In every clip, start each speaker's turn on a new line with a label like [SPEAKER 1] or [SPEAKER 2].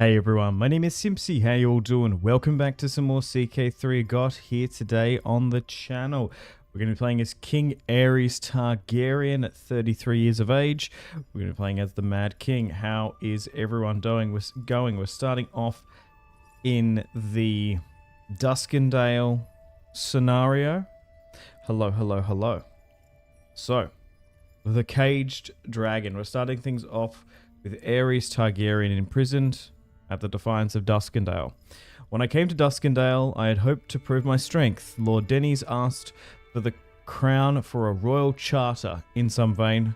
[SPEAKER 1] Hey everyone, my name is Simpzy. How you all doing? Welcome back to some more CK3 got here today on the channel. We're going to be playing as King Aerys Targaryen at 33 years of age. We're going to be playing as the Mad King. How is everyone doing? We're starting off in the Duskendale scenario. Hello, hello, hello. So, the Caged Dragon. We're starting things off with Aerys Targaryen imprisoned at the defiance of Duskendale. When I came to Duskendale, I had hoped to prove my strength. Lord Denys asked for the crown for a royal charter in some vain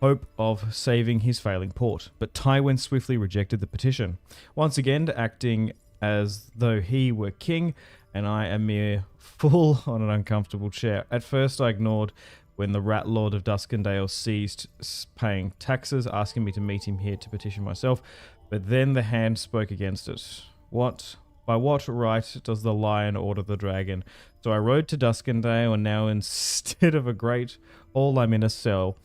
[SPEAKER 1] hope of saving his failing port. But Tywin swiftly rejected the petition, once again acting as though he were king and I a mere fool on an uncomfortable chair. At first I ignored when the Rat Lord of Duskendale ceased paying taxes, asking me to meet him here to petition myself. But then the hand spoke against it. By what right does the lion order the dragon? So I rode to Duskendale, and now instead of a great hall, I'm in a cell.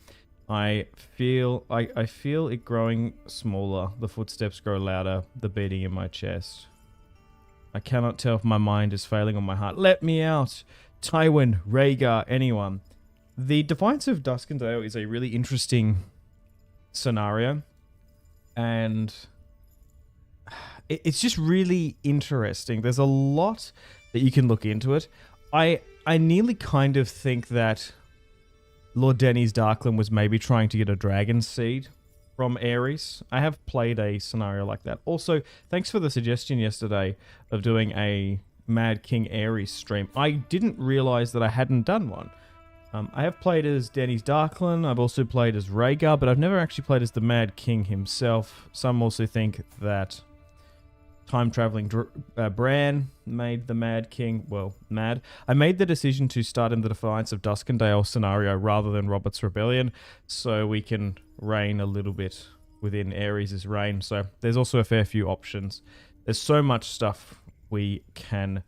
[SPEAKER 1] I feel it growing smaller. The footsteps grow louder, the beating in my chest. I cannot tell if my mind is failing or my heart. Let me out! Tywin, Rhaegar, anyone. The Defiance of Duskendale is a really interesting scenario, and it's just really interesting. There's a lot that you can look into it. I nearly kind of think that Lord Denys Darkland was maybe trying to get a dragon seed from Aerys. I have played a scenario like that. Also, thanks for the suggestion yesterday of doing a Mad King Aerys stream. I didn't realize that I hadn't done one. I have played as Denys Darkland. I've also played as Rhaegar, but I've never actually played as the Mad King himself. Some also think that time-traveling Bran made the Mad King, well, mad. I made the decision to start in the Defiance of Duskendale scenario rather than Robert's Rebellion, so we can reign a little bit within Aerys' reign. So there's also a fair few options. There's so much stuff we can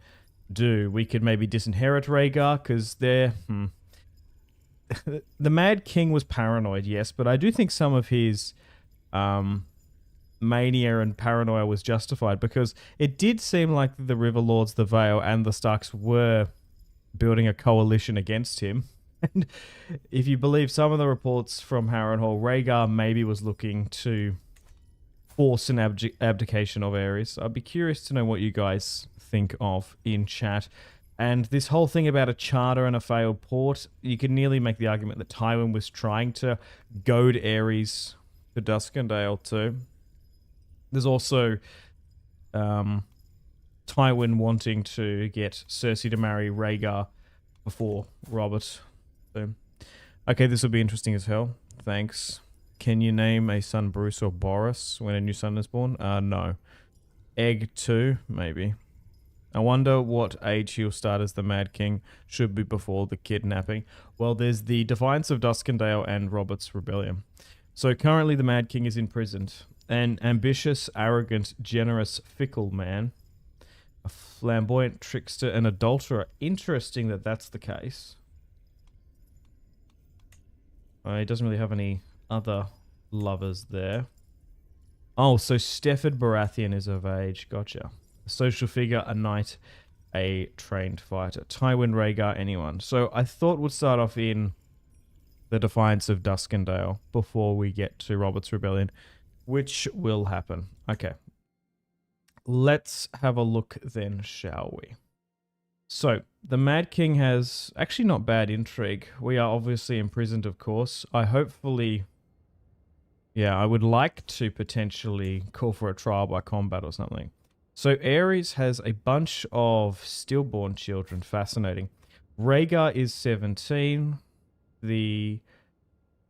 [SPEAKER 1] do. We could maybe disinherit Rhaegar, because they're... The Mad King was paranoid, yes, but I do think some of his mania and paranoia was justified, because it did seem like the Riverlords, the Vale, and the Starks were building a coalition against him. And if you believe some of the reports from Harrenhal, Rhaegar maybe was looking to force an abdication of Aerys. I'd be curious to know what you guys think of in chat. And this whole thing about a charter and a failed port, you could nearly make the argument that Tywin was trying to goad Aerys to Duskendale too. There's also Tywin wanting to get Cersei to marry Rhaegar before Robert. So, okay, this will be interesting as hell. Thanks. Can you name a son Bruce or Boris when a new son is born? No. Egg 2, maybe. I wonder what age he'll start as the Mad King. Should be before the kidnapping. Well, there's the Defiance of Duskendale and Robert's Rebellion. So currently the Mad King is imprisoned. An ambitious, arrogant, generous, fickle man. A flamboyant trickster and adulterer. Interesting that that's the case. He doesn't really have any other lovers there. Oh, so Stefford Baratheon is of age. Gotcha. A social figure, a knight, a trained fighter. Tywin, Rhaegar, anyone. So I thought we'd start off in the Defiance of Duskendale before we get to Robert's Rebellion, which will happen. Okay. Let's have a look then, shall we? So, the Mad King has actually not bad intrigue. We are obviously imprisoned, of course. I would like to potentially call for a trial by combat or something. So Aerys has a bunch of stillborn children. Fascinating. Rhaegar is 17. The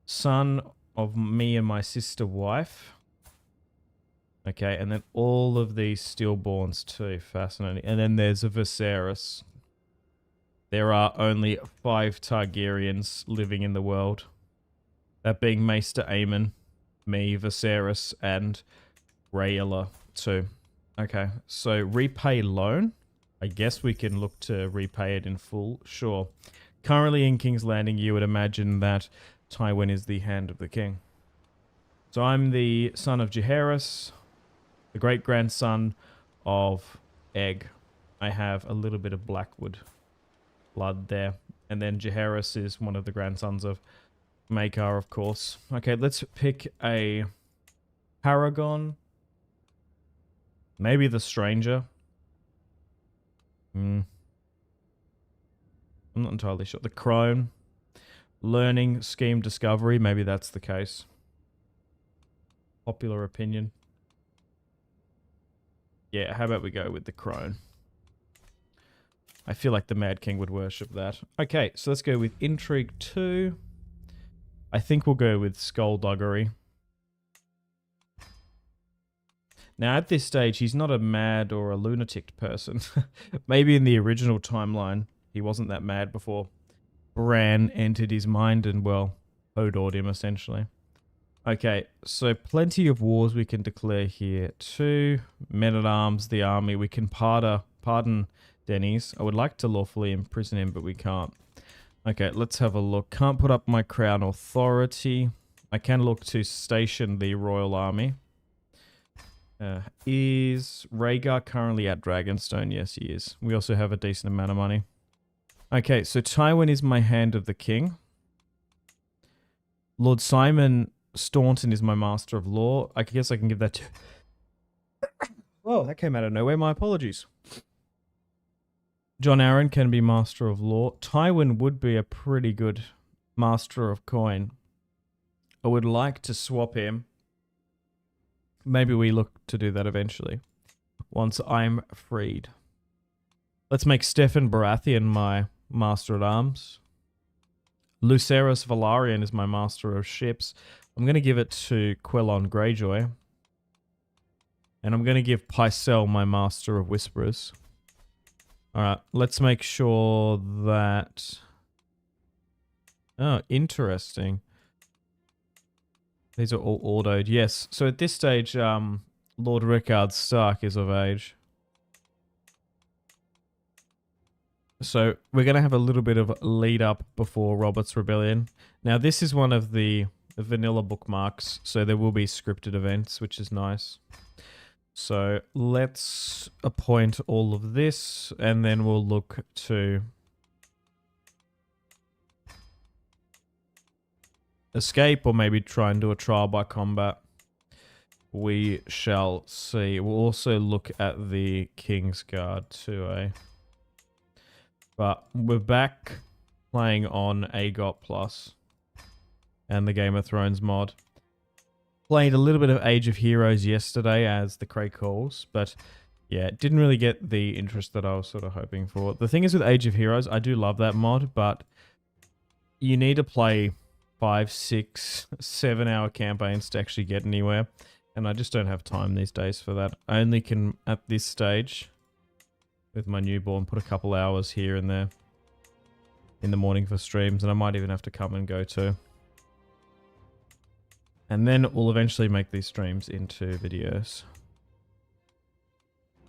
[SPEAKER 1] son of me and my sister wife. Okay, and then all of these stillborns too. Fascinating. And then there's a Viserys. There are only 5 Targaryens living in the world. That being Maester Aemon, me, Viserys, and Rhaegar too. Okay, so repay loan. I guess we can look to repay it in full. Sure. Currently in King's Landing, you would imagine that Tywin is the Hand of the King. So I'm the son of Jaehaerys. the great-grandson of Egg. I have a little bit of Blackwood blood there. And then Jaehaerys is one of the grandsons of Maekar, of course. Okay, let's pick a Paragon. Maybe the Stranger. I'm not entirely sure. The Crone. Learning, Scheme, Discovery. Maybe that's the case. Popular opinion. Yeah, how about we go with the Crone? I feel like the Mad King would worship that. Okay, so let's go with Intrigue 2. I think we'll go with Skullduggery. Now, at this stage, he's not a mad or a lunatic person. Maybe in the original timeline, he wasn't that mad before Bran entered his mind and, well, Hodor'd him, essentially. Okay, so plenty of wars we can declare here. 2 men-at-arms, the army. We can pardon Denny's. I would like to lawfully imprison him, but we can't. Okay, let's have a look. Can't put up my crown authority. I can look to station the royal army. Is Rhaegar currently at Dragonstone? Yes, he is. We also have a decent amount of money. Okay, so Tywin is my hand of the king. Lord Simon Staunton is my master of law. I guess I can give that to... Whoa, that came out of nowhere. My apologies. Jon Arryn can be master of law. Tywin would be a pretty good master of coin. I would like to swap him. Maybe we look to do that eventually, once I'm freed. Let's make Steffon Baratheon my master at arms. Lucerys Velaryon is my master of ships. I'm going to give it to Quellon Greyjoy. And I'm going to give Pycelle my master of whisperers. Alright, let's make sure that... Oh, interesting. These are all autoed. Yes. So at this stage, Lord Rickard Stark is of age. So we're going to have a little bit of lead up before Robert's Rebellion. Now this is one of the vanilla bookmarks, so there will be scripted events, which is nice. So let's appoint all of this, and then we'll look to escape, or maybe try and do a trial by combat. We shall see. We'll also look at the Kingsguard too, But we're back playing on AGOT Plus and the Game of Thrones mod. Played a little bit of Age of Heroes yesterday as the Cray calls, but yeah, didn't really get the interest that I was sort of hoping for. The thing is with Age of Heroes, I do love that mod, but you need to play 5, 6, 7 hour campaigns to actually get anywhere. And I just don't have time these days for that. I only can, at this stage, with my newborn, put a couple hours here and there in the morning for streams, and I might even have to come and go too. And then we'll eventually make these streams into videos.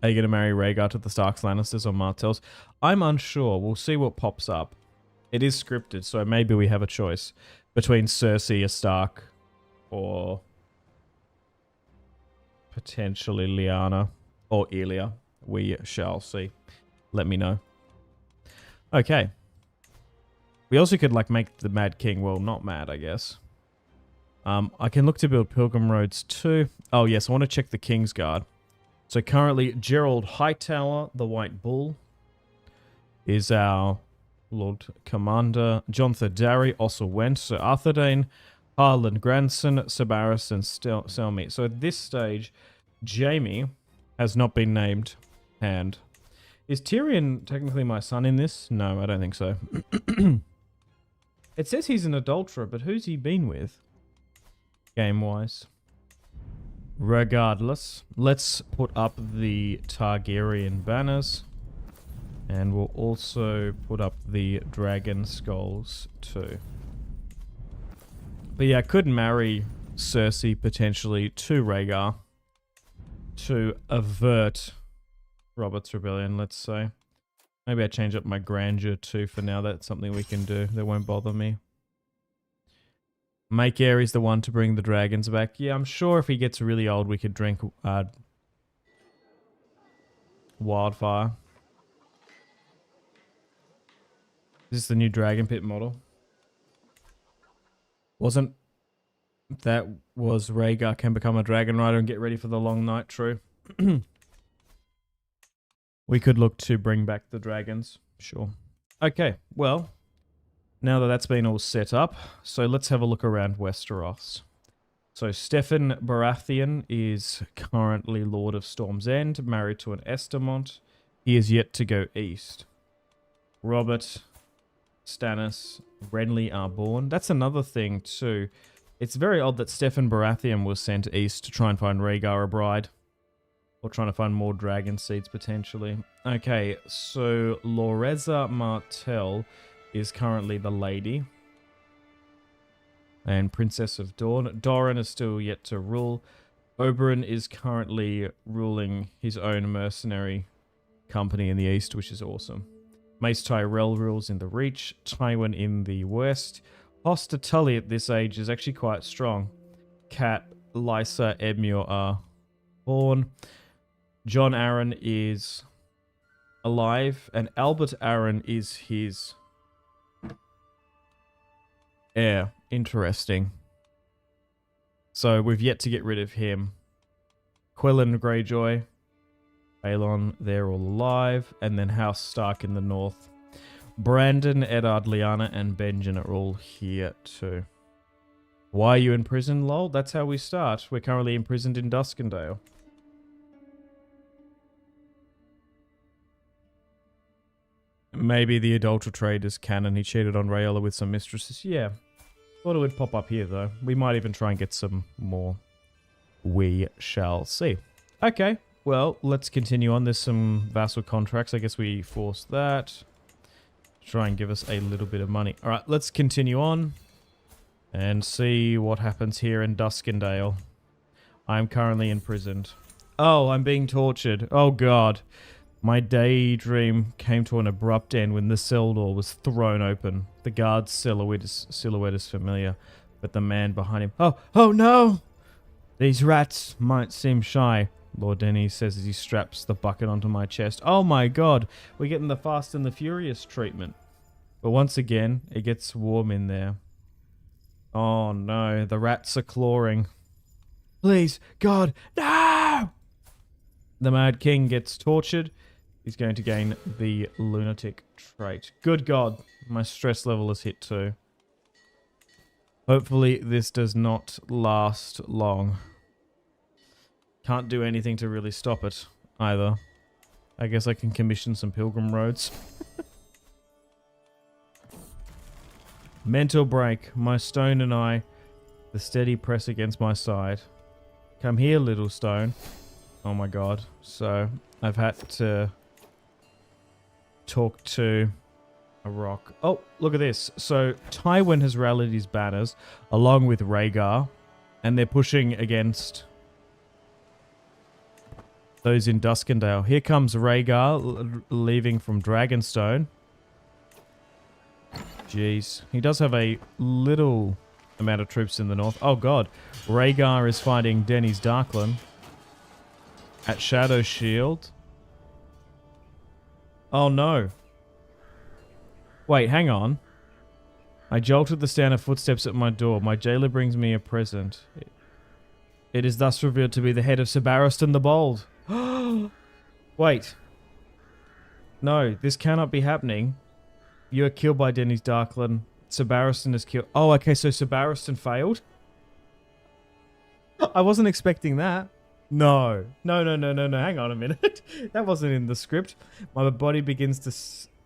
[SPEAKER 1] Are you going to marry Rhaegar to the Starks, Lannisters, or Martells? I'm unsure. We'll see what pops up. It is scripted, so maybe we have a choice between Cersei, a Stark, or potentially Lyanna or Elia. We shall see. Let me know. Okay. We also could like make the Mad King, well, not mad, I guess. I can look to build Pilgrim Roads too. Oh yes, I want to check the Kingsguard. So currently, Gerald Hightower, the White Bull, is our Lord Commander. Jonathan Darry also went. So Arthedain, Harlan Granson, Sabaris, and Selmy. So at this stage, Jaime has not been named hand. Is Tyrion technically my son in this? No, I don't think so. It says he's an adulterer, but who's he been with? Game-wise. Regardless, let's put up the Targaryen banners. And we'll also put up the dragon skulls too. But yeah, I could marry Cersei potentially to Rhaegar to avert Robert's Rebellion, let's say. Maybe I change up my grandeur too for now. That's something we can do. That won't bother me. Make Aerys the one to bring the dragons back. Yeah, I'm sure if he gets really old, we could wildfire. Is this the new Dragon Pit model? Wasn't that was Rhaegar can become a dragon rider and get ready for the long night? True. We could look to bring back the dragons. Sure. Okay, well, now that that's been all set up, so let's have a look around Westeros. So Steffan Baratheon is currently Lord of Storm's End, married to an Estermont. He is yet to go east. Robert, Stannis, Renly are born. That's another thing too. It's very odd that Steffan Baratheon was sent east to try and find Rhaegar a bride. Or trying to find more dragon seeds, potentially. Okay, so Loreza Martell is currently the lady. And Princess of Dawn. Doran is still yet to rule. Oberyn is currently ruling his own mercenary company in the east, which is awesome. Mace Tyrell rules in the Reach. Tywin in the west. Hoster Tully at this age is actually quite strong. Cat, Lysa, Edmure are born. John Arryn is alive, and Albert Arryn is his heir. Interesting. So we've yet to get rid of him. Quillen Greyjoy, Aelon, they're all alive, and then House Stark in the north. Brandon, Eddard, Lyanna, and Benjen are all here too. Why are you in prison, lol? That's how we start. We're currently imprisoned in Duskendale. Maybe the adulterer trade is canon. He cheated on Rhaegar with some mistresses. Yeah. Thought it would pop up here, though. We might even try and get some more. We shall see. Okay. Well, let's continue on. There's some vassal contracts. I guess we force that. Try and give us a little bit of money. All right, let's continue on. And see what happens here in Duskendale. I'm currently imprisoned. Oh, I'm being tortured. Oh, God. My daydream came to an abrupt end when the cell door was thrown open. The guard's silhouette is familiar, but the man behind him... Oh no! These rats might seem shy, Lord Denny says as he straps the bucket onto my chest. Oh my God, we're getting the Fast and the Furious treatment. But once again, it gets warm in there. Oh no, the rats are clawing. Please, God, no! The Mad King gets tortured. He's going to gain the lunatic trait. Good God, my stress level is hit too. Hopefully this does not last long. Can't do anything to really stop it either. I guess I can commission some pilgrim roads. Mental break. My stone and I, the steady press against my side. Come here, little stone. Oh my God. So I've had to talk to a rock. Oh, look at this. So Tywin has rallied his banners along with Rhaegar, and they're pushing against those in Duskendale. Here comes Rhaegar leaving from Dragonstone. Jeez. He does have a little amount of troops in the north. Oh God. Rhaegar is fighting Denny's Darkland at Shadow Shield. Oh no. Wait, hang on. I jolted the sound of footsteps at my door. My jailer brings me a present. It is thus revealed to be the head of Sir Barristan the Bold. Wait. No, this cannot be happening. You are killed by Denny's Darkland. Sir Barristan is killed. Oh, okay, so Sir Barristan failed? I wasn't expecting that. No. No. Hang on a minute. That wasn't in the script. My body begins to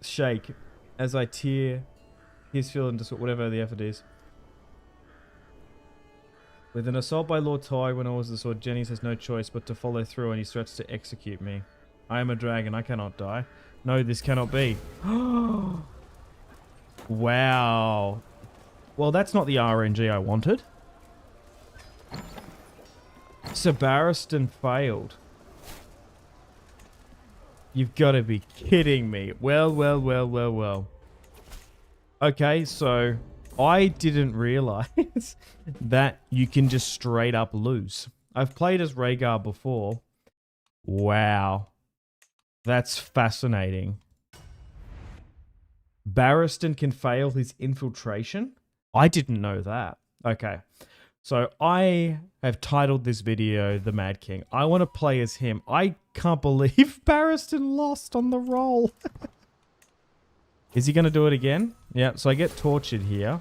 [SPEAKER 1] shake as I tear his feel into whatever the effort is. With an assault by Lord Tywin, was the sword, Jennings has no choice but to follow through, and he threats to execute me. I am a dragon. I cannot die. No, this cannot be. Wow. Well, that's not the RNG I wanted. Sir Barristan failed. You've got to be kidding me. Well. Okay, so I didn't realize that you can just straight up lose. I've played as Rhaegar before. Wow. That's fascinating. Barristan can fail his infiltration? I didn't know that. Okay. So I have titled this video The Mad King. I want to play as him. I can't believe Barristan lost on the roll. Is he going to do it again? Yeah, so I get tortured here.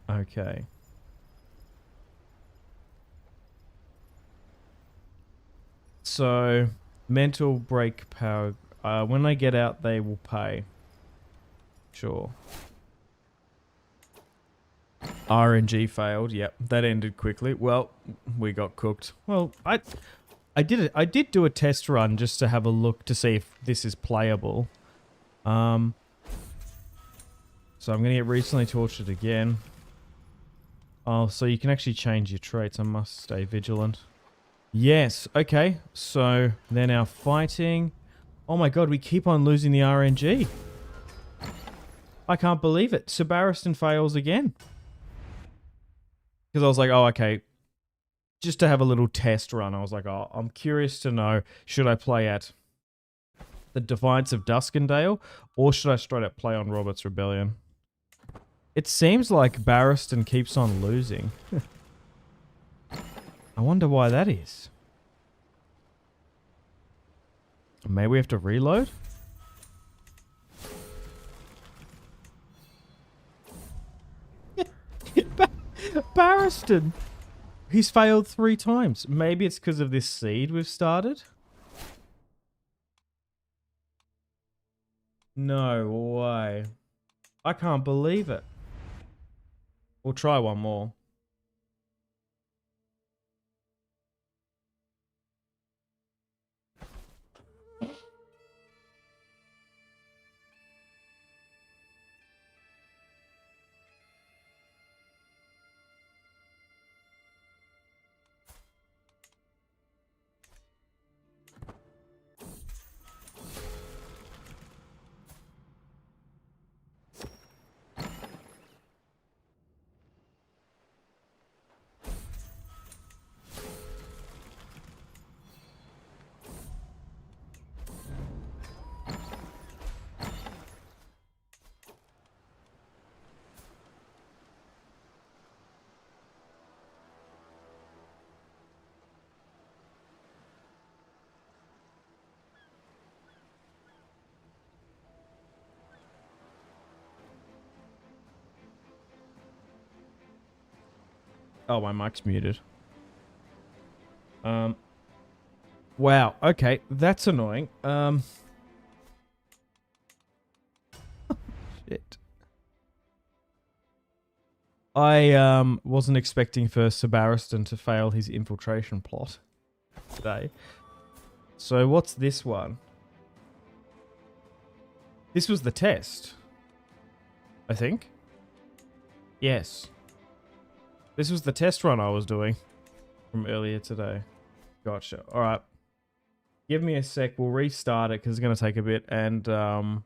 [SPEAKER 1] Okay. So, mental break power. When I get out, they will pay. Sure. RNG failed. Yep, that ended quickly. Well, we got cooked. Well, I did it. I did do a test run just to have a look to see if this is playable. So I'm gonna get recently tortured again. Oh, so you can actually change your traits. I must stay vigilant. Yes. Okay. So they're now fighting. Oh my god, we keep on losing the RNG. I can't believe it. So Barristan fails again. Because I was like, oh, okay. Just to have a little test run, I was like, oh, I'm curious to know, should I play at the Defiance of Duskendale, or should I straight up play on Robert's Rebellion? It seems like Barristan keeps on losing. I wonder why that is. Maybe we have to reload? Barristan! He's failed 3 times. Maybe it's because of this seed we've started? No way. I can't believe it. We'll try one more. Oh, my mic's muted. Wow. Okay, that's annoying. Shit. I wasn't expecting for Barristan to fail his infiltration plot today. So what's this one? This was the test, I think. Yes. This was the test run I was doing from earlier today. Gotcha. All right. Give me a sec. We'll restart it because it's going to take a bit. And I'll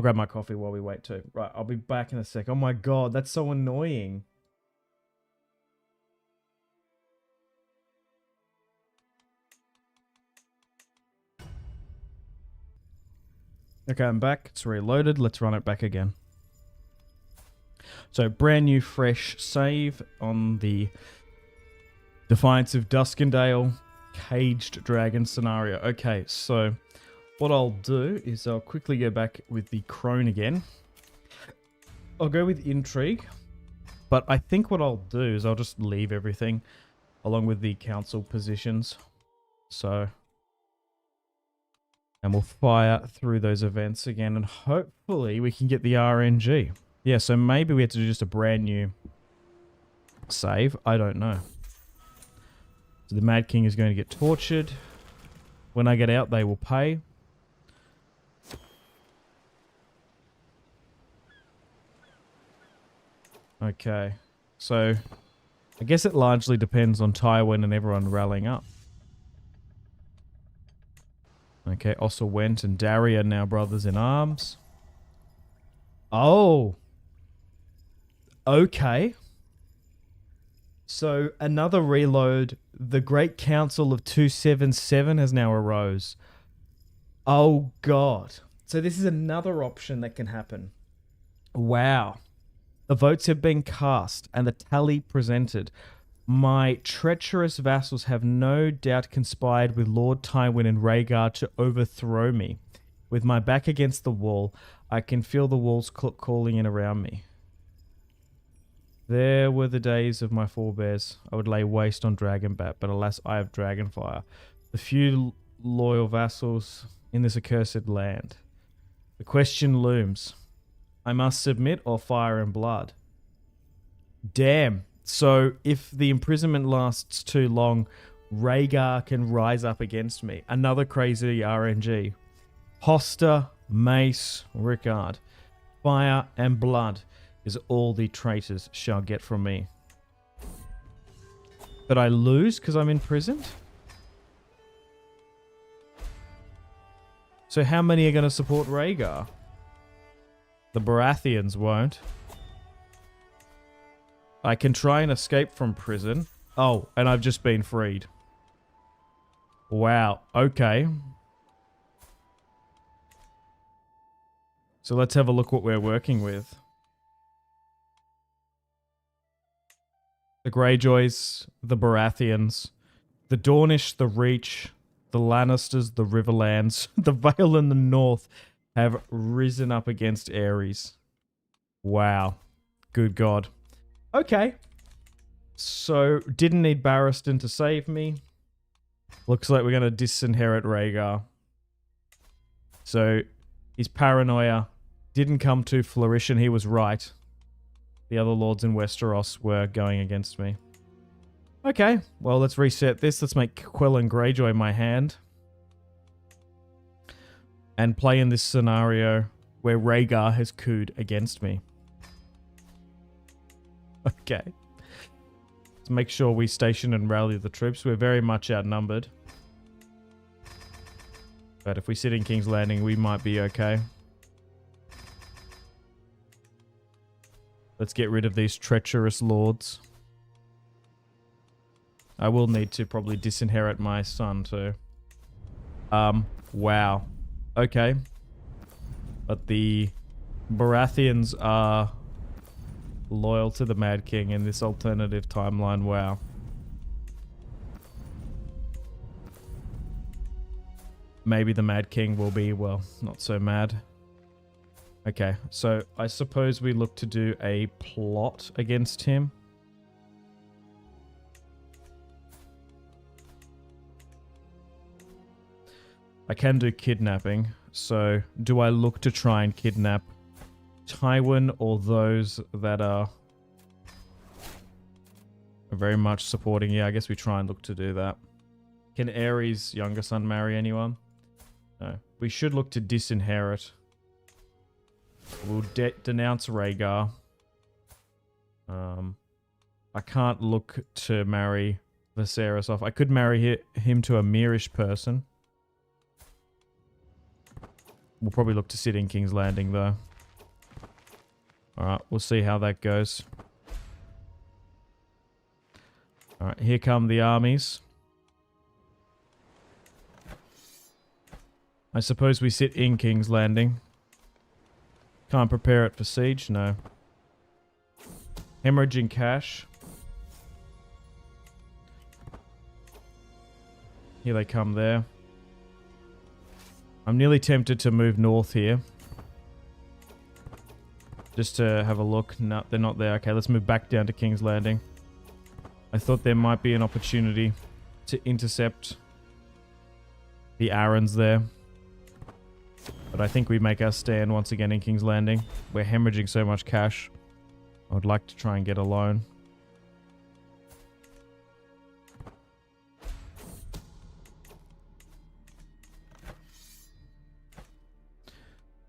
[SPEAKER 1] grab my coffee while we wait too. Right. I'll be back in a sec. Oh my god. That's so annoying. Okay, I'm back. It's reloaded. Let's run it back again. So, brand new, fresh save on the Defiance of Duskendale Caged Dragon scenario. Okay, so what I'll do is I'll quickly go back with the Crone again. I'll go with Intrigue, but I think what I'll do is I'll just leave everything along with the council positions. So, and we'll fire through those events again, and hopefully we can get the RNG. Yeah, so maybe we have to do just a brand new save. I don't know. So the Mad King is going to get tortured. When I get out, they will pay. Okay. So I guess it largely depends on Tywin and everyone rallying up. Okay, Ossa Went and Darry are now brothers in arms. Oh. Okay. So another reload the Great Council of 277 has now arose. Oh, God. So this is another option that can happen. Wow. The votes have been cast and the tally presented. My treacherous vassals have no doubt conspired with Lord Tywin and Rhaegar to overthrow me. With my back against the wall, I can feel the walls calling in around me. There were the days of my forebears. I would lay waste on Dragonbat, but alas, I have Dragonfire. The few loyal vassals in this accursed land. The question looms. I must submit or fire and blood. Damn. So if the imprisonment lasts too long, Rhaegar can rise up against me. Another crazy RNG. Hoster, Mace, Rickard. Fire and blood is all the traitors shall get from me. But I lose because I'm imprisoned? So how many are going to support Rhaegar? The Baratheons won't. I can try and escape from prison. Oh, and I've just been freed. Wow, okay. So let's have a look what we're working with. The Greyjoys, the Baratheons, the Dornish, the Reach, the Lannisters, the Riverlands, the Vale in the North have risen up against Aerys. Wow. Good God. Okay. So, didn't need Barristan to save me. Looks like we're going to disinherit Rhaegar. So, his paranoia didn't come to fruition. He was right. The other lords in Westeros were going against me. Okay, well, let's reset this. Let's make Quellen Greyjoy my hand. And play in this scenario where Rhaegar has cooed against me. Okay. Let's make sure we station and rally the troops. We're very much outnumbered. But if we sit in King's Landing, we might be okay. Let's get rid of these treacherous lords. I will need to probably disinherit my son too. Wow. Okay. But the Baratheons are loyal to the Mad King in this alternative timeline. Wow. Maybe the Mad King will be, well, not so mad. Okay, so I suppose we look to do a plot against him. I can do kidnapping, so do I look to try and kidnap Tywin or those that are very much supporting? Yeah, I guess we try and look to do that. Can Aerys' younger son marry anyone? No. We should look to disinherit. We'll denounce Rhaegar. I can't look to marry Viserys off. I could marry him to a Myrish person. We'll probably look to sit in King's Landing, though. Alright, we'll see how that goes. Alright, here come the armies. I suppose we sit in King's Landing. Can't prepare it for siege? No. Hemorrhaging cash. Here they come there. I'm nearly tempted to move north here. Just to have a look. No, they're not there. Okay, let's move back down to King's Landing. I thought there might be an opportunity to intercept the Arryns there. But I think we make our stand once again in King's Landing. We're hemorrhaging so much cash. I would like to try and get a loan.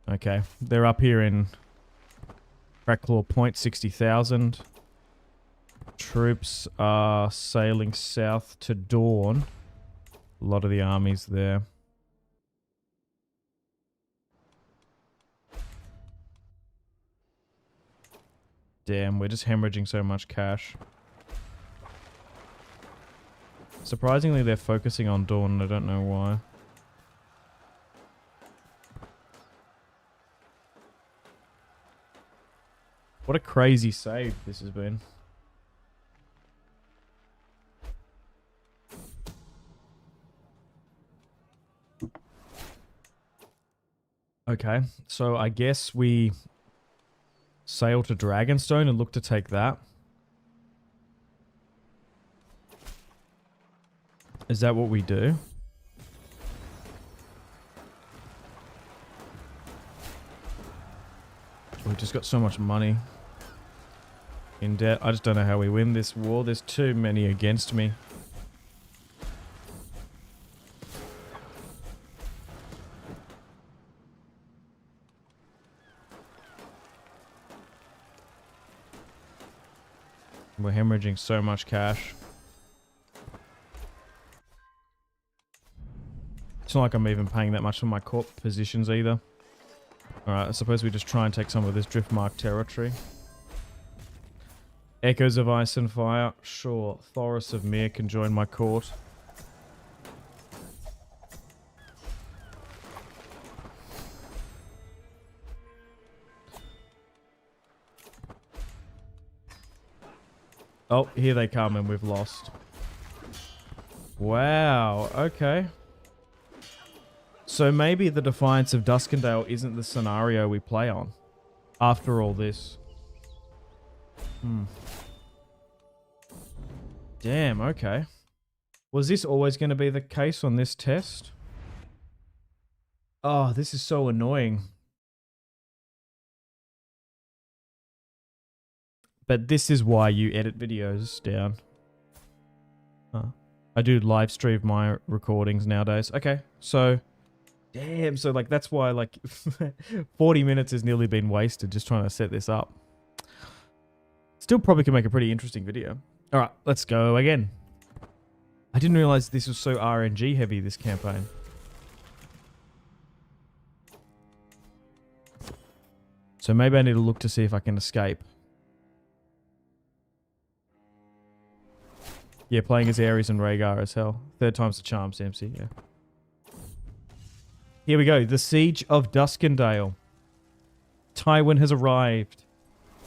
[SPEAKER 1] Okay, they're up here in Cracklaw Point, 60,000. Troops are sailing south to Dawn. A lot of the armies there. Damn, we're just hemorrhaging so much cash. Surprisingly, they're focusing on Dawn, and I don't know why. What a crazy save this has been. Okay, so I guess we sail to Dragonstone and look to take that. Is that what we do? We've just got so much money in debt. I just don't know how we win this war. There's too many against me. We're hemorrhaging so much cash. It's not like I'm even paying that much for my corp positions either. Alright, I suppose we just try and take some of this Driftmark territory. Echoes of Ice and Fire. Sure. Thoros of Myr can join my court. Oh, here they come and we've lost. Wow, okay. So maybe the Defiance of Duskendale isn't the scenario we play on after all this. Damn, okay. Was this always going to be the case on this test? Oh, this is so annoying. But this is why you edit videos down. I do live stream my recordings nowadays. Okay, so... Damn, so like that's why like 40 minutes has nearly been wasted just trying to set this up. Still probably could make a pretty interesting video. Alright, let's go again. I didn't realize this was so RNG heavy, this campaign. So maybe I need to look to see if I can escape. Yeah, playing as Aerys and Rhaegar as hell. Third time's the charm, Simpzy, yeah. Here we go. The Siege of Duskendale. Tywin has arrived.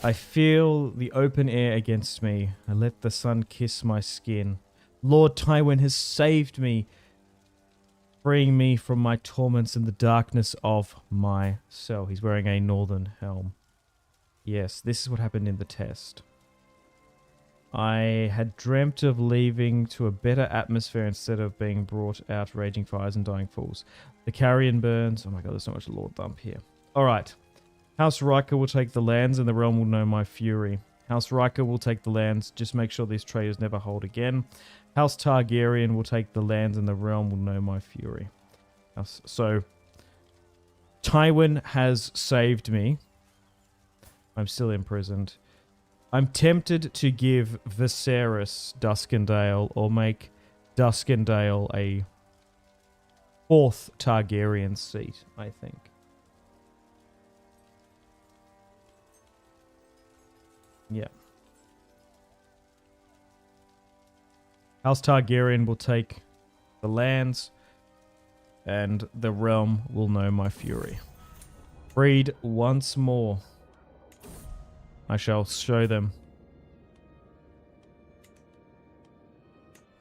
[SPEAKER 1] I feel the open air against me. I let the sun kiss my skin. Lord Tywin has saved me, freeing me from my torments in the darkness of my cell. He's wearing a northern helm. Yes, this is what happened in the test. I had dreamt of leaving to a better atmosphere instead of being brought out raging fires and dying fools. The carrion burns. Oh my god, there's so much Lord Thump here. Alright. House Riker will take the lands and the realm will know my fury. House Riker will take the lands. Just make sure these traitors never hold again. House Targaryen will take the lands and the realm will know my fury. So, Tywin has saved me. I'm still imprisoned. I'm tempted to give Viserys Duskendale or make Duskendale a 4th Targaryen seat, I think. Yeah. House Targaryen will take the lands and the realm will know my fury. Freed once more. I shall show them.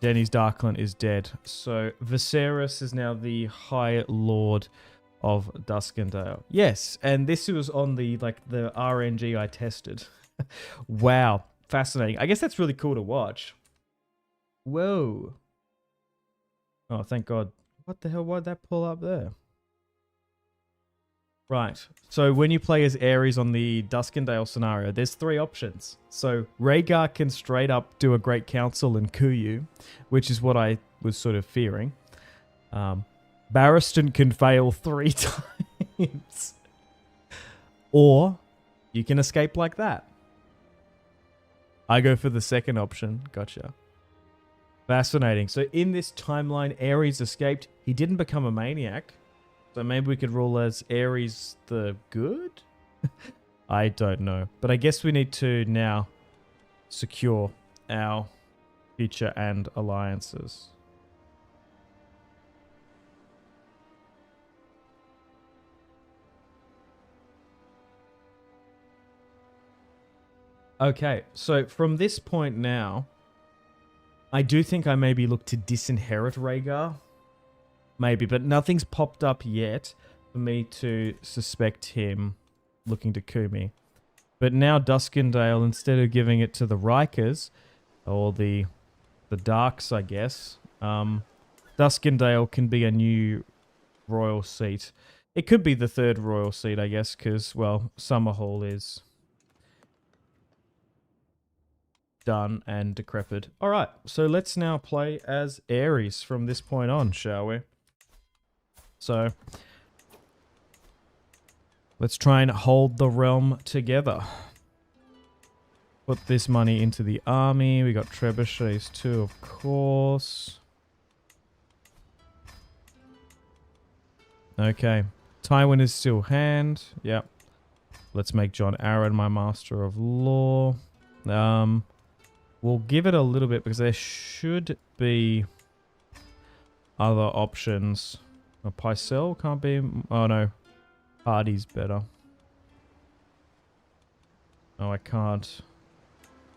[SPEAKER 1] Dany's Darkland is dead. So Viserys is now the High Lord of Duskendale. Yes, and this was on the the RNG I tested. Wow, fascinating. I guess that's really cool to watch. Whoa. Oh, thank God. What the hell? Why'd that pull up there? Right. So when you play as Aerys on the Duskendale scenario, there's 3 options. So Rhaegar can straight up do a great council and coup you, which is what I was sort of fearing. Barristan can fail 3 times. Or you can escape like that. I go for the second option. Gotcha. Fascinating. So in this timeline, Aerys escaped. He didn't become a maniac. So maybe we could rule as Aerys the good? I don't know. But I guess we need to now secure our future and alliances. Okay, so from this point now, I do think I maybe look to disinherit Rhaegar. Maybe, but nothing's popped up yet for me to suspect him looking to coup me. But now Duskendale, instead of giving it to the Rikers, or the Darks, I guess, Duskendale can be a new royal seat. It could be the third royal seat, I guess, because, well, Summerhall is done and decrepit. All right, so let's now play as Aerys from this point on, shall we? So let's try and hold the realm together. Put this money into the army. We got trebuchets too, of course. Okay. Tywin is still hand. Yep. Let's make Jon Arryn my Master of Law. We'll give it a little bit because there should be other options. A Pycelle can't be... Oh, no. Hardy's better. Oh, I can't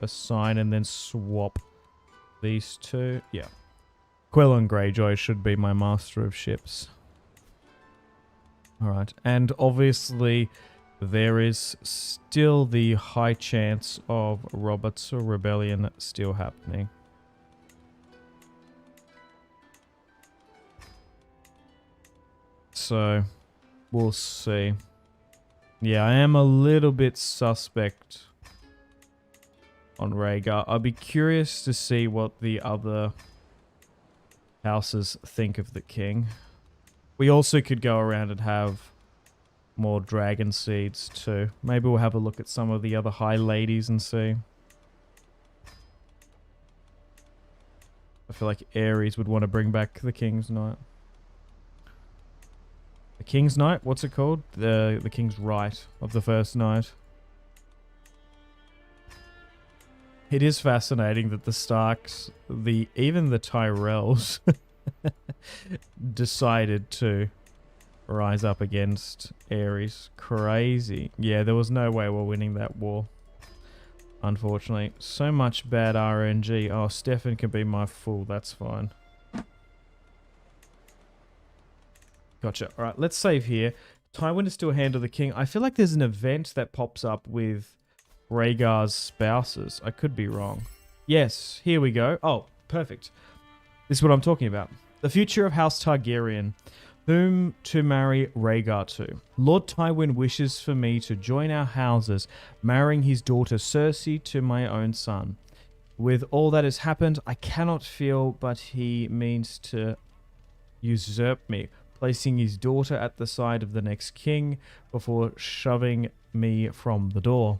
[SPEAKER 1] assign and then swap these two. Yeah. Quellen Greyjoy should be my Master of Ships. Alright. And obviously, there is still the high chance of Robert's Rebellion still happening. So, we'll see. Yeah, I am a little bit suspect on Rhaegar. I'll be curious to see what the other houses think of the king. We also could go around and have more dragon seeds too. Maybe we'll have a look at some of the other high ladies and see. I feel like Aerys would want to bring back the King's Knight. The King's Knight? What's it called? The King's Right of the First Knight. It is fascinating that the Starks, even the Tyrells, decided to rise up against Aerys. Crazy. Yeah, there was no way we're winning that war. Unfortunately. So much bad RNG. Oh, Stefan can be my fool. That's fine. Gotcha. Alright, let's save here. Tywin is still hand of the king. I feel like there's an event that pops up with Rhaegar's spouses. I could be wrong. Yes, here we go. Oh, perfect. This is what I'm talking about. The future of House Targaryen. Whom to marry Rhaegar to. Lord Tywin wishes for me to join our houses, marrying his daughter Cersei to my own son. With all that has happened, I cannot feel but he means to usurp me, placing his daughter at the side of the next king before shoving me from the door.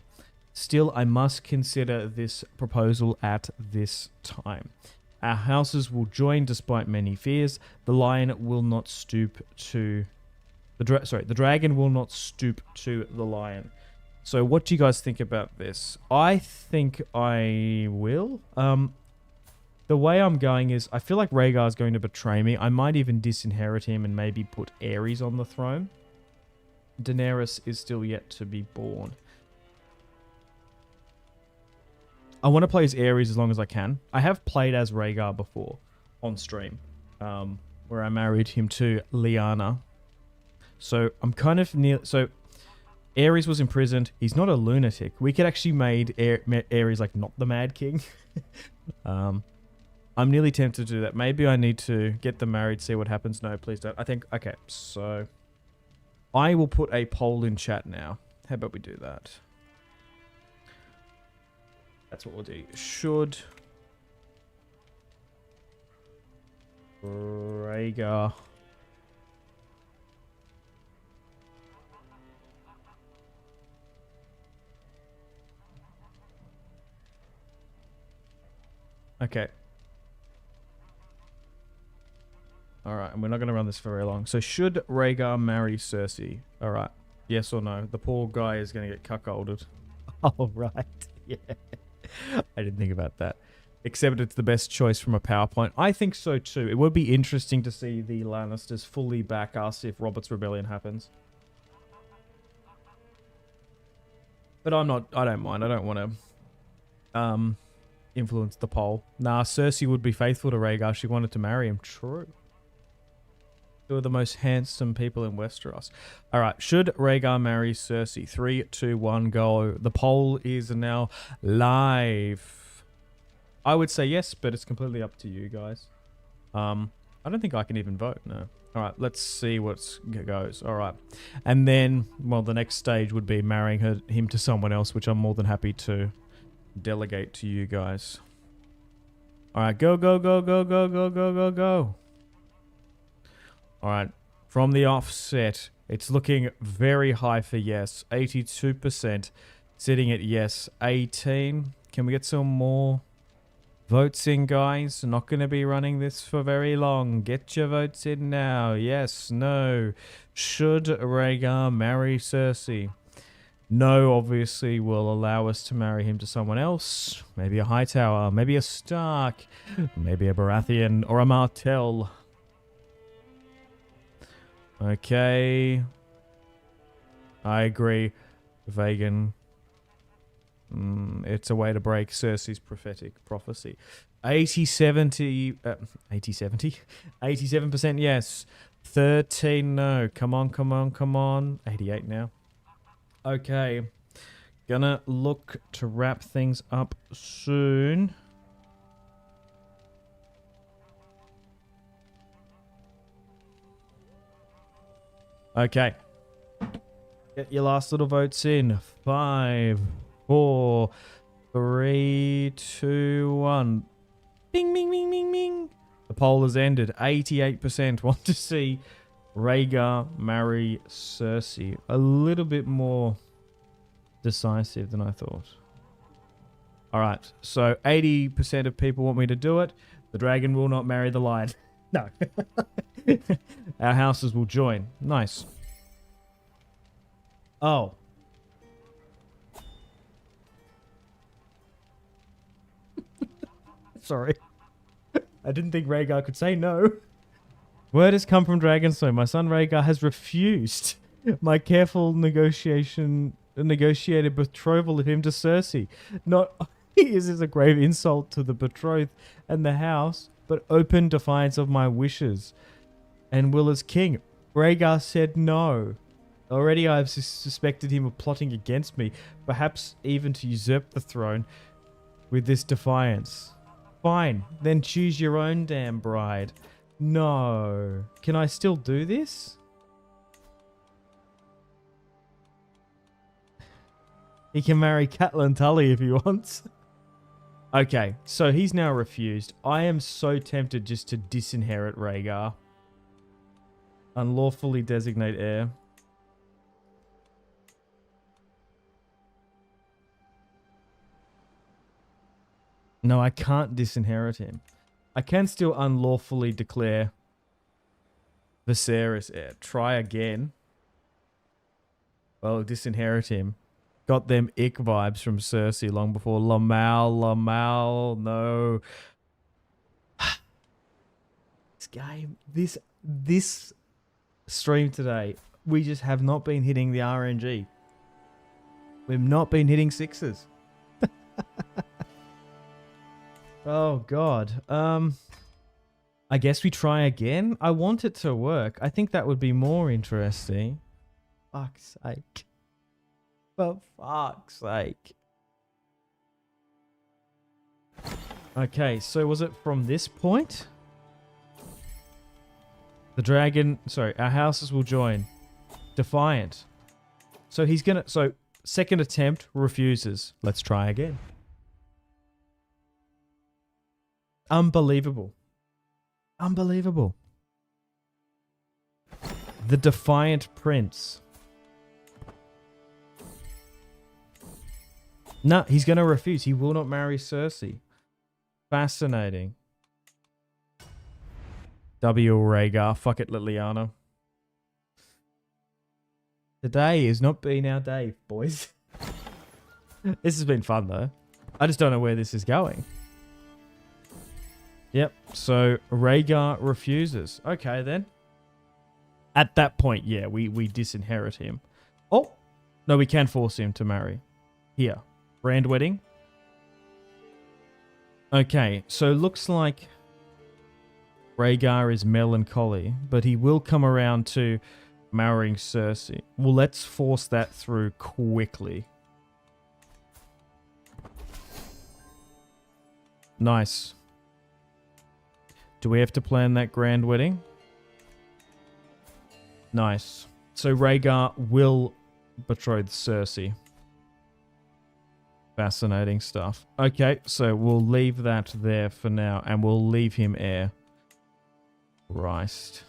[SPEAKER 1] Still, I must consider this proposal at this time. Our houses will join despite many fears. The lion will not stoop to... the dragon will not stoop to the lion. So what do you guys think about this? I think I will. The way I'm going is, I feel like Rhaegar is going to betray me. I might even disinherit him and maybe put Aerys on the throne. Daenerys is still yet to be born. I want to play as Aerys as long as I can. I have played as Rhaegar before on stream, where I married him to Lyanna. So I'm kind of near... So Aerys was imprisoned. He's not a lunatic. We could actually made Aerys like not the Mad King. I'm nearly tempted to do that. Maybe I need to get them married, see what happens. No, please don't. I think... Okay, so I will put a poll in chat now. How about we do that? That's what we'll do. Should Rhaegar okay. Alright, and we're not going to run this for very long. So should Rhaegar marry Cersei? Alright. Yes or no? The poor guy is going to get cuckolded. Alright. Yeah. I didn't think about that. Except it's the best choice from a PowerPoint. I think so too. It would be interesting to see the Lannisters fully back us if Robert's Rebellion happens. But I don't mind. I don't want to influence the poll. Nah, Cersei would be faithful to Rhaegar. She wanted to marry him. True. Two of the most handsome people in Westeros. All right. Should Rhaegar marry Cersei? 3, 2, 1, go. The poll is now live. I would say yes, but it's completely up to you guys. I don't think I can even vote. No. All right. Let's see what goes. All right. And then, well, the next stage would be marrying him to someone else, which I'm more than happy to delegate to you guys. All right. Go, go, go, go, go, go, go, go, go. All right, from the offset, it's looking very high for yes. 82%, sitting at yes. 18. Can we get some more votes in, guys? Not going to be running this for very long. Get your votes in now. Yes, no. Should Rhaegar marry Cersei? No, obviously, will allow us to marry him to someone else. Maybe a Hightower, maybe a Stark, maybe a Baratheon or a Martell. Okay. I agree. Vegan. It's a way to break Cersei's prophetic prophecy. 87% yes. 13 no. Come on, come on, come on. 88 now. Okay. Gonna look to wrap things up soon. Okay. Get your last little votes in. 5, 4, 3, 2, 1. Bing, bing, bing, bing, bing. The poll has ended. 88% want to see Rhaegar marry Cersei. A little bit more decisive than I thought. All right. So 80% of people want me to do it. The dragon will not marry the lion. No. Our houses will join. Nice. Oh. Sorry. I didn't think Rhaegar could say no. Word has come from Dragonstone. My son Rhaegar has refused my careful negotiated betrothal of him to Cersei. Not is this a grave insult to the betrothed and the house, but open defiance of my wishes and will as king. Rhaegar said no. Already I have suspected him of plotting against me, perhaps even to usurp the throne with this defiance. Fine, then choose your own damn bride. No. Can I still do this? He can marry Catelyn Tully if he wants. Okay, so he's now refused. I am so tempted just to disinherit Rhaegar. Unlawfully designate heir. No, I can't disinherit him. I can still unlawfully declare Viserys heir. Try again. Well, disinherit him. Got them ick vibes from Cersei long before Lamal, no. This game, this stream today, we just have not been hitting the RNG. We've not been hitting sixes. Oh, God. I guess we try again. I want it to work. I think that would be more interesting. Fuck's sake. For fuck's sake. Okay, so was it from this point? The dragon... Sorry, our houses will join. Defiant. So he's gonna... So, second attempt, refuses. Let's try again. Unbelievable. Unbelievable. The Defiant Prince. No, he's going to refuse. He will not marry Cersei. Fascinating. W. Rhaegar. Fuck it, Lyanna. Today has not been our day, boys. This has been fun, though. I just don't know where this is going. Yep, so Rhaegar refuses. Okay, then. At that point, yeah, we disinherit him. Oh, no, we can force him to marry. Here, brand wedding. Okay, so looks like Rhaegar is melancholy, but he will come around to marrying Cersei. Well, let's force that through quickly. Nice. Do we have to plan that grand wedding? Nice. So Rhaegar will betroth Cersei. Fascinating stuff. Okay, so we'll leave that there for now, and we'll leave him heir. Christ.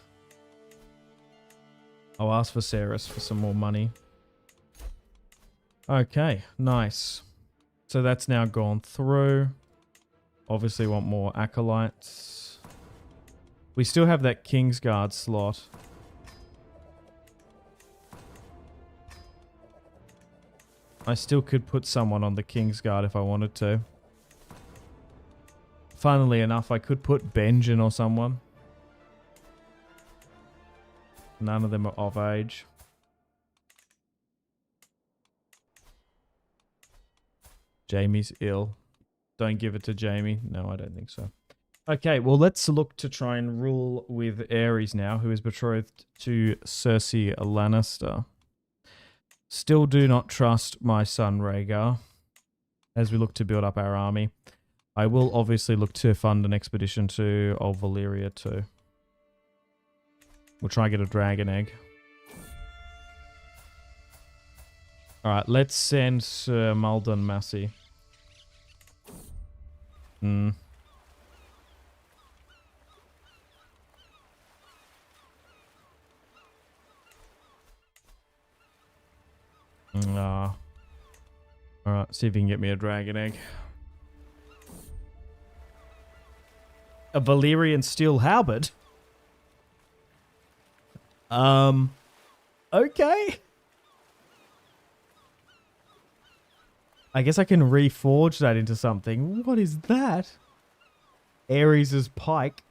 [SPEAKER 1] I'll ask for Aerys for some more money. Okay, nice. So that's now gone through. Obviously want more acolytes. We still have that Kingsguard slot. I still could put someone on the Kingsguard if I wanted to. Funnily enough, I could put Benjen or someone. None of them are of age. Jaime's ill. Don't give it to Jaime. No, I don't think so. Okay, well, let's look to try and rule with Aerys now, who is betrothed to Cersei Lannister. Still do not trust my son Rhaegar as we look to build up our army. I will obviously look to fund an expedition to Old Valyria too. We'll try and get a dragon egg. Alright, let's send Sir Maldon Massey. Alright, see if you can get me a dragon egg. A Valyrian steel halberd? Okay. I guess I can reforge that into something. What is that? Aerys' pike.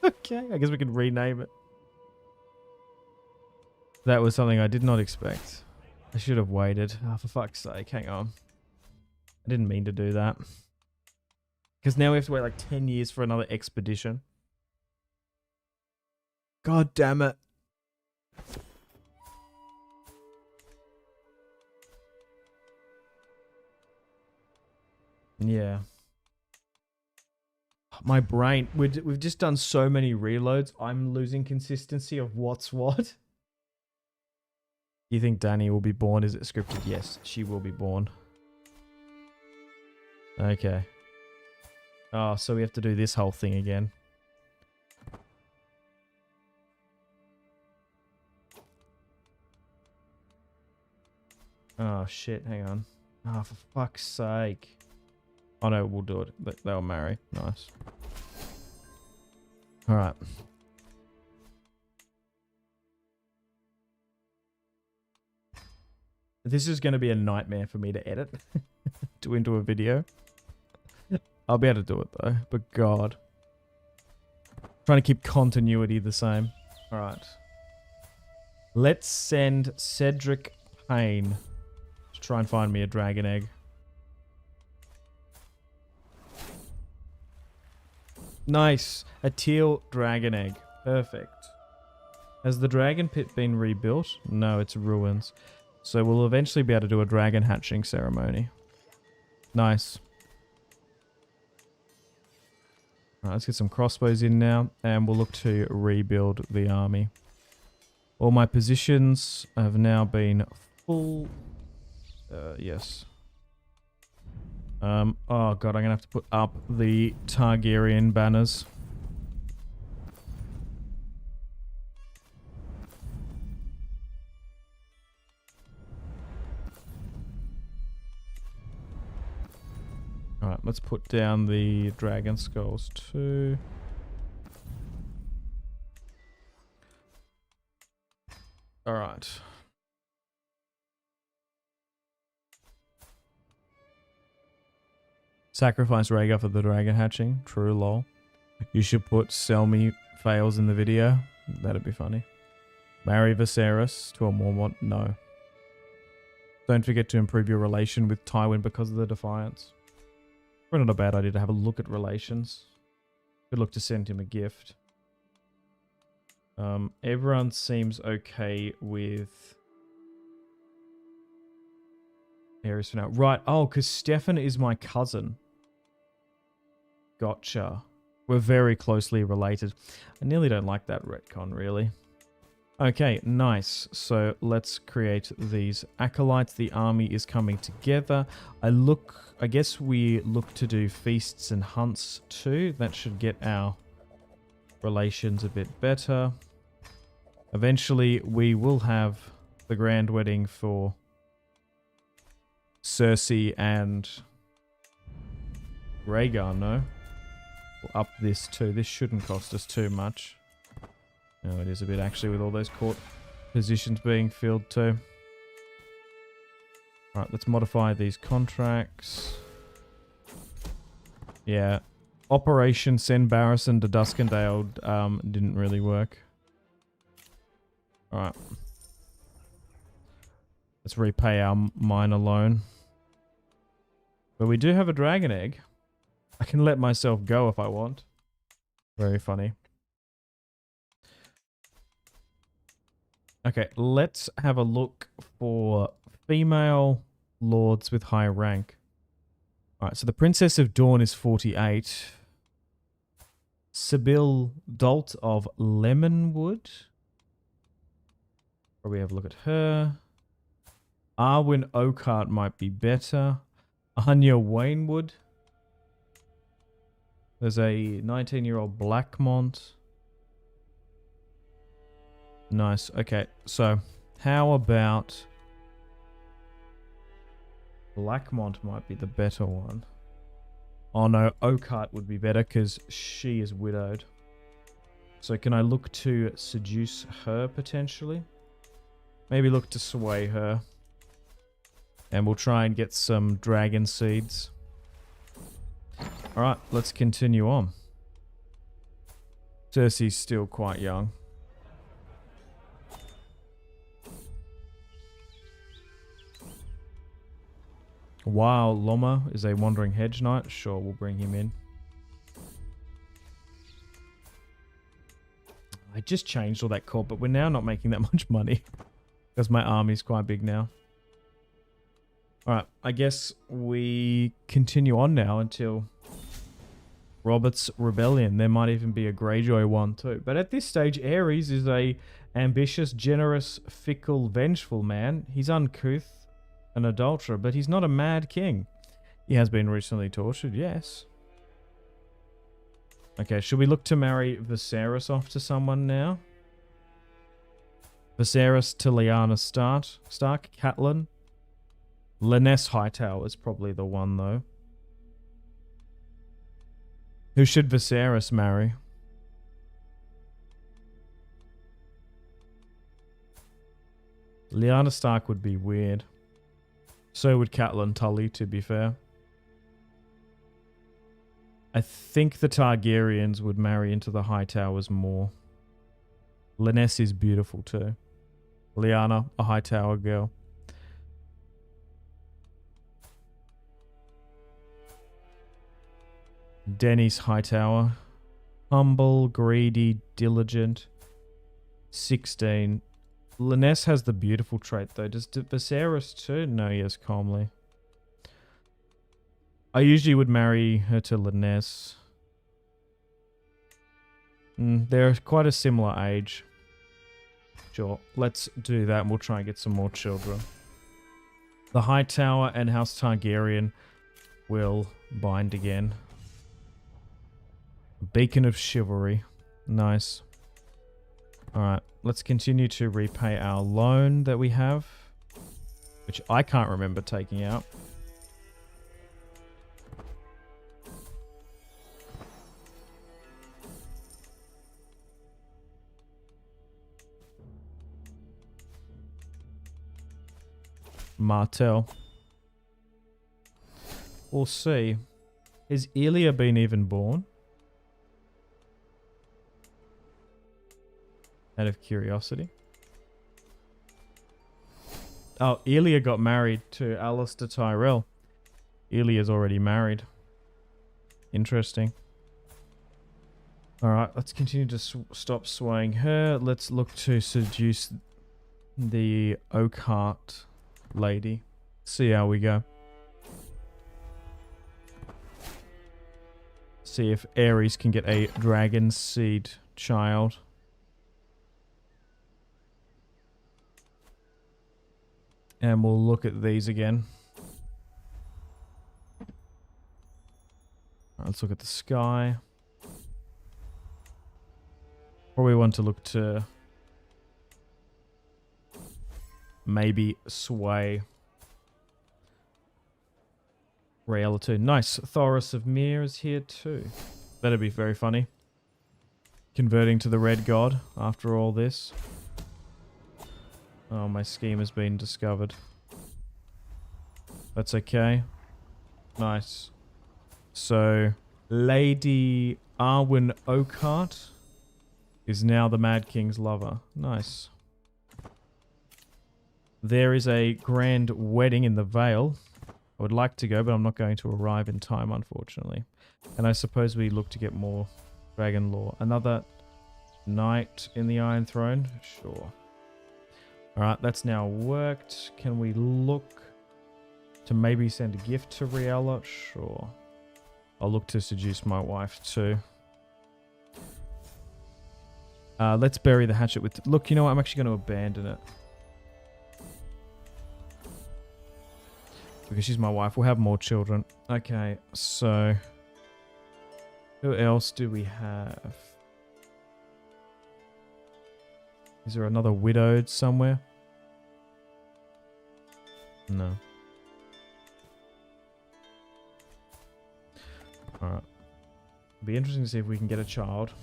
[SPEAKER 1] Okay, I guess we can rename it. That was something I did not expect. I should have waited. Oh, for fuck's sake, hang on. I didn't mean to do that. Because now we have to wait like 10 years for another expedition. God damn it. Yeah. My brain, we've just done so many reloads. I'm losing consistency of what's what. You think Dany will be born? Is it scripted? Yes, she will be born. Okay. Oh, so we have to do this whole thing again. Oh, shit. Hang on. Oh, for fuck's sake. Oh, no, we'll do it. They'll marry. Nice. All right. This is going to be a nightmare for me to edit into a video. I'll be able to do it, though. But God. Trying to keep continuity the same. All right. Let's send Cedric Payne to try and find me a dragon egg. Nice. A teal dragon egg. Perfect. Has the dragon pit been rebuilt? No, it's ruins. So we'll eventually be able to do a dragon hatching ceremony. Nice. Alright, let's get some crossbows in now. And we'll look to rebuild the army. All my positions have now been full. Yes. Oh god, I'm gonna have to put up the Targaryen banners. Alright, let's put down the dragon skulls too. Alright. Sacrifice Rhaegar for the dragon hatching. True, lol. You should put sell me fails in the video. That'd be funny. Marry Viserys to a Mormont. No. Don't forget to improve your relation with Tywin because of the Defiance. Probably not a bad idea to have a look at relations. Could look to send him a gift. Everyone seems okay with Aerys for now. Right. Oh, because Stefan is my cousin. Gotcha. We're very closely related. I nearly don't like that retcon, really. Okay, nice. So let's create these acolytes. The army is coming together. I guess we look to do feasts and hunts too. That should get our relations a bit better. Eventually, we will have the grand wedding for Cersei and Rhaegar, no? We'll up this too. This shouldn't cost us too much. No, it is a bit actually with all those court positions being filled too. Alright, let's modify these contracts. Yeah. Operation Send Barristan to Duskendale didn't really work. Alright. Let's repay our minor loan. But we do have a dragon egg. I can let myself go if I want. Very funny. Okay, let's have a look for female lords with high rank. Alright, so the Princess of Dawn is 48. Sybil Dolt of Lemonwood. Probably have a look at her. Arwen Oakhart might be better. Anya Waynwood. There's a 19-year-old Blackmont. Nice. Okay, so how about Blackmont might be the better one. Oh no, Oakhart would be better because she is widowed. So can I look to seduce her potentially? Maybe look to sway her. And we'll try and get some dragon seeds. Alright, let's continue on. Cersei's still quite young. While Loma is a wandering hedge knight, sure, we'll bring him in. I just changed all that court, but we're now not making that much money. Because my army's quite big now. Alright, I guess we continue on now until Robert's Rebellion. There might even be a Greyjoy one too. But at this stage, Aerys is a ambitious, generous, fickle, vengeful man. He's uncouth. An adulterer, but he's not a mad king. He has been recently tortured, yes. Okay, should we look to marry Viserys off to someone now? Viserys to Lyanna Stark, Catelyn. Lyness Hightower is probably the one, though. Who should Viserys marry? Lyanna Stark would be weird. So would Catelyn Tully, to be fair. I think the Targaryens would marry into the Hightowers more. Lyness is beautiful too. Lyanna, a Hightower girl. Denny's Hightower. Humble, greedy, diligent. 16. Lyness has the beautiful trait though. Does Viserys too? No, yes, calmly. I usually would marry her to Lyness. They're quite a similar age. Sure, let's do that and we'll try and get some more children. The Hightower and House Targaryen will bind again. Beacon of Chivalry. Nice. Alright, let's continue to repay our loan that we have. Which I can't remember taking out. Martell. We'll see. Has Elia been even born? Out of curiosity. Oh, Elia got married to Alistair Tyrell. Elia's already married. Interesting. Alright, let's continue to stop swaying her. Let's look to seduce the Oakhart lady. See how we go. See if Aerys can get a dragon seed child. And we'll look at these again. Let's look at the sky. Probably want to look to maybe sway Reality. Nice. Thoros of Myr is here too. That'd be very funny. Converting to the Red God after all this. Oh, my scheme has been discovered. That's okay. Nice. So, Lady Arwen Oakhart is now the Mad King's lover. Nice. There is a grand wedding in the Vale. I would like to go, but I'm not going to arrive in time, unfortunately. And I suppose we look to get more dragon lore. Another knight in the Iron Throne? Sure. Alright, that's now worked. Can we look to maybe send a gift to Riella? Sure. I'll look to seduce my wife too. Let's bury the hatchet with... Look, you know what? I'm actually going to abandon it. Because she's my wife. We'll have more children. Okay, so... Who else do we have? Is there another widowed somewhere? No. Alright. It'll be interesting to see if we can get a child.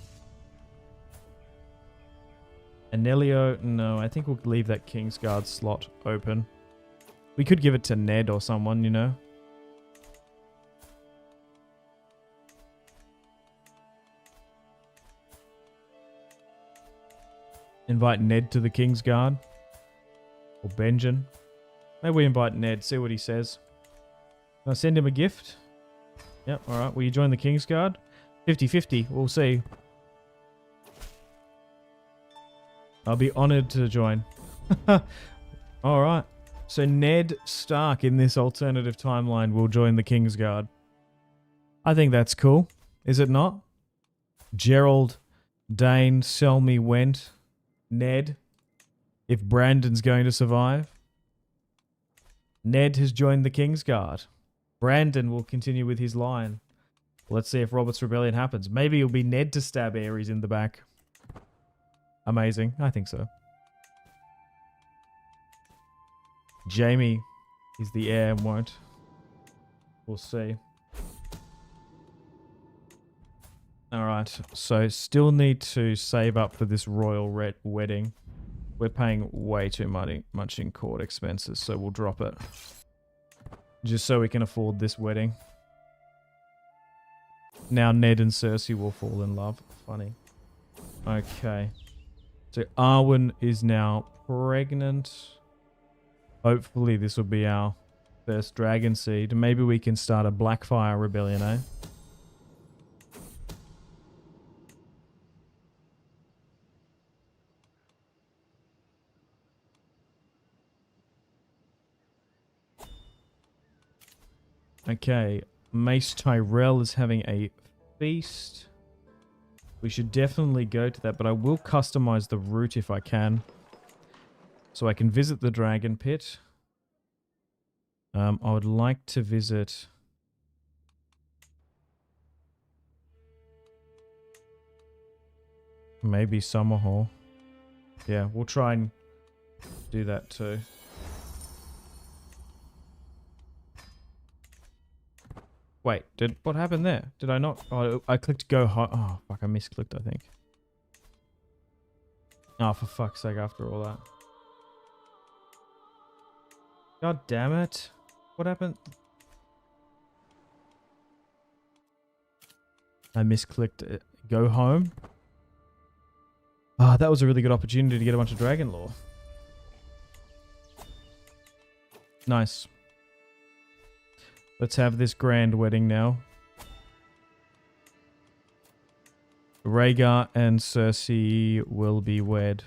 [SPEAKER 1] Anelio, no, I think we'll leave that Kingsguard slot open. We could give it to Ned or someone, you know. Invite Ned to the Kingsguard. Or Benjen. Maybe we invite Ned, see what he says. Can I send him a gift? Yep, alright. Will you join the Kingsguard? 50-50, we'll see. I'll be honoured to join. Alright. So Ned Stark in this alternative timeline will join the Kingsguard. I think that's cool. Is it not? Gerald, Dane, Selmy went. Ned, if Brandon's going to survive. Ned has joined the Kingsguard. Brandon will continue with his line. Let's see if Robert's Rebellion happens. Maybe it'll be Ned to stab Aerys in the back. Amazing. I think so. Jamie is the heir and won't. We'll see. Alright, so still need to save up for this royal wedding. We're paying way too much in court expenses, so we'll drop it. Just so we can afford this wedding. Now Ned and Cersei will fall in love. Funny. Okay. So Arwen is now pregnant. Hopefully this will be our first dragon seed. Maybe we can start a Blackfire rebellion, eh? Okay, Mace Tyrell is having a feast. We should definitely go to that, but I will customize the route if I can. So I can visit the Dragon Pit. I would like to visit... maybe Summerhall. Yeah, we'll try and do that too. Wait, what happened there? Did I not? Oh, I clicked go home. Oh, fuck, I misclicked, I think. Oh, for fuck's sake, after all that. God damn it. What happened? I misclicked it. Go home. Ah, that was a really good opportunity to get a bunch of dragon lore. Nice. Let's have this grand wedding now. Rhaegar and Cersei will be wed.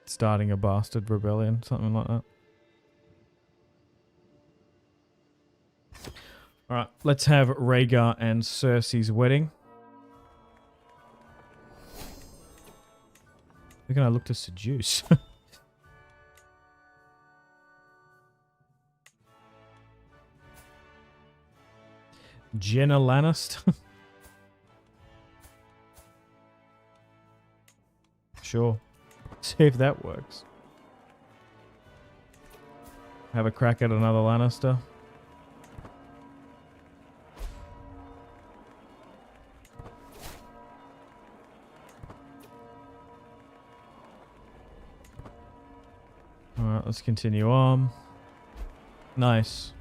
[SPEAKER 1] Starting a bastard rebellion, something like that. Alright, let's have Rhaegar and Cersei's wedding. Who can I look to seduce? Jenna Lannister? Sure. See if that works. Have a crack at another Lannister. Alright, let's continue on. Nice.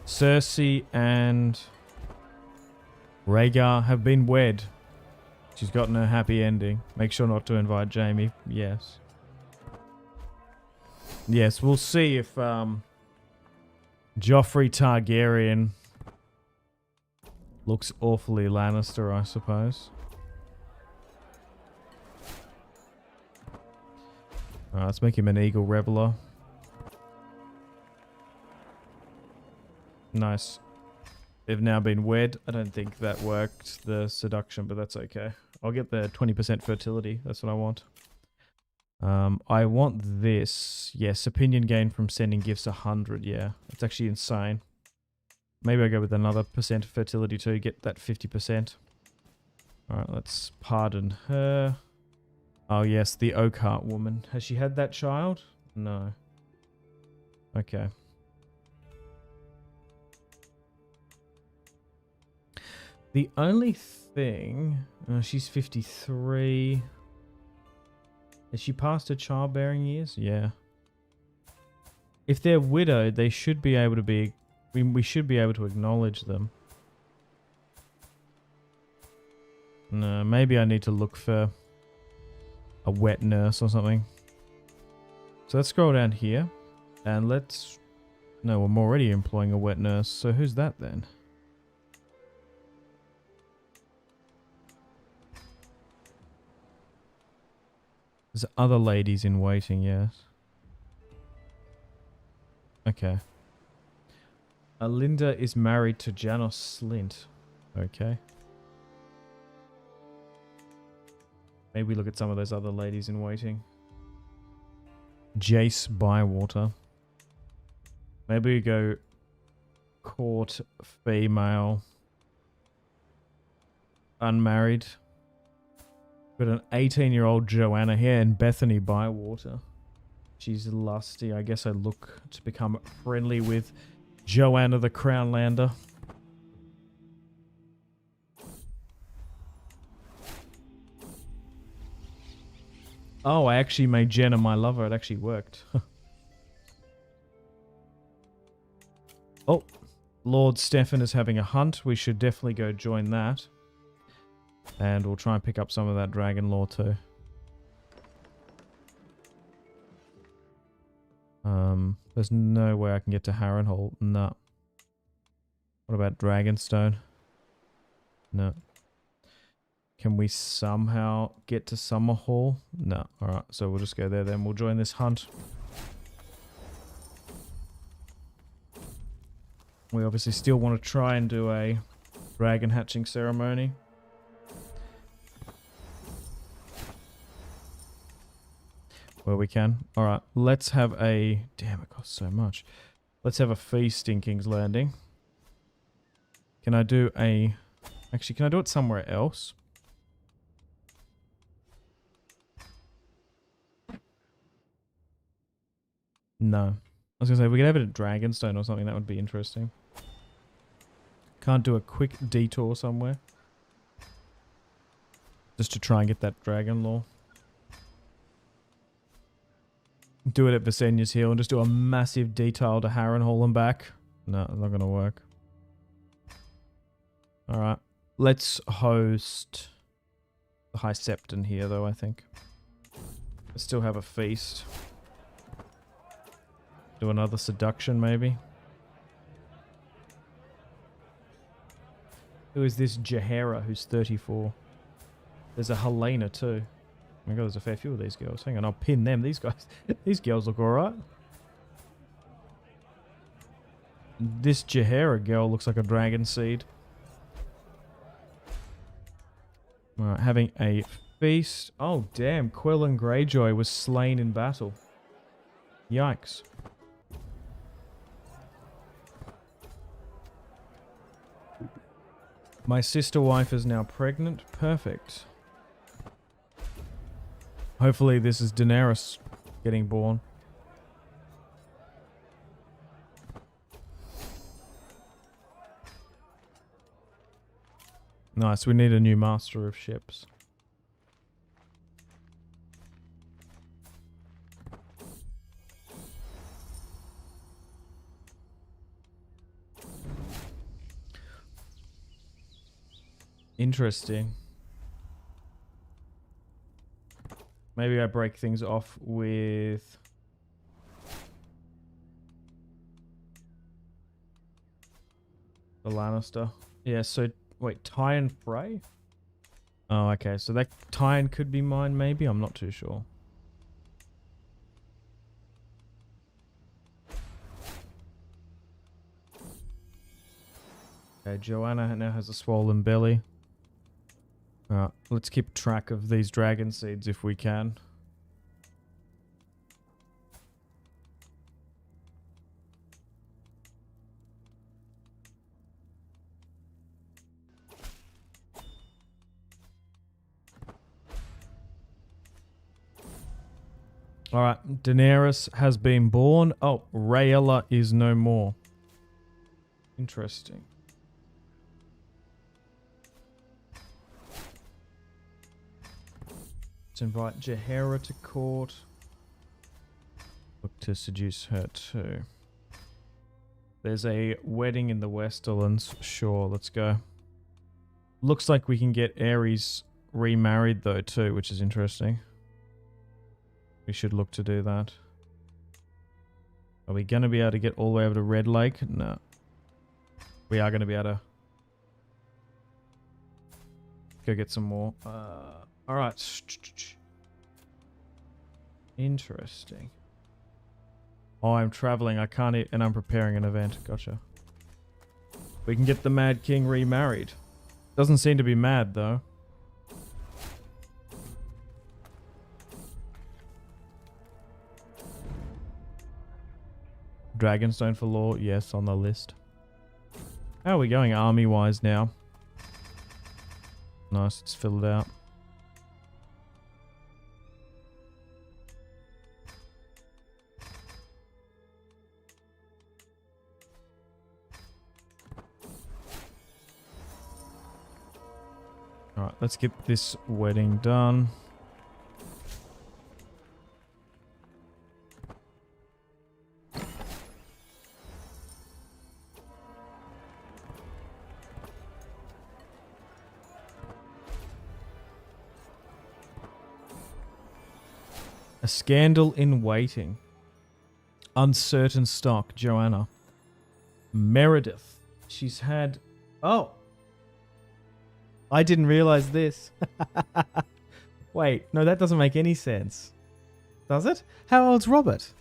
[SPEAKER 1] Cersei and Rhaegar have been wed. She's gotten a happy ending. Make sure not to invite Jaime. Yes. Yes, we'll see if Joffrey Targaryen looks awfully Lannister, I suppose. Alright, let's make him an Eagle Reveler. Nice. They've now been wed. I don't think that worked, the seduction, but that's okay. I'll get the 20% fertility. That's what I want. I want this. Yes, opinion gain from sending gifts 100. Yeah, it's actually insane. Maybe I go with another percent of fertility to get that 50%. Alright, let's pardon her. Oh yes, the Oakheart woman. Has she had that child? No. Okay. The only thing... she's 53. Has she passed her childbearing years? Yeah. If they're widowed, they should be able to be... we should be able to acknowledge them. No, maybe I need to look for a wet nurse or something. So let's scroll down here. And let's... No, I'm already employing a wet nurse. So who's that then? There's other ladies in waiting, yes. Okay. Alinda is married to Janos Slint. Okay. Maybe we look at some of those other ladies in waiting. Jace Bywater. Maybe we go court female. Unmarried. Got an 18-year-old Joanna here and Bethany Bywater. She's lusty. I guess I look to become friendly with Joanna the Crownlander. Oh, I actually made Jenna my lover. It actually worked. Oh, Lord Stefan is having a hunt. We should definitely go join that. And we'll try and pick up some of that dragon lore too. There's no way I can get to Harrenhal. No. What about Dragonstone? No. Can we somehow get to Summerhall? No. Alright, so we'll just go there then. We'll join this hunt. We obviously still want to try and do a dragon hatching ceremony. Where we can. Alright, let's have a... Damn, it costs so much. Let's have a feast in King's Landing. Can I do a... Actually, can I do it somewhere else? No. I was going to say, if we could have it at Dragonstone or something, that would be interesting. Can't do a quick detour somewhere? Just to try and get that dragon lore. do it at Visenya's Hill and just do a massive detail to Harrenhal and back. No, it's not going to work. Alright. Let's host the High Septon here, though, I think. Let's still have a feast. Do another seduction, maybe. Who is this Jaehaera, who's 34? There's a Helena, too. Oh my god, there's a fair few of these girls. Hang on, I'll pin them. These guys, these girls look alright. This Jaehaera girl looks like a dragon seed. Alright, having a feast. Oh, damn. Quellen Greyjoy was slain in battle. Yikes. My sister wife is now pregnant. Perfect. Hopefully this is Daenerys getting born. Nice, we need a new master of ships. Interesting. Maybe I break things off with... the Lannister. Yeah, so... Wait, Tyon Frey? Oh, okay. So that Tyon could be mine, maybe? I'm not too sure. Okay, Joanna now has a swollen belly. Alright, let's keep track of these dragon seeds if we can. Alright, Daenerys has been born. Oh, Rhaegar is no more. Interesting. Let's invite Jaehaera to court. Look to seduce her too. There's a wedding in the Westerlands. Sure, let's go. Looks like we can get Aerys remarried though too, which is interesting. We should look to do that. Are we going to be able to get all the way over to Red Lake? No. We are going to be able to go get some more. Alright. Interesting. Oh, I'm traveling. I can't eat, and I'm preparing an event. Gotcha. We can get the Mad King remarried. Doesn't seem to be mad, though. Dragonstone for law. Yes, on the list. How are we going army-wise now? Nice, it's filled out. Alright, let's get this wedding done. A scandal in waiting. Uncertain stock, Joanna. Meredith. She's had... Oh! I didn't realize this. Wait, no, that doesn't make any sense. Does it? How old's Robert?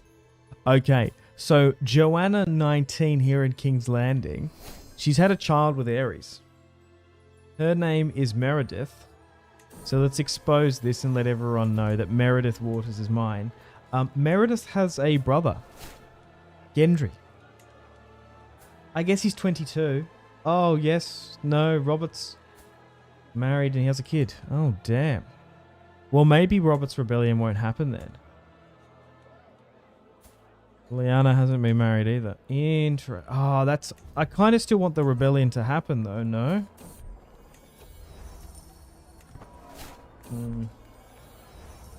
[SPEAKER 1] Okay, so Joanna, 19, here in King's Landing. She's had a child with Aerys. Her name is Meredith. So let's expose this and let everyone know that Meredith Waters is mine. Meredith has a brother, Gendry. I guess he's 22. Oh, yes. No, Robert's married and he has a kid. Oh, damn. Well, maybe Robert's rebellion won't happen then. Lyanna hasn't been married either. Oh, that's... I kind of still want the rebellion to happen, though, no?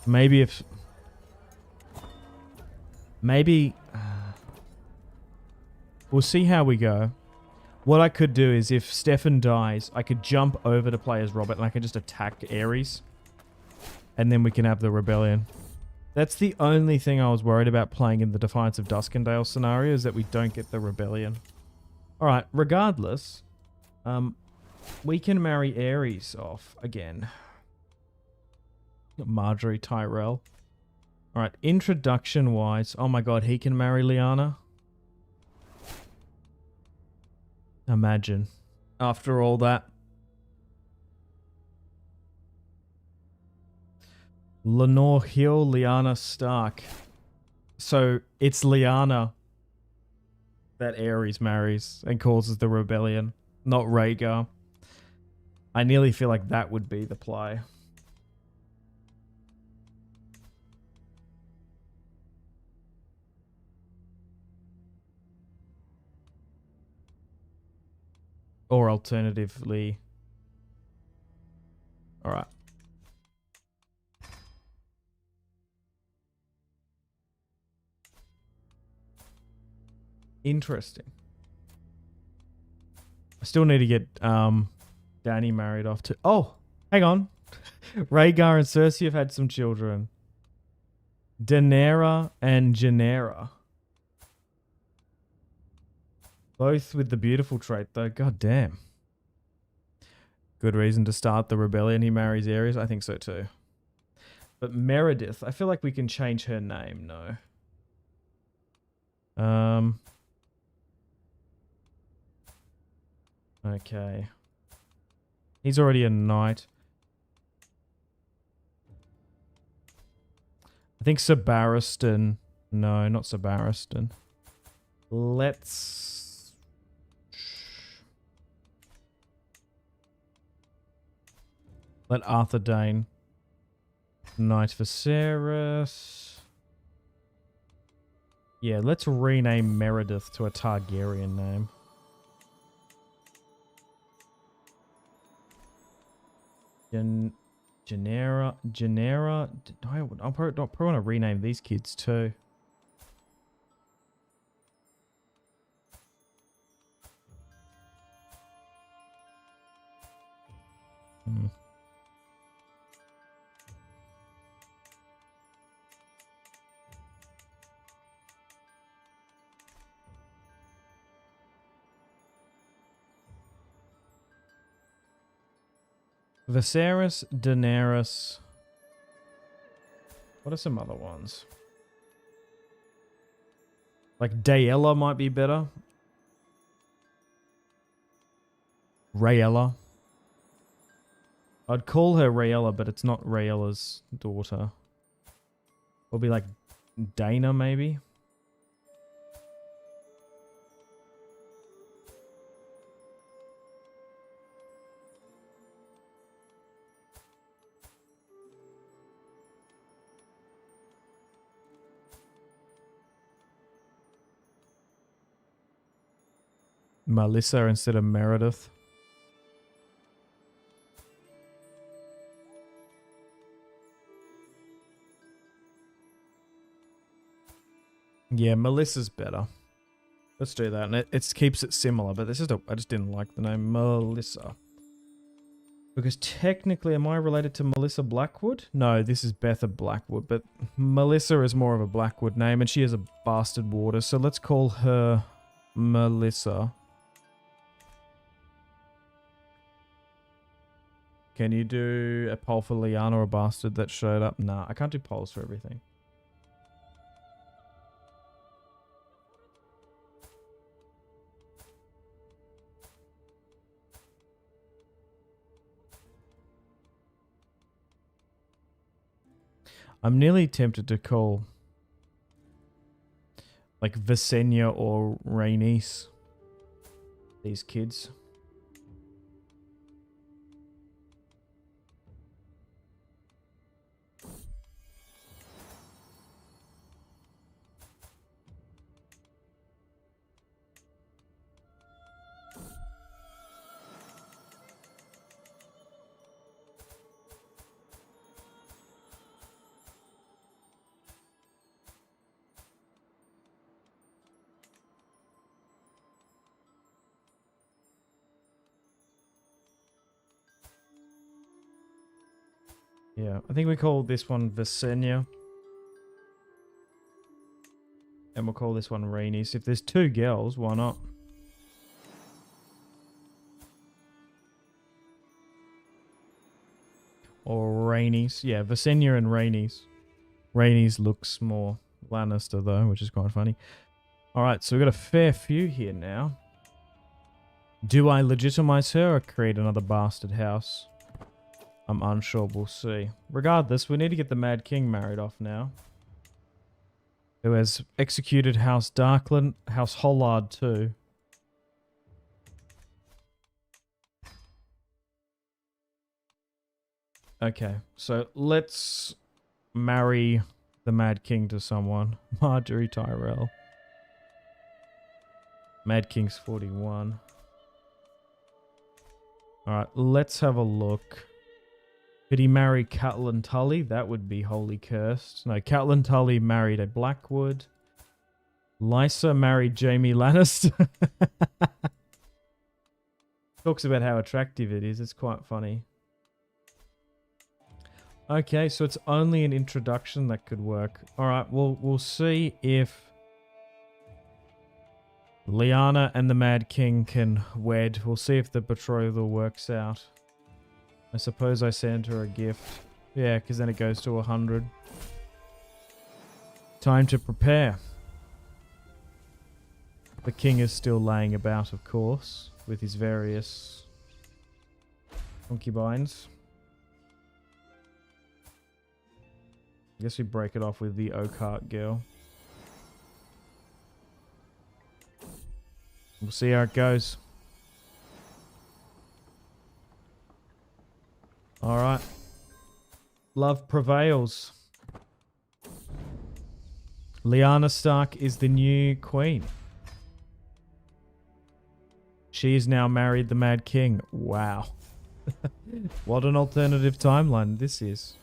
[SPEAKER 1] Maybe if... Maybe... we'll see how we go. What I could do is if Stefan dies, I could jump over to play as Robert and I could just attack Aerys. And then we can have the rebellion. That's the only thing I was worried about playing in the Defiance of Duskendale scenario, is that we don't get the rebellion. Alright, regardless, we can marry Aerys off again. Marjorie Tyrell. Alright, introduction-wise, oh my god, he can marry Lyanna? Imagine. After all that. Lenore Hill, Lyanna Stark. So it's Lyanna that Aerys marries and causes the rebellion, not Rhaegar. I nearly feel like that would be the play. Or alternatively... Alright. Interesting. I still need to get Dany married off to... Oh, hang on. Rhaegar and Cersei have had some children. Daenerys and Rhaenyra. Both with the beautiful trait, though. God damn. Good reason to start the rebellion. He marries Aerys. I think so, too. But Meredith, I feel like we can change her name. No. Okay. He's already a knight. I think Sir Barristan. No, not Sir Barristan. Let's... Let Arthur Dane. Knight Viserys. Yeah, let's rename Meredith to a Targaryen name. Rhaenyra. I'll probably want to rename these kids too. Viserys, Daenerys. What are some other ones? Like Daella might be better. Rhaella. I'd call her Rhaella, but it's not Rhaella's daughter. Or be like Dana, maybe. Melissa instead of Meredith. Yeah, Melissa's better. Let's do that. And it keeps it similar, but this is I just didn't like the name Melissa. Because technically, am I related to Melissa Blackwood? No, this is Betha Blackwood, but Melissa is more of a Blackwood name, and she is a bastard water, so let's call her Melissa. Can you do a poll for Lyanna or a bastard that showed up? Nah, I can't do polls for everything. I'm nearly tempted to call like Visenya or Rhaenys these kids. Yeah, I think we call this one Visenya. And we'll call this one Rhaenys. If there's two girls, why not? Or Rhaenys. Yeah, Visenya and Rhaenys. Rhaenys looks more Lannister though, which is quite funny. Alright, so we've got a fair few here now. Do I legitimize her or create another bastard house? I'm unsure, we'll see. Regardless, we need to get the Mad King married off now. Who has executed House Darkland, House Hollard too. Okay, so let's marry the Mad King to someone. Marjorie Tyrell. Mad King's 41. Alright, let's have a look. Could he marry Catelyn Tully? That would be holy cursed. No, Catelyn Tully married a Blackwood. Lysa married Jaime Lannister. Talks about how attractive it is. It's quite funny. Okay, so it's only an introduction that could work. Alright, we'll see if Lyanna and the Mad King can wed. We'll see if the betrothal works out. I suppose I send her a gift. Yeah, because then it goes to 100. Time to prepare. The king is still laying about, of course, with his various concubines. I guess we break it off with the Oakheart girl. We'll see how it goes. Alright. Love prevails. Lyanna Stark is the new queen. She is now married the Mad King. Wow. What an alternative timeline this is.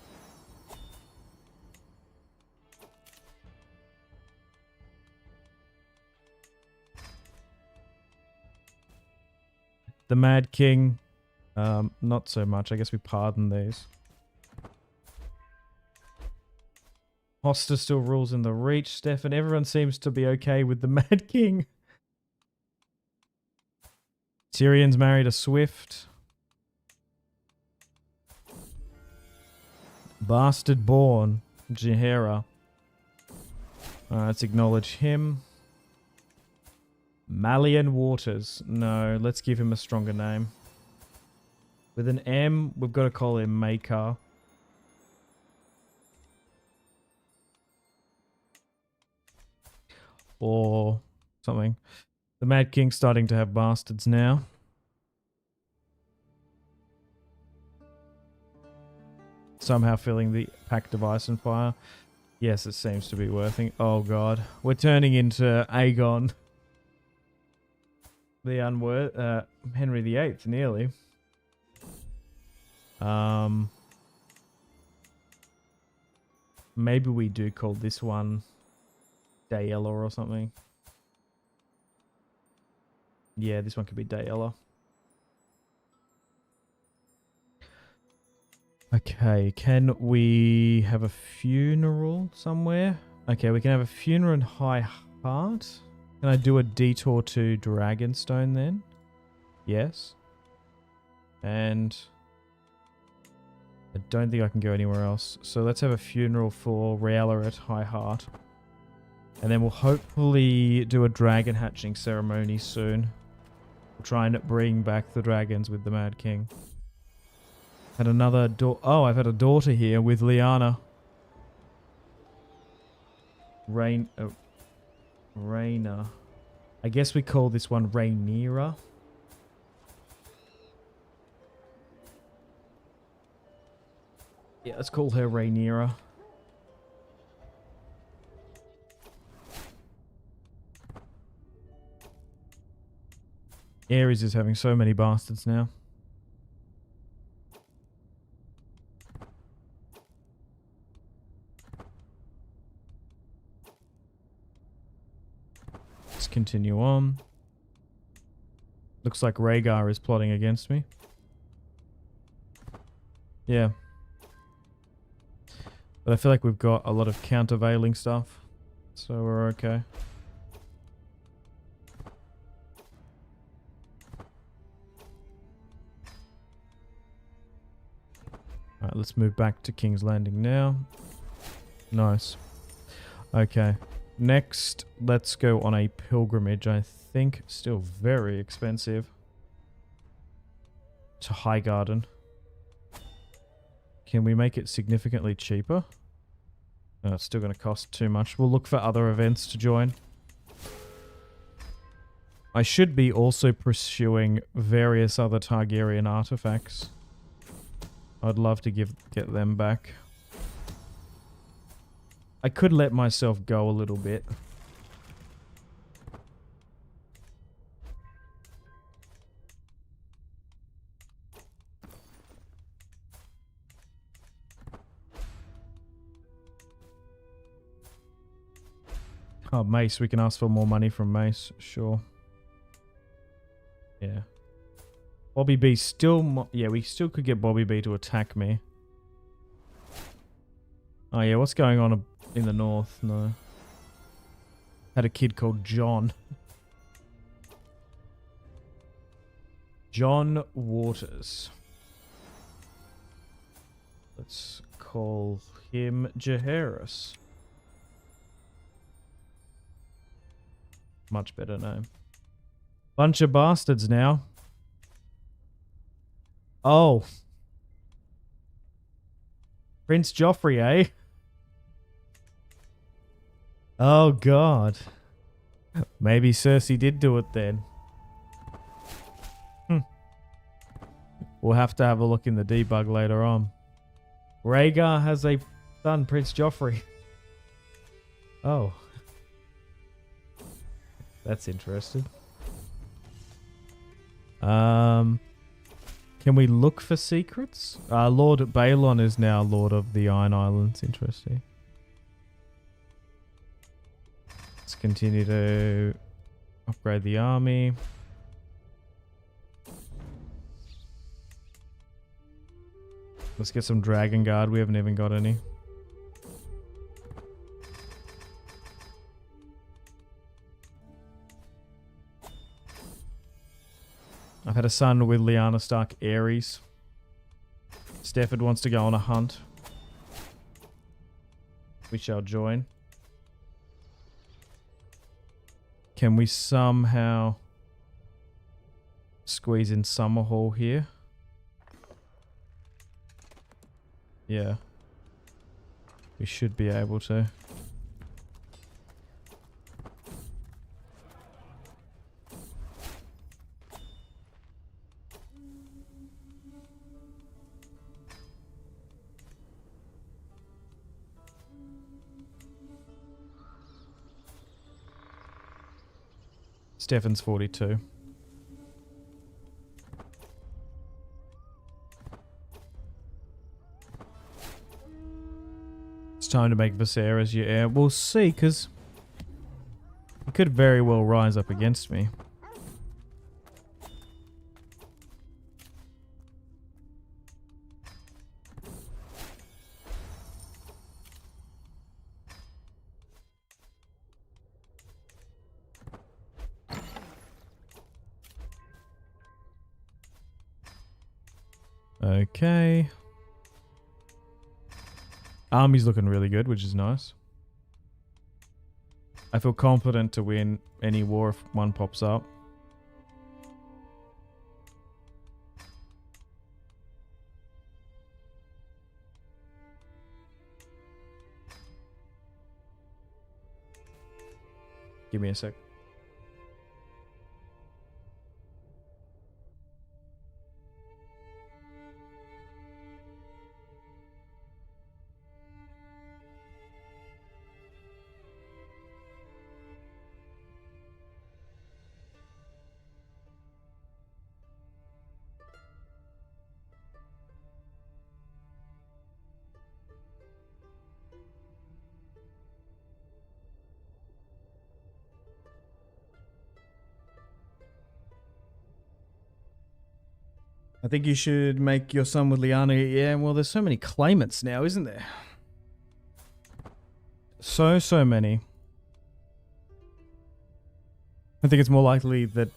[SPEAKER 1] The Mad King... not so much. I guess we pardon these. Hoster still rules in the Reach, Stefan. Everyone seems to be okay with the Mad King. Tyrion's married a Swift. Bastard born. Jaehaera. Let's acknowledge him. Malian Waters. No, let's give him a stronger name. With an M, we've got to call him Maker. Or something. The Mad King's starting to have bastards now. Somehow filling the Pact of Ice and Fire. Yes, it seems to be working. Oh god. We're turning into Aegon. The Henry VIII, nearly. Maybe we do call this one Daella or something. Yeah, this one could be Daella. Okay, can we have a funeral somewhere? Okay, we can have a funeral in High Heart. Can I do a detour to Dragonstone then? Yes. And I don't think I can go anywhere else. So let's have a funeral for Rhaegar at High Heart. And then we'll hopefully do a dragon hatching ceremony soon. We'll try and bring back the dragons with the Mad King. Had another oh, I've had a daughter here with Lyanna. Rhaena. I guess we call this one Rhaenyra. Yeah, let's call her Rhaenyra. Aerys is having so many bastards now. Let's continue on. Looks like Rhaegar is plotting against me. Yeah. But I feel like we've got a lot of countervailing stuff. So we're okay. Alright, let's move back to King's Landing now. Nice. Okay. Next, let's go on a pilgrimage. I think still very expensive. To Highgarden. Can we make it significantly cheaper? No, it's still going to cost too much. We'll look for other events to join. I should be also pursuing various other Targaryen artifacts. I'd love to get them back. I could let myself go a little bit. Oh, Mace. We can ask for more money from Mace. Sure. Yeah. Bobby B still... Yeah, we still could get Bobby B to attack me. Oh, yeah. What's going on in the north? No. Had a kid called John. John Waters. Let's call him Jaehaerys. Much better name. Bunch of bastards now. Oh. Prince Joffrey, eh? Oh, God. Maybe Cersei did do it then. We'll have to have a look in the debug later on. Rhaegar has a son, Prince Joffrey. Oh. That's interesting. Can we look for secrets? Lord Balon is now Lord of the Iron Islands. Interesting. Let's continue to upgrade the army. Let's get some Dragon Guard. We haven't even got any. I've had a son with Lyanna Stark, Aerys. Stafford wants to go on a hunt. We shall join. Can we somehow squeeze in Summerhall here? Yeah. We should be able to. Stefan's 42. It's time to make Viserys your heir. We'll see, because he could very well rise up against me. Okay. Army's looking really good, which is nice. I feel confident to win any war if one pops up. Give me a sec. I think you should make your son with Lyanna. Yeah, well, there's so many claimants now, isn't there? So many. I think it's more likely that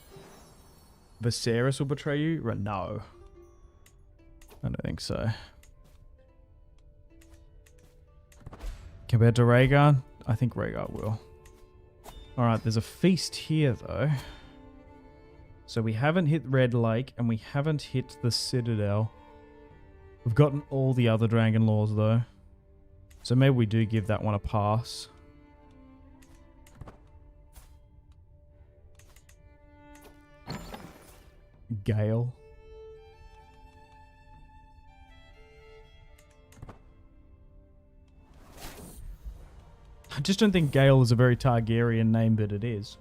[SPEAKER 1] Viserys will betray you. No. I don't think so. Compared to Rhaegar, I think Rhaegar will. Alright, there's a feast here though. So we haven't hit Red Lake and we haven't hit the Citadel. We've gotten all the other Dragon Laws though. So maybe we do give that one a pass. Gale. I just don't think Gale is a very Targaryen name, but it is.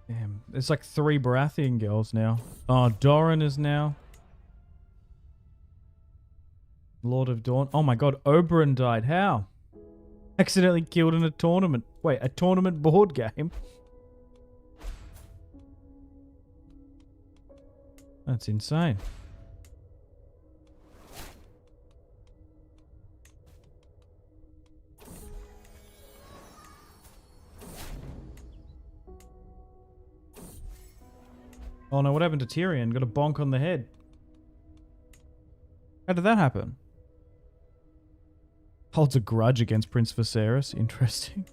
[SPEAKER 1] Damn, there's like 3 Baratheon girls now. Oh, Doran is now Lord of Dawn. Oh my god, Oberyn died. How? Accidentally killed in a tournament. Wait, a tournament board game? That's insane. Oh no, what happened to Tyrion? Got a bonk on the head. How did that happen? Holds a grudge against Prince Viserys. Interesting.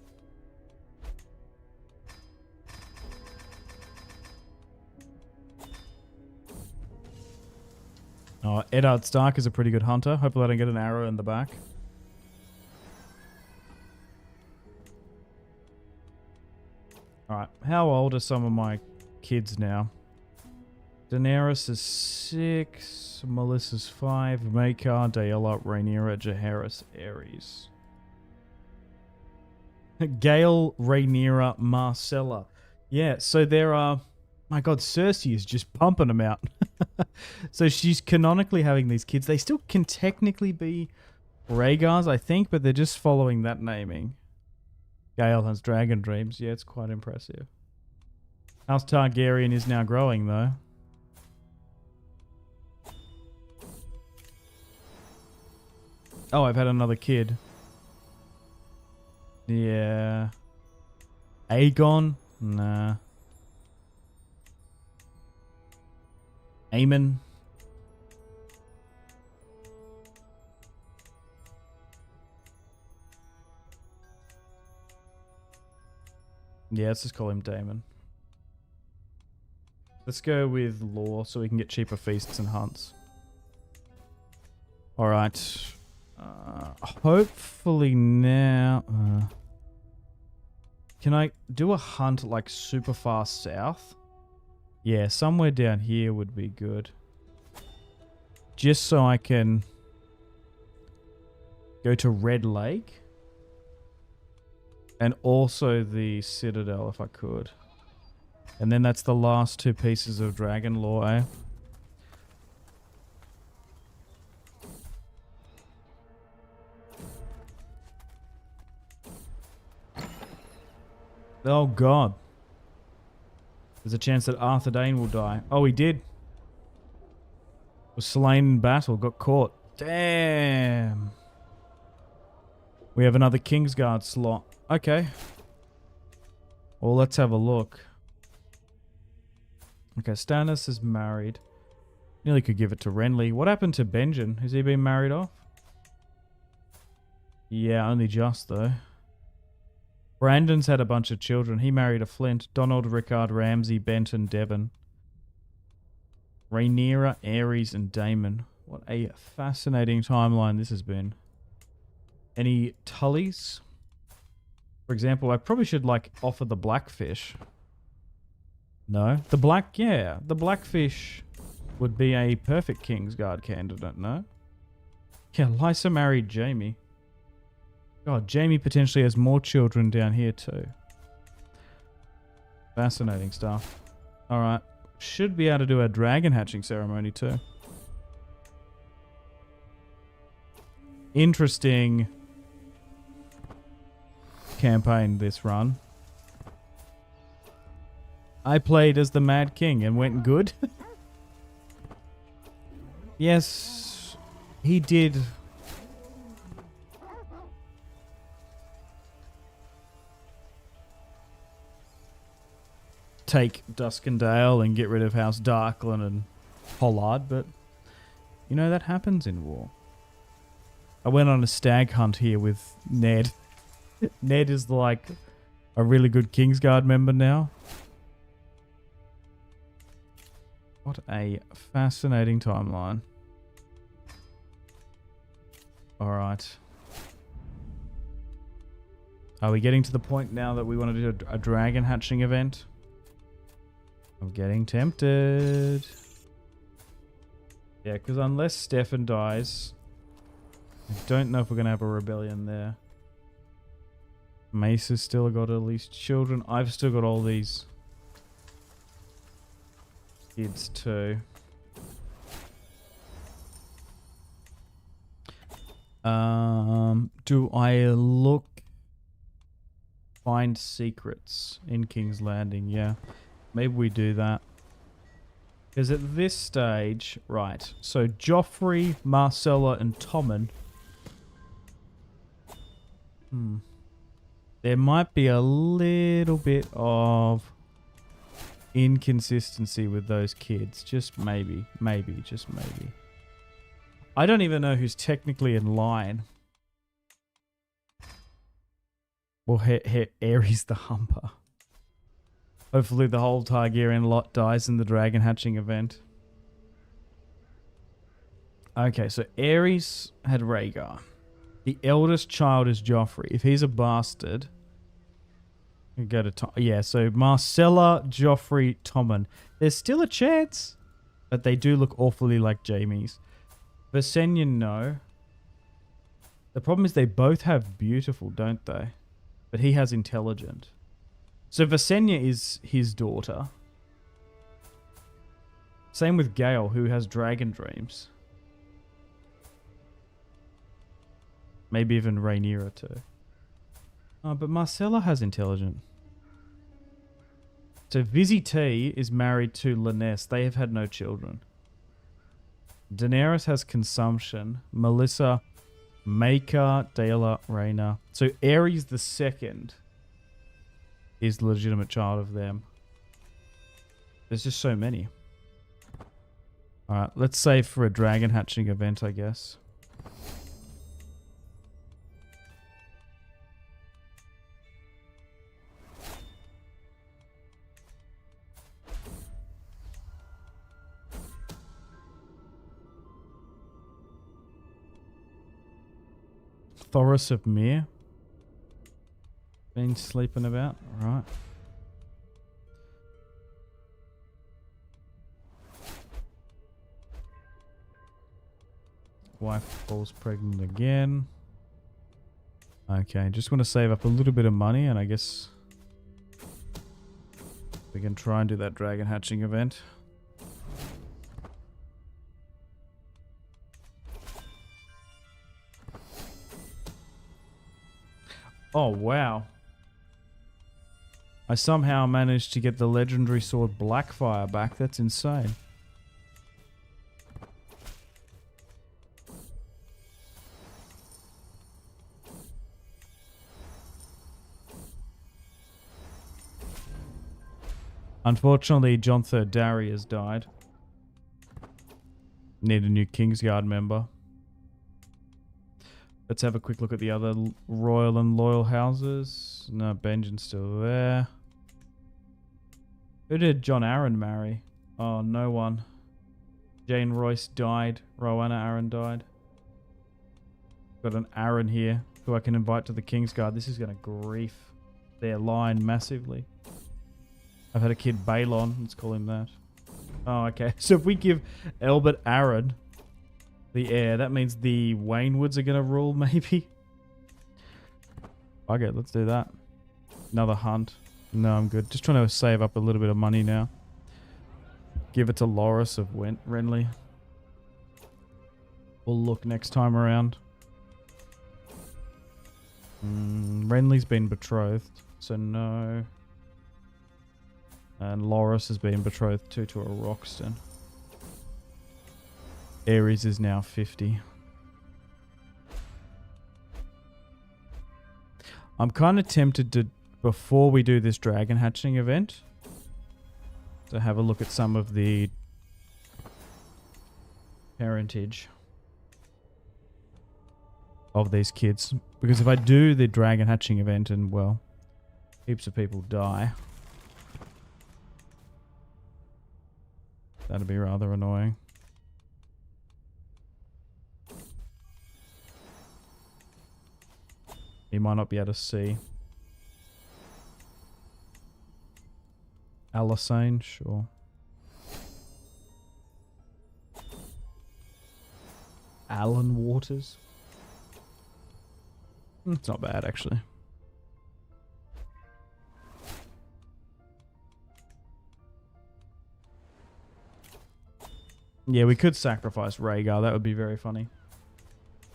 [SPEAKER 1] Oh, Eddard Stark is a pretty good hunter. Hopefully I don't get an arrow in the back. Alright, how old are some of my kids now? Daenerys is 6, Melissa's 5, Maekar, Daella, Rhaenyra, Jaehaerys, Aerys. Gale, Rhaenyra, Marcella. Yeah, so there are... My god, Cersei is just pumping them out. So she's canonically having these kids. They still can technically be Rhaegars, I think, but they're just following that naming. Gale has dragon dreams. Yeah, it's quite impressive. House Targaryen is now growing, though. Oh, I've had another kid. Yeah. Aegon? Nah. Aemon? Yeah, let's just call him Daemon. Let's go with Law so we can get cheaper feasts and hunts. Alright. Hopefully now... can I do a hunt like super far south? Yeah, somewhere down here would be good. Just so I can go to Red Lake. And also the Citadel if I could. And then that's the last 2 pieces of Dragon Lore, eh? Oh god. There's a chance that Arthur Dayne will die. Oh, he did. Was slain in battle, got caught. Damn. We have another Kingsguard slot. Okay. Well, let's have a look. Okay, Stannis is married. Nearly could give it to Renly. What happened to Benjen? Has he been married off? Yeah, only just though. Brandon's had a bunch of children. He married a Flint. Donald, Rickard, Ramsay, Benton, Devon. Rhaenyra, Aerys, and Daemon. What a fascinating timeline this has been. Any Tullys? For example, I probably should like offer the Blackfish. No? The Blackfish would be a perfect Kingsguard candidate, no? Yeah, Lysa married Jaime. God, Jaime potentially has more children down here too. Fascinating stuff. Alright. Should be able to do a dragon hatching ceremony too. Interesting campaign this run. I played as the Mad King and went good. Yes, he did. Take Duskendale and get rid of House Darkland and Pollard, but you know that happens in war. I went on a stag hunt here with Ned. Ned is like a really good Kingsguard member now. What a fascinating timeline. Alright. Are we getting to the point now that we want to do a dragon hatching event? I'm getting tempted. Yeah, because unless Stefan dies, I don't know if we're going to have a rebellion there. Mace has still got at least children. I've still got all these kids too. Do I look... Find secrets in King's Landing? Yeah. Maybe we do that. Because at this stage... Right. So Joffrey, Marcella and Tommen... There might be a little bit of inconsistency with those kids. Just maybe. Maybe. Just maybe. I don't even know who's technically in line. Well, Aerys the Humper. Hopefully the whole Targaryen lot dies in the dragon hatching event. Okay, so Aerys had Rhaegar. The eldest child is Joffrey. If he's a bastard... We go to Tom. Yeah, so Marcella, Joffrey, Tommen. There's still a chance, but they do look awfully like Jaime's. Visenya, no. The problem is they both have beautiful, don't they? But he has intelligent. So Visenya is his daughter. Same with Gale, who has dragon dreams. Maybe even Rhaenyra too. Oh, but Marcella has intelligent. So Vizzy T is married to Lynesse. They have had no children. Daenerys has consumption. Melissa, Maker, Daela, Rhaena. So Aerys the second is the legitimate child of them. There's just so many. Alright, let's save for a dragon hatching event, I guess. Thoros of Myr. Been sleeping about. Alright. Wife falls pregnant again. Okay, just want to save up a little bit of money and I guess we can try and do that dragon hatching event. Oh, wow. I somehow managed to get the legendary sword Blackfire back. That's insane. Unfortunately, Jon Darius died. Need a new Kingsguard member. Let's have a quick look at the other royal and loyal houses. No, Benjen's still there. Who did Jon Arryn marry? Oh, no one. Jane Royce died. Rowena Arryn died. Got an Arryn here who I can invite to the Kingsguard. This is going to grief their line massively. I've had a kid, Balon. Let's call him that. Oh, okay. So if we give Albert Arryn the heir, that means the Waynwoods are going to rule, maybe? Okay, let's do that. Another hunt. No, I'm good. Just trying to save up a little bit of money now. Give it to Loras of Renly. We'll look next time around. Renly's been betrothed, so no. And Loras has been betrothed to a Roxton. Aerys is now 50. I'm kind of tempted to, before we do this dragon hatching event, to have a look at some of the parentage of these kids. Because if I do the dragon hatching event and, well, heaps of people die, that'd be rather annoying. You might not be able to see. Alisane, sure. Alan Waters. It's not bad, actually. Yeah, we could sacrifice Rhaegar. That would be very funny.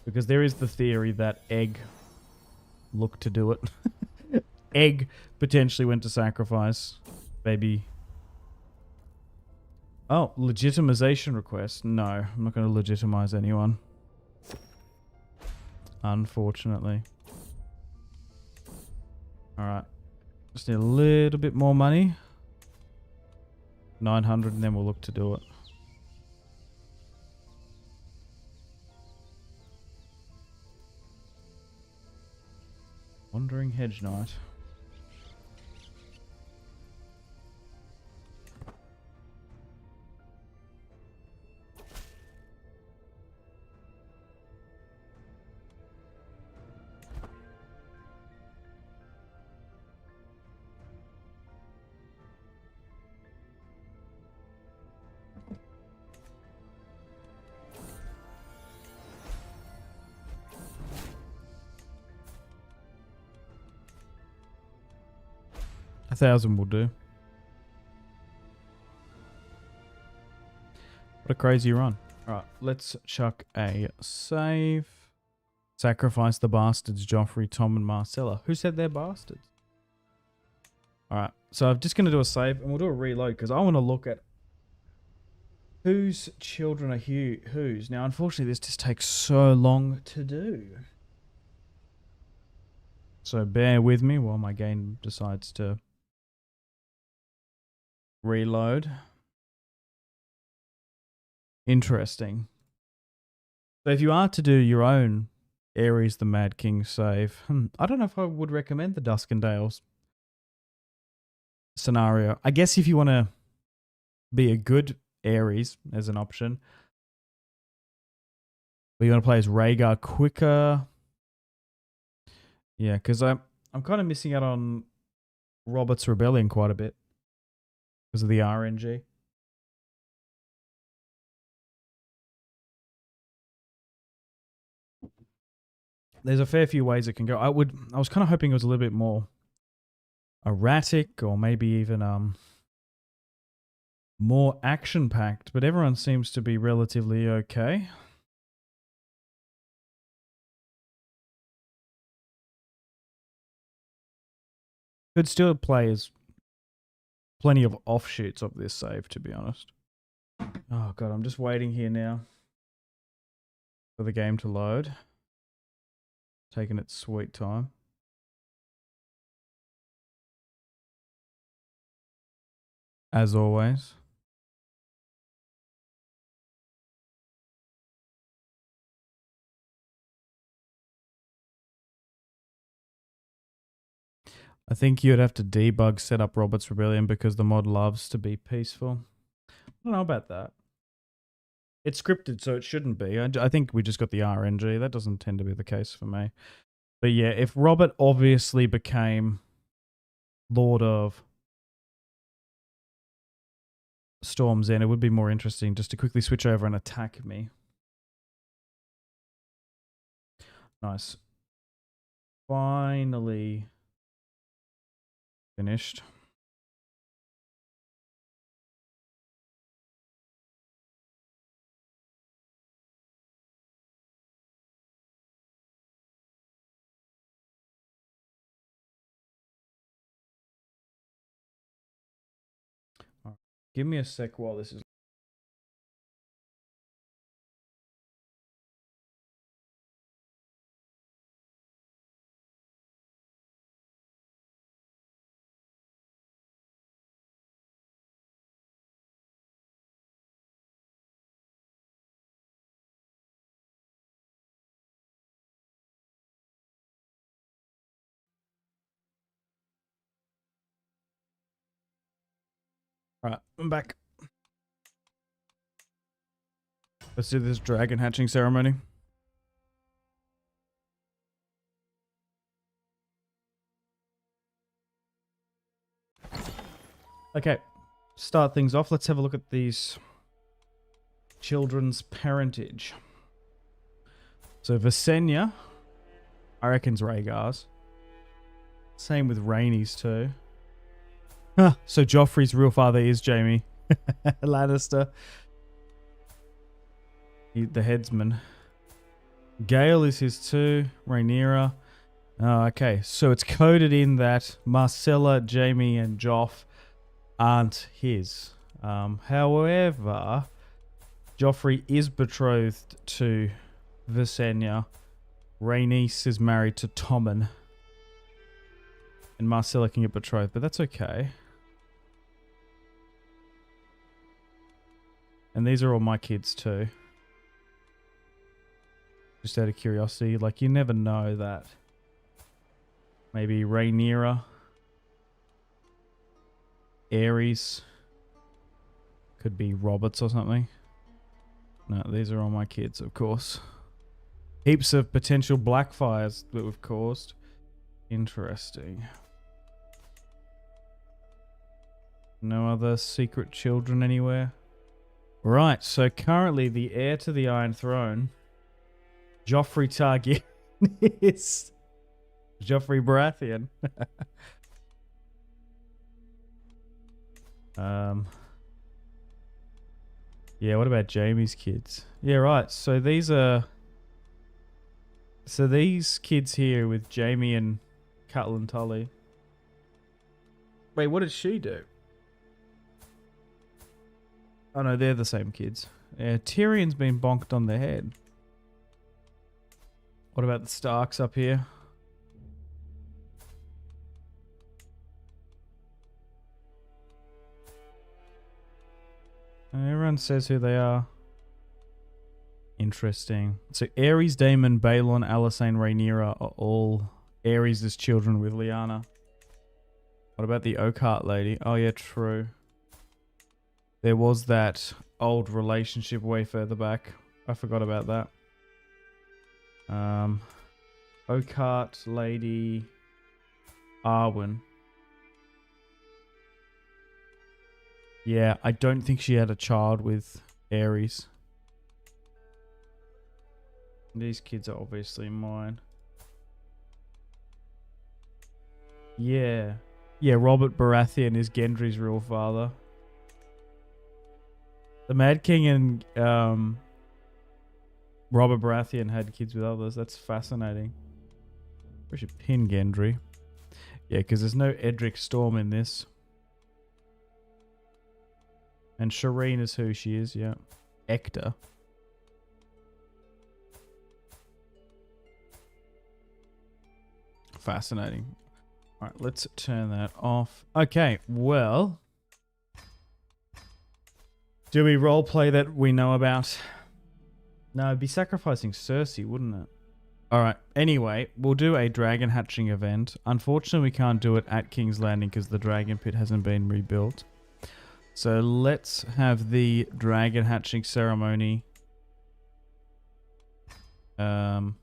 [SPEAKER 1] Because there is the theory that Egg looked to do it. Egg potentially went to sacrifice. Maybe. Oh, legitimization request. No, I'm not going to legitimize anyone. Unfortunately. Alright. Just need a little bit more money. 900 and then we'll look to do it. Wandering Hedge Knight. A 1,000 will do. What a crazy run. Alright, let's chuck a save. Sacrifice the bastards, Joffrey, Tom, and Marcella. Who said they're bastards? Alright, so I'm just going to do a save, and we'll do a reload, because I want to look at whose children are whose. Now, unfortunately, this just takes so long to do. So bear with me while my game decides to reload. Interesting. So if you are to do your own Aerys the Mad King save, I don't know if I would recommend the Duskendales scenario. I guess if you want to be a good Aerys as an option, but you want to play as Rhaegar quicker. Yeah, because I'm kind of missing out on Robert's Rebellion quite a bit because of the RNG. There's a fair few ways it can go. I was kind of hoping it was a little bit more erratic or maybe even more action-packed, but everyone seems to be relatively okay. Could still play as plenty of offshoots of this save, to be honest. Oh god, I'm just waiting here now for the game to load. Taking its sweet time. As always. I think you'd have to debug set up Robert's Rebellion because the mod loves to be peaceful. I don't know about that. It's scripted, so it shouldn't be. I think we just got the RNG. That doesn't tend to be the case for me. But yeah, if Robert obviously became Lord of Storm's End, it would be more interesting just to quickly switch over and attack me. Nice. Finally finished. Give me a sec while this is... Alright, I'm back. Let's do this dragon hatching ceremony. Okay, start things off. Let's have a look at these children's parentage. So Visenya, I reckon's Rhaegar's. Same with Rhaenys too. Huh, so Joffrey's real father is Jaime Lannister. The headsman. Gale is his too. Rhaenyra. Oh, okay, so it's coded in that Marcella, Jaime, and Joff aren't his. However, Joffrey is betrothed to Visenya. Rhaenys is married to Tommen. And Marcella can get betrothed, but that's okay. And these are all my kids too. Just out of curiosity, like you never know that. Maybe Rhaenyra, Aerys, could be Roberts or something. No, these are all my kids, of course. Heaps of potential blackfires that we've caused. Interesting. No other secret children anywhere? Right, so currently the heir to the Iron Throne, Joffrey Targaryen, is Joffrey Baratheon. Yeah, what about Jaime's kids? Yeah, right. So these kids here with Jaime and Catelyn Tully. Wait, what did she do? Oh no, they're the same kids. Yeah, Tyrion's been bonked on the head. What about the Starks up here? Everyone says who they are. Interesting. So Aerys, Daemon, Balon, Alysanne, Rhaenyra are all Aerys' children with Lyanna. What about the Oakheart lady? Oh yeah, true. There was that old relationship way further back. I forgot about that. Oakheart lady Arwen. Yeah, I don't think she had a child with Aerys. These kids are obviously mine. Yeah. Yeah, Robert Baratheon is Gendry's real father. The Mad King and Robert Baratheon had kids with others. That's fascinating. We should pin Gendry. Yeah, because there's no Edric Storm in this. And Shireen is who she is, yeah. Ector. Fascinating. Alright, let's turn that off. Okay, well. Do we roleplay that we know about? No, it'd be sacrificing Cersei, wouldn't it? Alright, anyway, we'll do a dragon hatching event. Unfortunately, we can't do it at King's Landing because the dragon pit hasn't been rebuilt. So let's have the dragon hatching ceremony. Do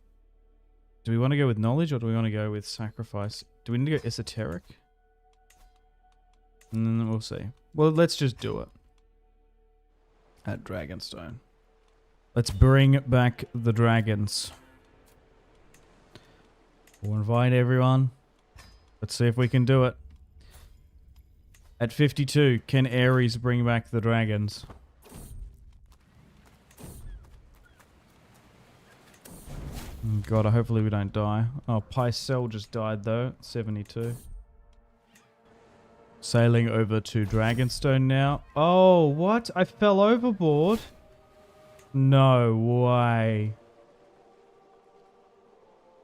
[SPEAKER 1] we want to go with knowledge or do we want to go with sacrifice? Do we need to go esoteric? We'll see. Well, let's just do it. At Dragonstone. Let's bring back the dragons. We'll invite everyone. Let's see if we can do it. At 52, can Aerys bring back the dragons? God, hopefully we don't die. Oh, Pycelle just died though, 72. sailing over to Dragonstone now. Oh, what? I fell overboard? No way.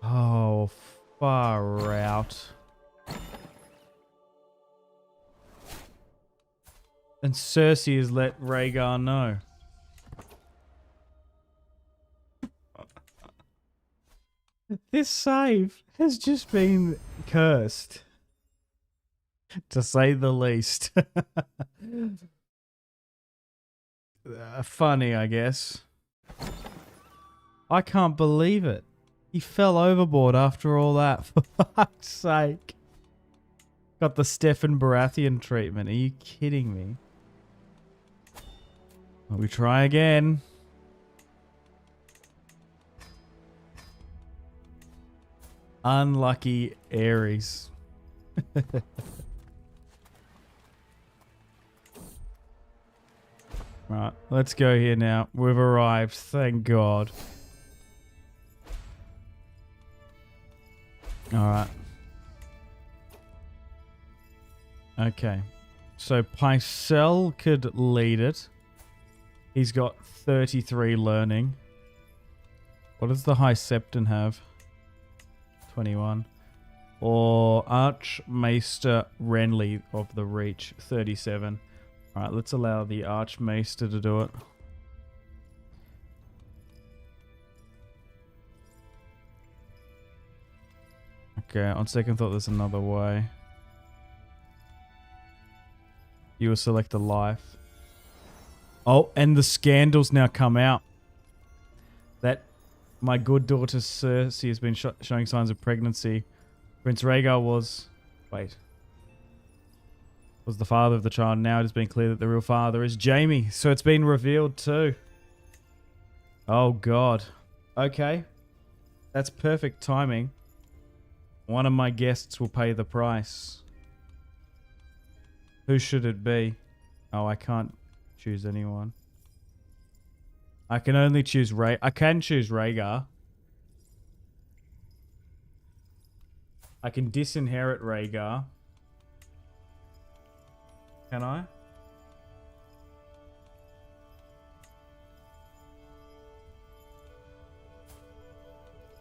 [SPEAKER 1] Oh, far out. And Cersei has let Rhaegar know. This save has just been cursed. To say the least. Funny, I guess. I can't believe it. He fell overboard after all that. For fuck's sake. Got the Stefan Baratheon treatment. Are you kidding me? Well, we try again. Unlucky Aerys. Right, let's go here now. We've arrived, thank God. Alright. Okay. So Pycelle could lead it. He's got 33 learning. What does the High Septon have? 21. Or Archmaester Renly of the Reach, 37. Alright, let's allow the Archmaester to do it. Okay, on second thought there's another way. You will select a life. Oh, and the scandals now come out. That my good daughter Cersei has been showing signs of pregnancy. Prince Rhaegar was the father of the child. Now it has been clear that the real father is Jaime. So it's been revealed too. Oh God. Okay. That's perfect timing. One of my guests will pay the price. Who should it be? Oh, I can't choose anyone. I can only choose I can choose Rhaegar. I can disinherit Rhaegar. Can I?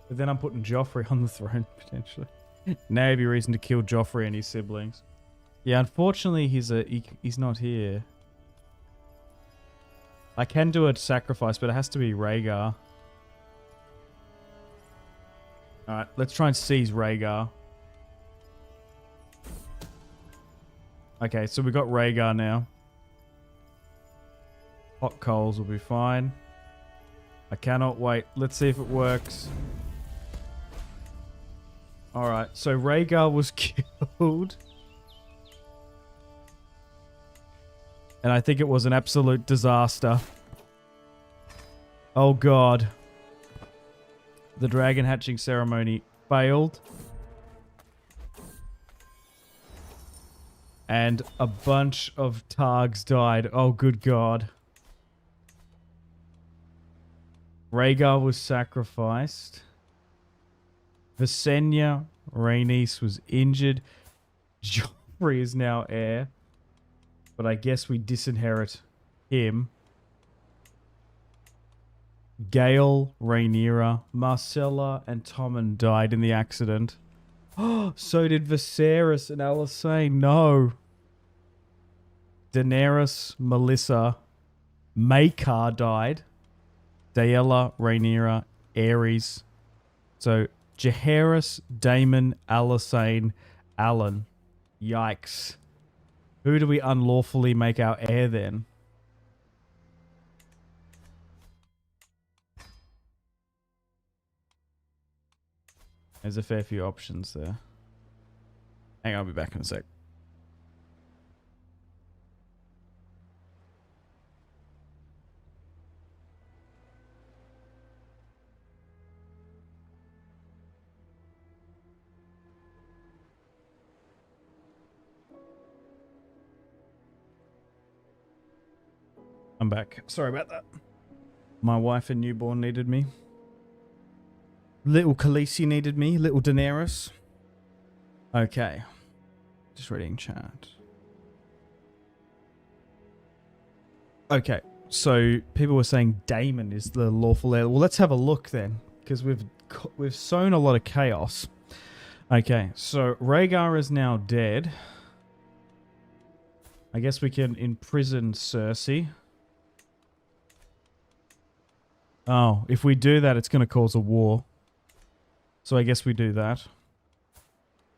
[SPEAKER 1] But then I'm putting Joffrey on the throne, potentially. Now every reason to kill Joffrey and his siblings. Yeah, unfortunately he's not here. I can do a sacrifice, but it has to be Rhaegar. Alright, let's try and seize Rhaegar. Okay, so we got Rhaegar now. Hot coals will be fine. I cannot wait. Let's see if it works. Alright, so Rhaegar was killed. And I think it was an absolute disaster. Oh God. The dragon hatching ceremony failed. And a bunch of Targs died. Oh good God. Rhaegar was sacrificed. Visenya Rhaenys was injured. Joffrey is now heir. But I guess we disinherit him. Gale, Rhaenyra, Marcella, and Tommen died in the accident. Oh, so did Viserys and Alysanne. No. Daenerys, Melissa, Maekar died. Daella, Rhaenyra, Aerys. So Jaehaerys, Daemon, Alysanne, Alan. Yikes. Who do we unlawfully make our heir then? There's a fair few options there. Hang on, I'll be back in a sec. I'm back. Sorry about that. My wife and newborn needed me. Little Khaleesi needed me. Little Daenerys. Okay. Just reading chat. Okay, so people were saying Daemon is the lawful heir. Well, let's have a look then, because we've sown a lot of chaos. Okay, so Rhaegar is now dead. I guess we can imprison Cersei. Oh, if we do that, it's going to cause a war. So I guess we do that.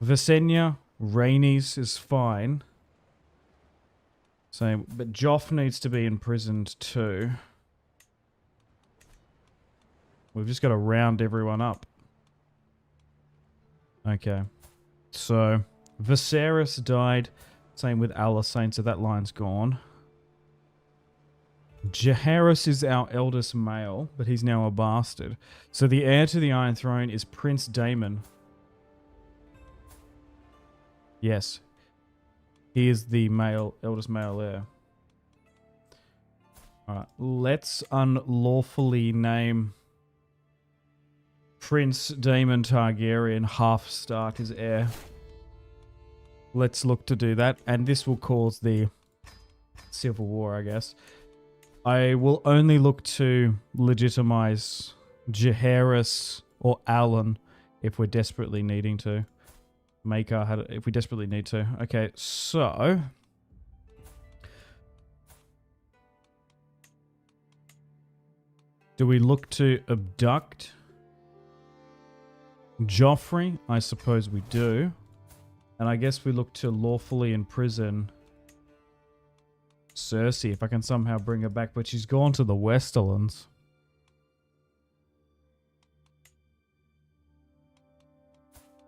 [SPEAKER 1] Visenya, Rhaenys is fine. So, but Joff needs to be imprisoned too. We've just got to round everyone up. Okay. So, Viserys died. Same with Alicent, so that line's gone. Jaehaerys is our eldest male, but he's now a bastard. So the heir to the Iron Throne is Prince Daemon. Yes. He is the eldest male heir. Alright, let's unlawfully name Prince Daemon Targaryen half Stark as heir. Let's look to do that, and this will cause the civil war, I guess. I will only look to legitimize Jaehaerys or Alan if we're desperately needing to. If we desperately need to. Okay, so do we look to abduct Joffrey? I suppose we do. And I guess we look to lawfully imprison Cersei, if I can somehow bring her back, but she's gone to the Westerlands.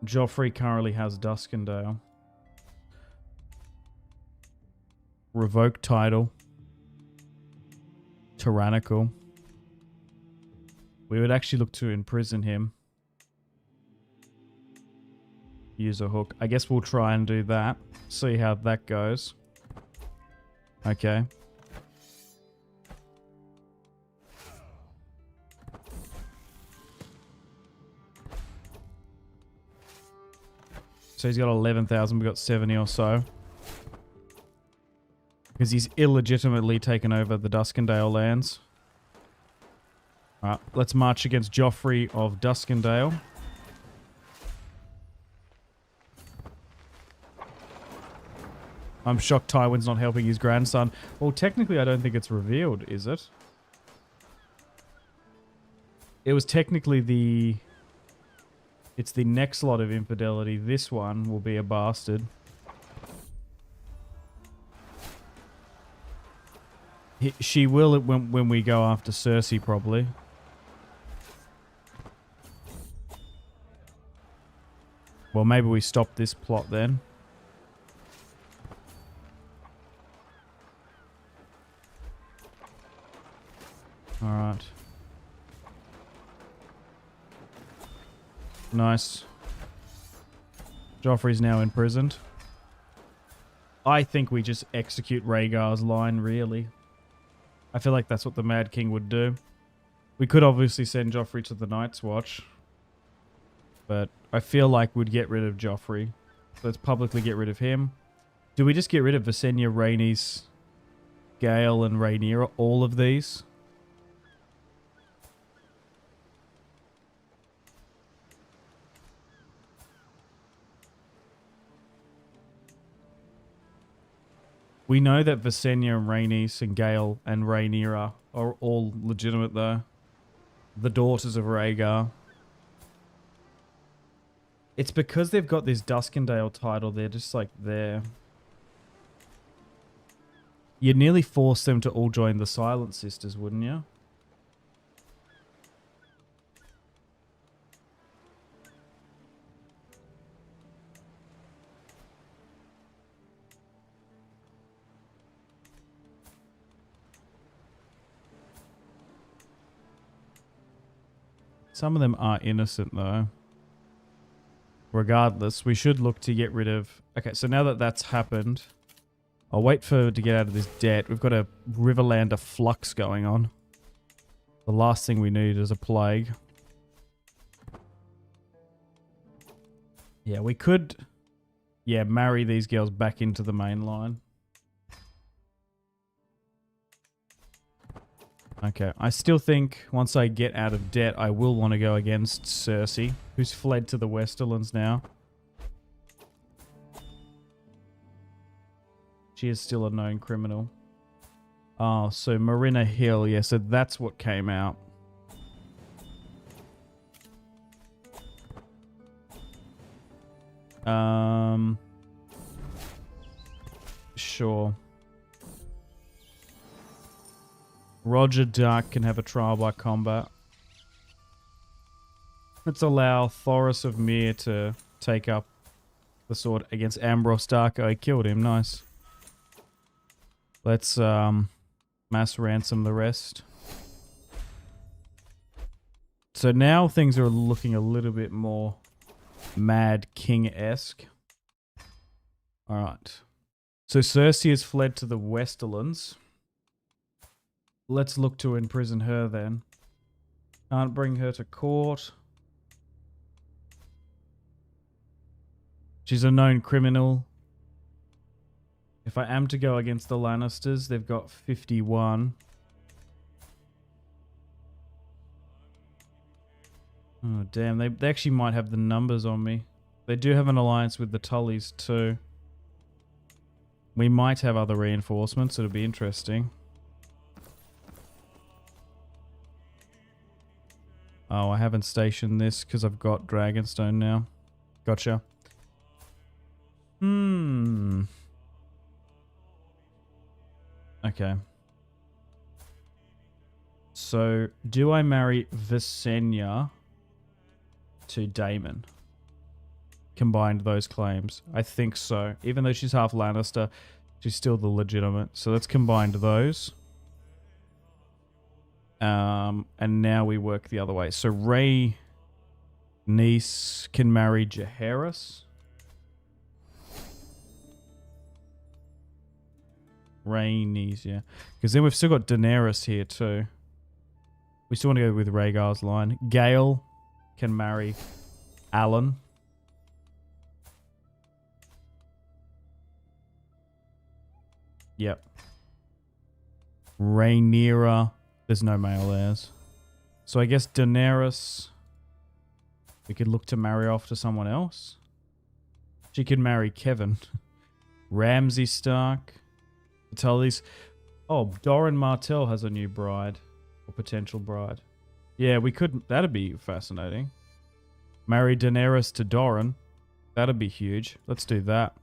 [SPEAKER 1] Joffrey currently has Duskendale. Revoke title. Tyrannical. We would actually look to imprison him. Use a hook. I guess we'll try and do that. See how that goes. Okay. So he's got 11,000. We've got 70 or so. Because he's illegitimately taken over the Duskendale lands. Alright, let's march against Joffrey of Duskendale. I'm shocked Tywin's not helping his grandson. Well, technically, I don't think it's revealed, is it? It was technically the... It's the next lot of infidelity. This one will be a bastard. She will when we go after Cersei, probably. Well, maybe we stop this plot then. Alright. Nice. Joffrey's now imprisoned. I think we just execute Rhaegar's line, really. I feel like that's what the Mad King would do. We could obviously send Joffrey to the Night's Watch. But I feel like we'd get rid of Joffrey. So let's publicly get rid of him. Do we just get rid of Visenya, Rhaenys, Gale, and Rhaenyra? All of these? We know that Visenya and Rhaenys and Gale and Rhaenyra are all legitimate, though. The daughters of Rhaegar. It's because they've got this Duskendale title, they're just like there. You'd nearly force them to all join the Silent Sisters, wouldn't you? Some of them are innocent, though. Regardless, we should look to get rid of... Okay, so now that that's happened, I'll wait to get out of this debt. We've got a Riverlander flux going on. The last thing we need is a plague. Yeah, we could... Yeah, marry these girls back into the main line. Okay, I still think once I get out of debt, I will want to go against Cersei, who's fled to the Westerlands now. She is still a known criminal. Oh, so Marina Hill, yeah, so that's what came out. Sure. Roger Dark can have a trial by combat. Let's allow Thoros of Myr to take up the sword against Ambrose Dark. Oh, he killed him. Nice. Let's mass ransom the rest. So now things are looking a little bit more Mad King-esque. Alright. So Cersei has fled to the Westerlands. Let's look to imprison her then. Can't bring her to court. She's a known criminal. If I am to go against the Lannisters, they've got 51. Oh, damn. They actually might have the numbers on me. They do have an alliance with the Tullys too. We might have other reinforcements. It'll be interesting. Oh, I haven't stationed this because I've got Dragonstone now. Gotcha. Okay. So, do I marry Visenya to Daemon? Combined those claims. I think so. Even though she's half Lannister, she's still the legitimate. So let's combine those. And now we work the other way. So Rhaenys can marry Jaehaerys. Rhaenys, yeah. Because then we've still got Daenerys here too. We still want to go with Rhaegar's line. Gale can marry Alan. Yep. Rhaenyra. There's no male heirs. So I guess Daenerys, we could look to marry off to someone else. She could marry Kevin. Ramsay Stark. Tullys. Oh, Doran Martell has a new bride. Or potential bride. Yeah, we could. That'd be fascinating. Marry Daenerys to Doran. That'd be huge. Let's do that.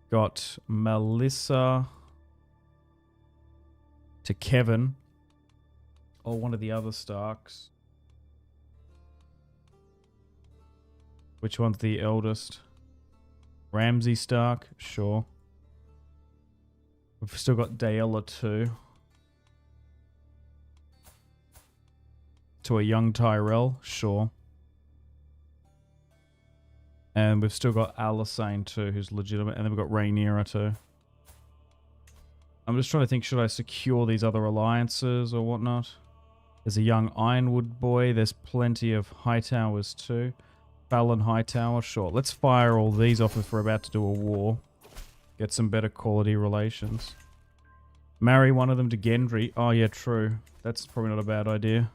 [SPEAKER 1] Got Melissa to Kevin. Or one of the other Starks. Which one's the eldest? Ramsay Stark? Sure. We've still got Daella too. To a young Tyrell? Sure. And we've still got Alysanne too, who's legitimate. And then we've got Rhaenyra too. I'm just trying to think, should I secure these other alliances or whatnot? There's a young Ironwood boy. There's plenty of Hightowers too. Fallon Hightower, sure. Let's fire all these off if we're about to do a war. Get some better quality relations. Marry one of them to Gendry. Oh yeah, true. That's probably not a bad idea.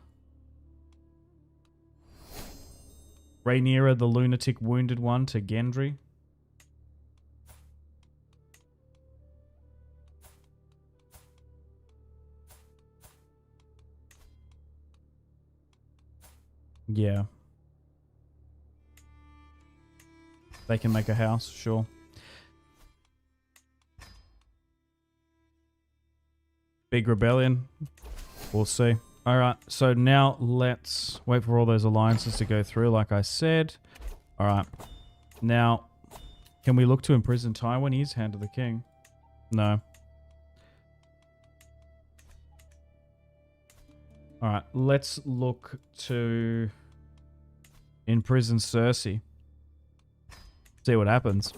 [SPEAKER 1] Rhaenyra, the lunatic wounded one, to Gendry. Yeah. They can make a house, sure. Big rebellion. We'll see. Alright, so now let's wait for all those alliances to go through, like I said. Alright. Now, can we look to imprison Tywin? He's Hand of the King. No. Alright, let's look to imprison Cersei. See what happens.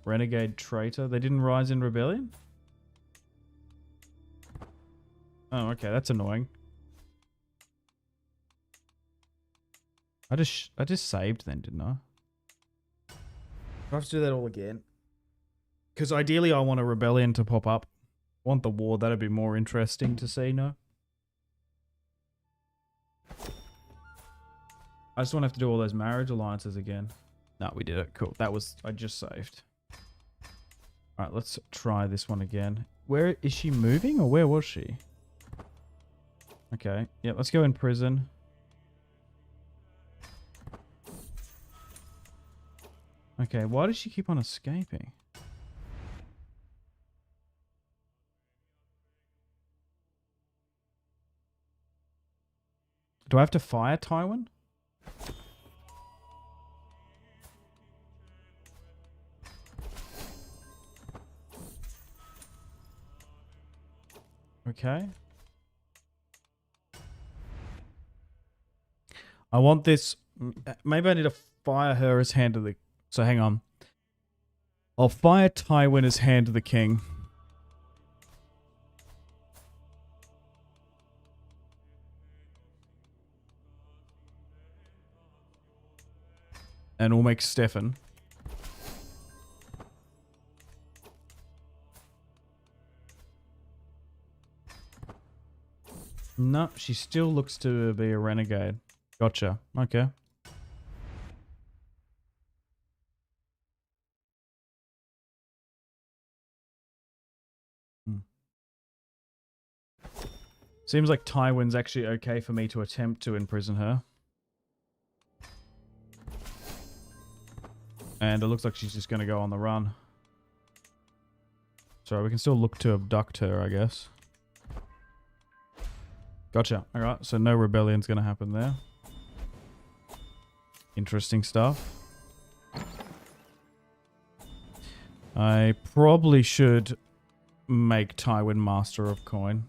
[SPEAKER 1] Renegade traitor. They didn't rise in rebellion? Oh, okay, that's annoying. I just saved then, didn't I? I have to do that all again. Because ideally I want a rebellion to pop up Want the war, that'd be more interesting to see, no? I just want to have to do all those marriage alliances again. No, we did it. Cool. That was... I just saved. Alright, let's try this one again. Where is she moving, or where was she? Okay. Yeah, let's go in prison. Okay, why does she keep on escaping? Do I have to fire Tywin? Okay. I want this... Maybe I need to fire her as Hand of the... So hang on. I'll fire Tywin as Hand of the King. And we'll make Stefan. No, she still looks to be a renegade. Gotcha. Okay. Seems like Tywin's actually okay for me to attempt to imprison her. And it looks like she's just going to go on the run. So we can still look to abduct her, I guess. Gotcha. Alright, so no rebellion's going to happen there. Interesting stuff. I probably should make Tywin Master of Coin.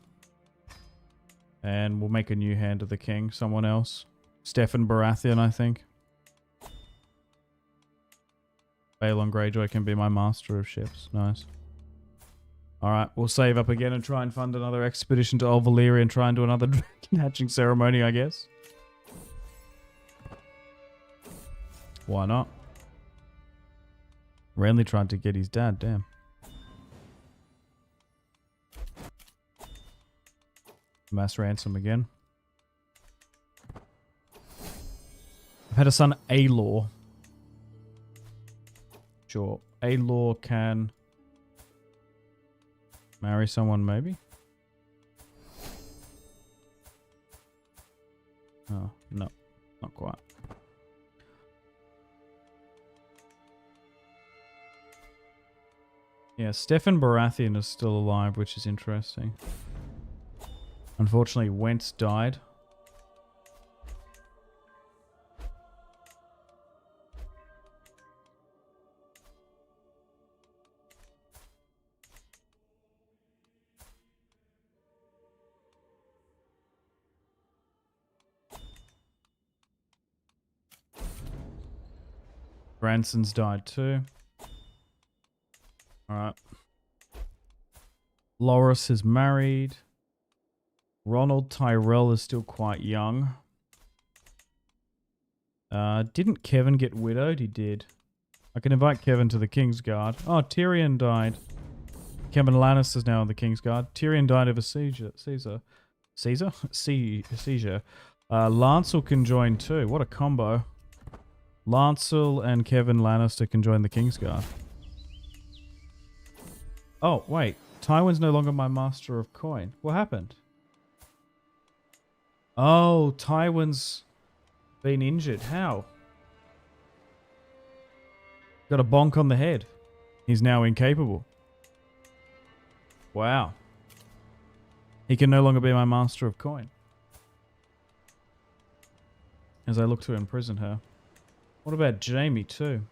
[SPEAKER 1] And we'll make a new Hand of the King. Someone else. Stefan Baratheon, I think. Balon Greyjoy can be my Master of Ships. Nice. Alright, we'll save up again and try and fund another expedition to Old Valyria and try and do another dragon hatching ceremony, I guess. Why not? Renly tried to get his dad, damn. Mass ransom again. I've had a son, Aelor. Sure. Aelor can marry someone, maybe? Oh, no. Not quite. Yeah, Stefan Baratheon is still alive, which is interesting. Unfortunately, Wentz died. Branson's died too. Alright. Loras is married. Ronald Tyrell is still quite young. Didn't Kevin get widowed? He did. I can invite Kevin to the Kingsguard. Oh, Tyrion died. Kevin Lannister's now in the Kingsguard. Tyrion died of a seizure. Seizure? Seizure. Lancel can join too. What a combo. Lancel and Kevin Lannister can join the Kingsguard. Oh, wait. Tywin's no longer my Master of Coin. What happened? Oh, Tywin's been injured. How? Got a bonk on the head. He's now incapable. Wow. He can no longer be my Master of Coin. As I look to imprison her. What about Jaime too?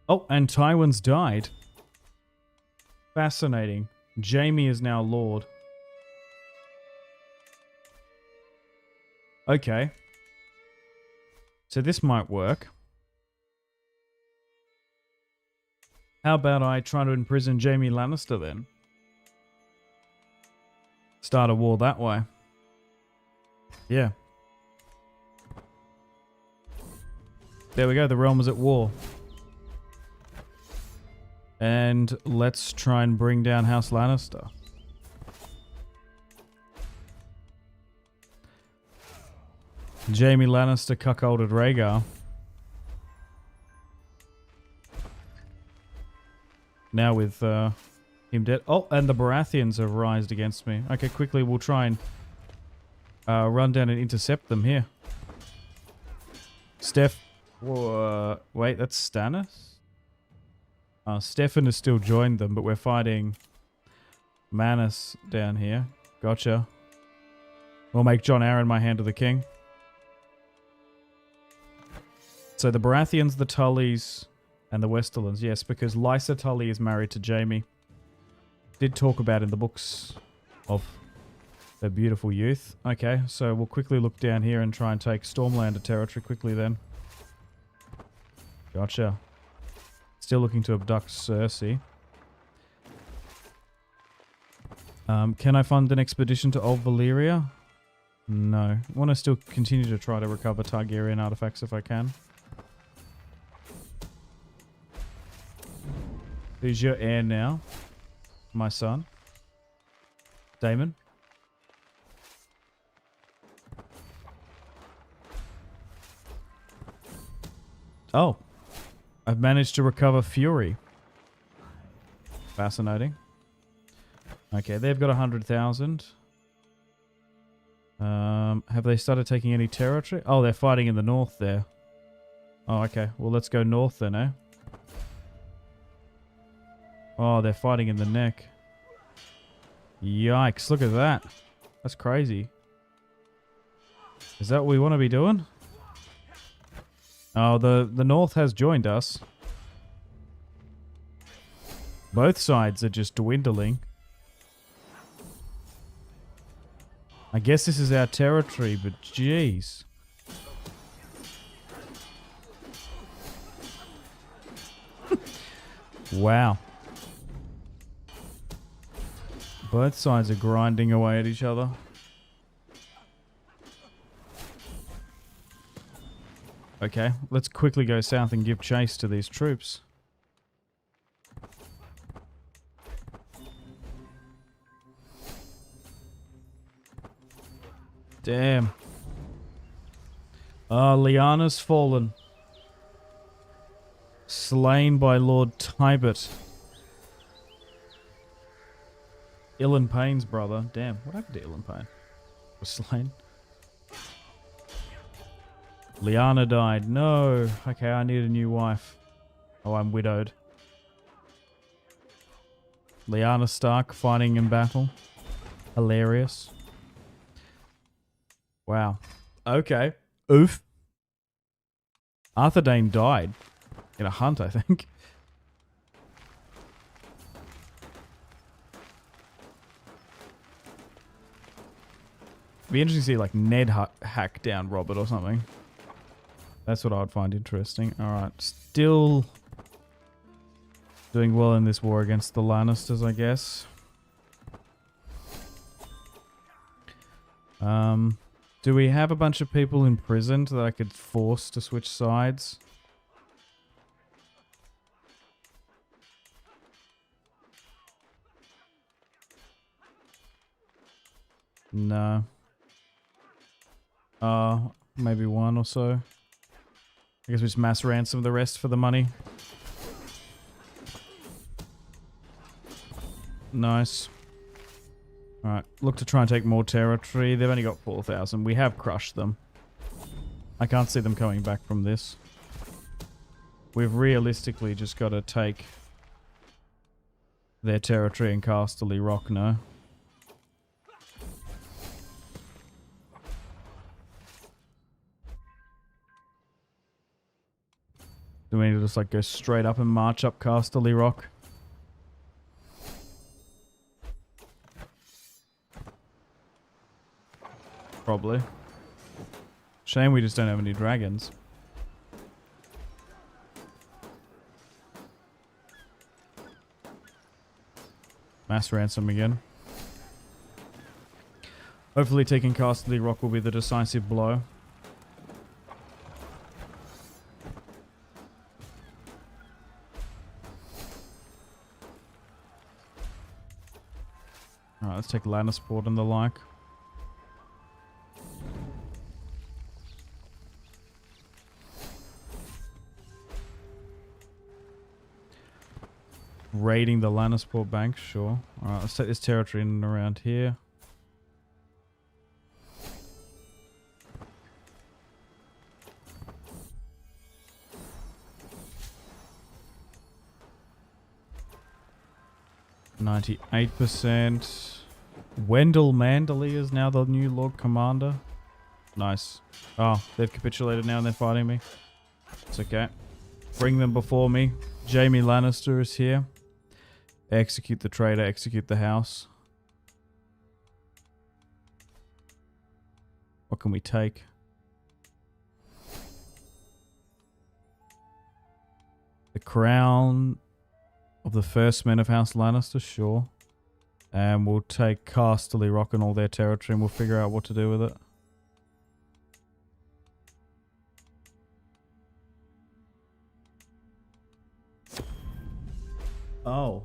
[SPEAKER 1] Oh, and Tywin's died. Fascinating. Jaime is now Lord. Okay. So this might work. How about I try to imprison Jaime Lannister then? Start a war that way. Yeah. There we go. The realm is at war. And let's try and bring down House Lannister. Jaime Lannister cuckolded Rhaegar. Now with him dead. Oh, and the Baratheons have rised against me. Okay, quickly we'll try and run down and intercept them here. Steph. Wait, that's Stannis? Stefan has still joined them, but we're fighting Manus down here. Gotcha. We'll make Jon Arryn my hand of the king. So the Baratheons, the Tullys, and the Westerlands. Yes, because Lysa Tully is married to Jaime. Did talk about in the books of their beautiful youth. Okay, so we'll quickly look down here and try and take Stormlander territory quickly then. Gotcha. Still looking to abduct Cersei. Can I fund an expedition to Old Valyria? No. I want to still continue to try to recover Targaryen artifacts if I can. Who's your heir now? My son. Daemon. Oh. I've managed to recover Fury. Fascinating. Okay, they've got 100,000. Have they started taking any territory? Oh, they're fighting in the north there. Oh, okay. Well, let's go north then, eh? Oh, they're fighting in the neck. Yikes, look at that. That's crazy. Is that what we want to be doing? Oh, the north has joined us. Both sides are just dwindling. I guess this is our territory, but jeez. Wow. Both sides are grinding away at each other. Okay, let's quickly go south and give chase to these troops. Damn. Lyanna's fallen. Slain by Lord Tybert. Ilyn Payne's brother. Damn, what happened to Ilyn Payne? Was slain. Lyanna died. No. Okay, I need a new wife. Oh, I'm widowed. Lyanna Stark fighting in battle. Hilarious. Wow. Okay. Oof. Arthur Dayne died. In a hunt, I think. Be interesting to see like Ned hack down Robert or something. That's what I would find interesting. Alright, still doing well in this war against the Lannisters, I guess. Do we have a bunch of people imprisoned that I could force to switch sides? No. Maybe one or so. I guess we just mass ransom the rest for the money. Nice. Alright, look to try and take more territory. They've only got 4,000. We have crushed them. I can't see them coming back from this. We've realistically just got to take their territory in Casterly Rock now. Do we need to just like go straight up and march up Casterly Rock? Probably. Shame we just don't have any dragons. Mass ransom again. Hopefully taking Casterly Rock will be the decisive blow. Alright, let's take Lannisport and the like. Raiding the Lannisport bank, sure. Alright, let's take this territory in and around here. %. Wendell Manderley is now the new Lord Commander. Nice. Oh, they've capitulated now and they're fighting me. It's okay. Bring them before me. Jaime Lannister is here. Execute the traitor, execute the house. What can we take? The crown of the first men of House Lannister, sure. And we'll take Casterly Rock and all their territory and we'll figure out what to do with it. Oh.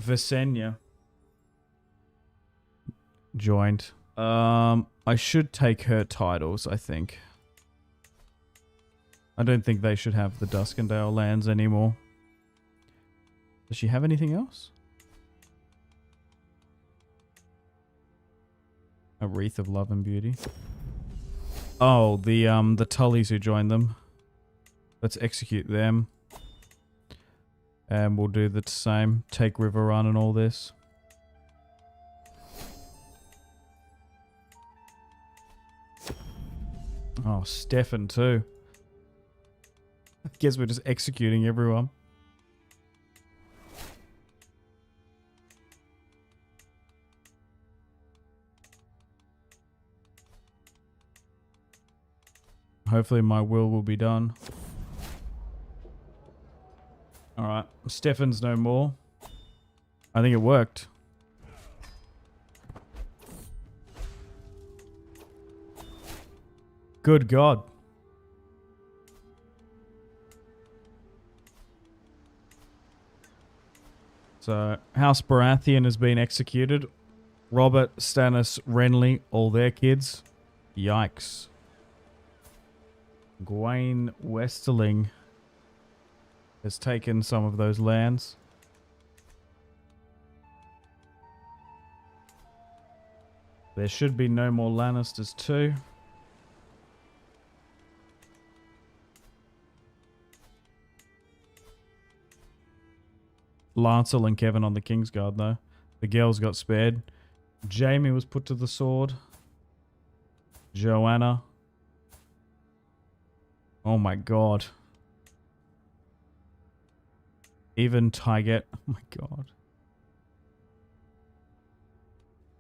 [SPEAKER 1] Visenya joined. I should take her titles, I think. I don't think they should have the Duskendale lands anymore. Does she have anything else? A Wreath of Love and Beauty. Oh, the Tullys who joined them. Let's execute them. And we'll do the same. Take River Run and all this. Oh, Stefan too. I guess we're just executing everyone. Hopefully my will be done. Alright, Stefan's no more. I think it worked. Good God. So, House Baratheon has been executed. Robert, Stannis, Renly, all their kids. Yikes. Gawain Westerling has taken some of those lands. There should be no more Lannisters too. Lancel and Kevin on the Kingsguard though. The girls got spared. Jaime was put to the sword. Joanna. Oh my God. Even Tyget. Oh my God.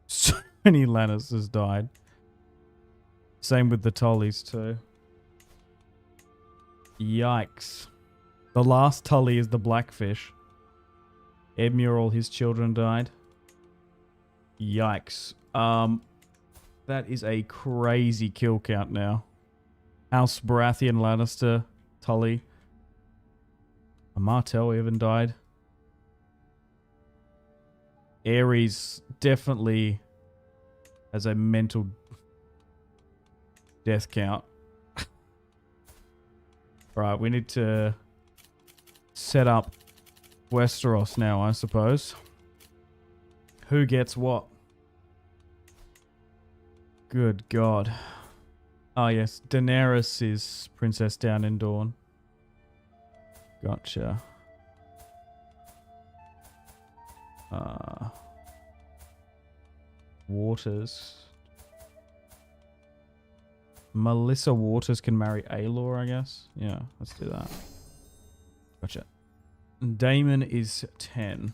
[SPEAKER 1] So many Lannisters died. Same with the Tullys too. Yikes. The last Tully is the Blackfish. Edmure, all his children died. Yikes. That is a crazy kill count now. House Baratheon, Lannister, Tully. Martell even died. Aerys definitely has a mental death count. Right, we need to set up Westeros now, I suppose. Who gets what? Good God. Oh yes, Daenerys is Princess Down in Dawn. Gotcha. Waters. Melissa Waters can marry Aelor, I guess. Yeah, let's do that. Gotcha. Daemon is 10.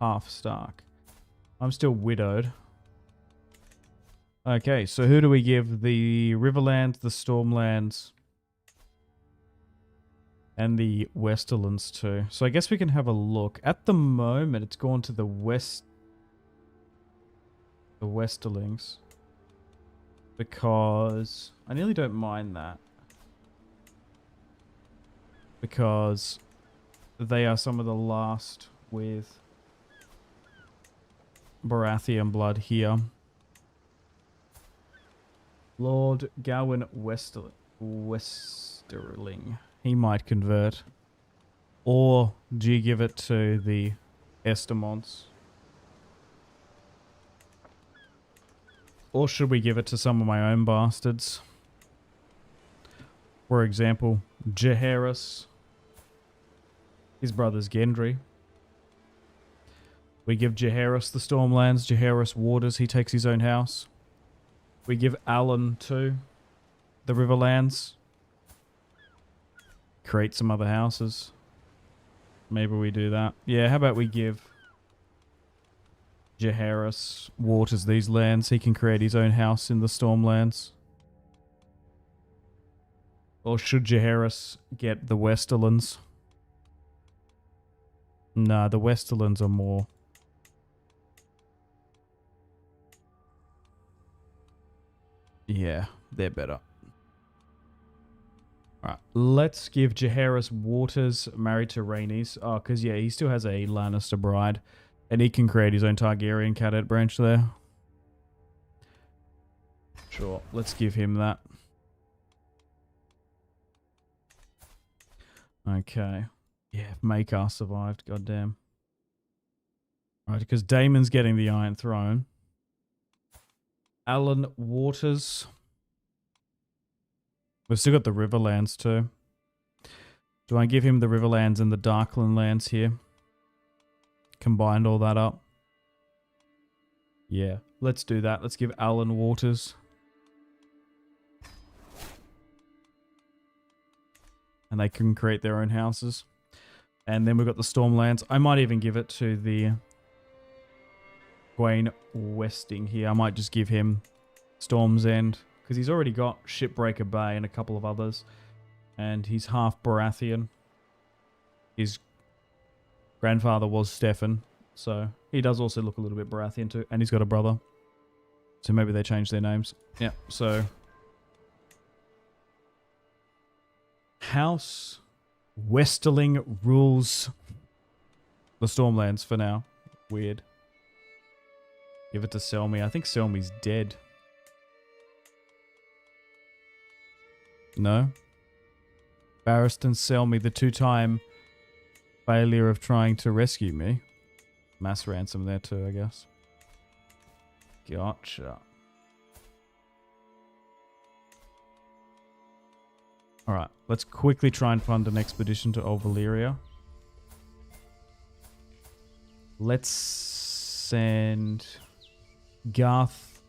[SPEAKER 1] Half Stark. I'm still widowed. Okay, so who do we give the Riverlands, the Stormlands, and the Westerlands to? So I guess we can have a look. At the moment, it's gone to the West... the Westerlings. Because... I nearly don't mind that. Because they are some of the last with Baratheon blood here. Lord Gawain Westerling. He might convert. Or do you give it to the Estemonts? Or should we give it to some of my own bastards? For example, Jaehaerys. His brother's Gendry. We give Jaehaerys the Stormlands. Jaehaerys waters. He takes his own house. We give Alan too the Riverlands. Create some other houses. Maybe we do that. Yeah, how about we give Jaehaerys waters these lands. He can create his own house in the Stormlands. Or should Jaehaerys get the Westerlands? Nah, the Westerlands are more... Yeah, they're better. Alright, let's give Jaehaerys waters married to Rhaenys. Oh, because yeah, he still has a Lannister bride. And he can create his own Targaryen cadet branch there. Sure, let's give him that. Okay. Yeah, Maekar survived, goddamn. Alright, because Daemon's getting the Iron Throne. Alan Waters. We've still got the Riverlands too. Do I give him the Riverlands and the Darkland lands here? Combined all that up. Yeah, let's do that. Let's give Alan Waters. And they can create their own houses. And then we've got the Stormlands. I might even give it to the Gwaine Westing here. I might just give him Storm's End. Because he's already got Shipbreaker Bay and a couple of others. And he's half Baratheon. His grandfather was Stefan. So he does also look a little bit Baratheon too. And he's got a brother. So maybe they changed their names. Yeah, so... House Westerling rules the Stormlands for now. Weird. Give it to Selmy. I think Selmy's dead. No? Barristan Selmy, the two-time failure of trying to rescue me. Mass ransom there too, I guess. Gotcha. Alright, let's quickly try and fund an expedition to Old Valyria. Let's send Garth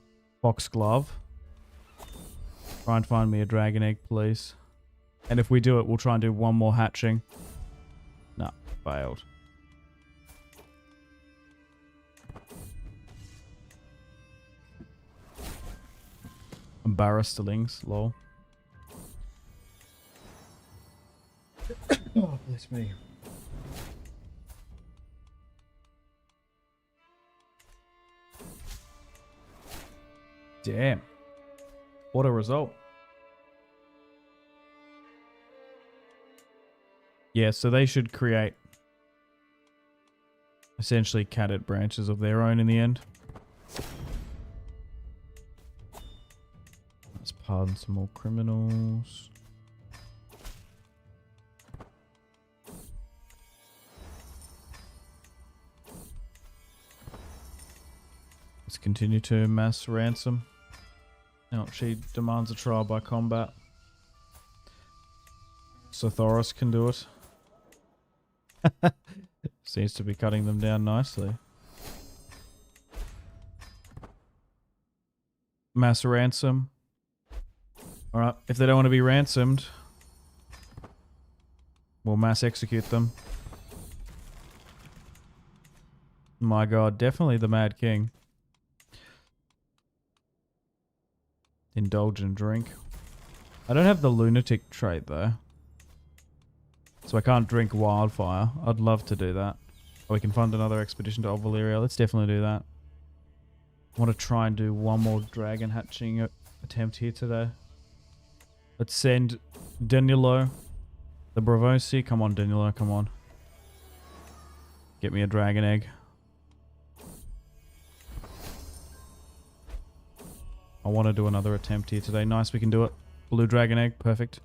[SPEAKER 1] Foxglove. Try and find me a dragon egg, please. And if we do it, we'll try and do one more hatching. No, failed. Barristelings, lol. Oh, bless me. Damn. What a result. Yeah, so they should create essentially cadet branches of their own in the end. Let's pardon some more criminals. Let's continue to mass ransom. No, she demands a trial by combat. So Thoros can do it. Seems to be cutting them down nicely. Mass ransom. Alright, if they don't want to be ransomed, we'll mass execute them. My god, definitely the Mad King. Indulge and drink. I don't have the lunatic trait though. So I can't drink wildfire. I'd love to do that. Or we can fund another expedition to Old Valyria. Let's definitely do that. I want to try and do one more dragon hatching attempt here today. Let's send Danilo. The Bravosi. Come on, Danilo. Come on. Get me a dragon egg. I want to do another attempt here today. Nice, we can do it. Blue dragon egg, perfect.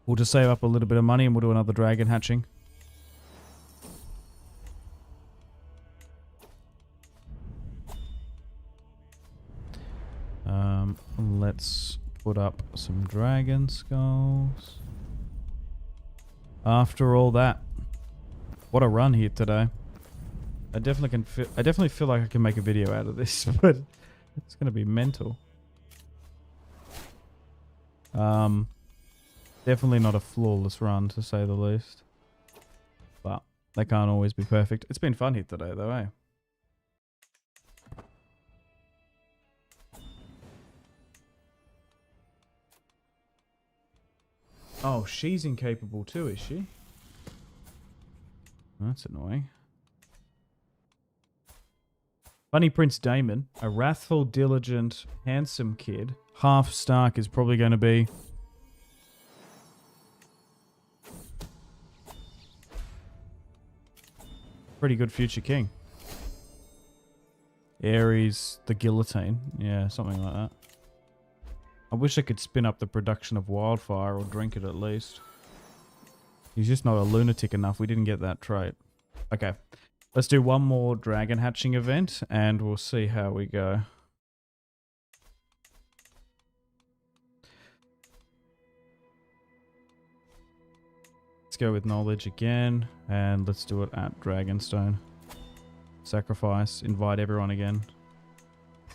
[SPEAKER 1] We'll just save up a little bit of money and we'll do another dragon hatching. Let's put up some dragon skulls. After all that, what a run here today. I definitely feel like I can make a video out of this, but it's going to be mental. Definitely not a flawless run, to say the least. But they can't always be perfect. It's been fun here today, though, eh? Oh, she's incapable too, is she? That's annoying. Bunny Prince Daemon, a wrathful, diligent, handsome kid. Half Stark is probably going to be... pretty good future king. Aerys, the guillotine. Yeah, something like that. I wish I could spin up the production of wildfire or drink it at least. He's just not a lunatic enough. We didn't get that trait. Okay. Let's do one more dragon hatching event and we'll see how we go. Let's go with knowledge again and let's do it at Dragonstone. Sacrifice. Invite everyone again.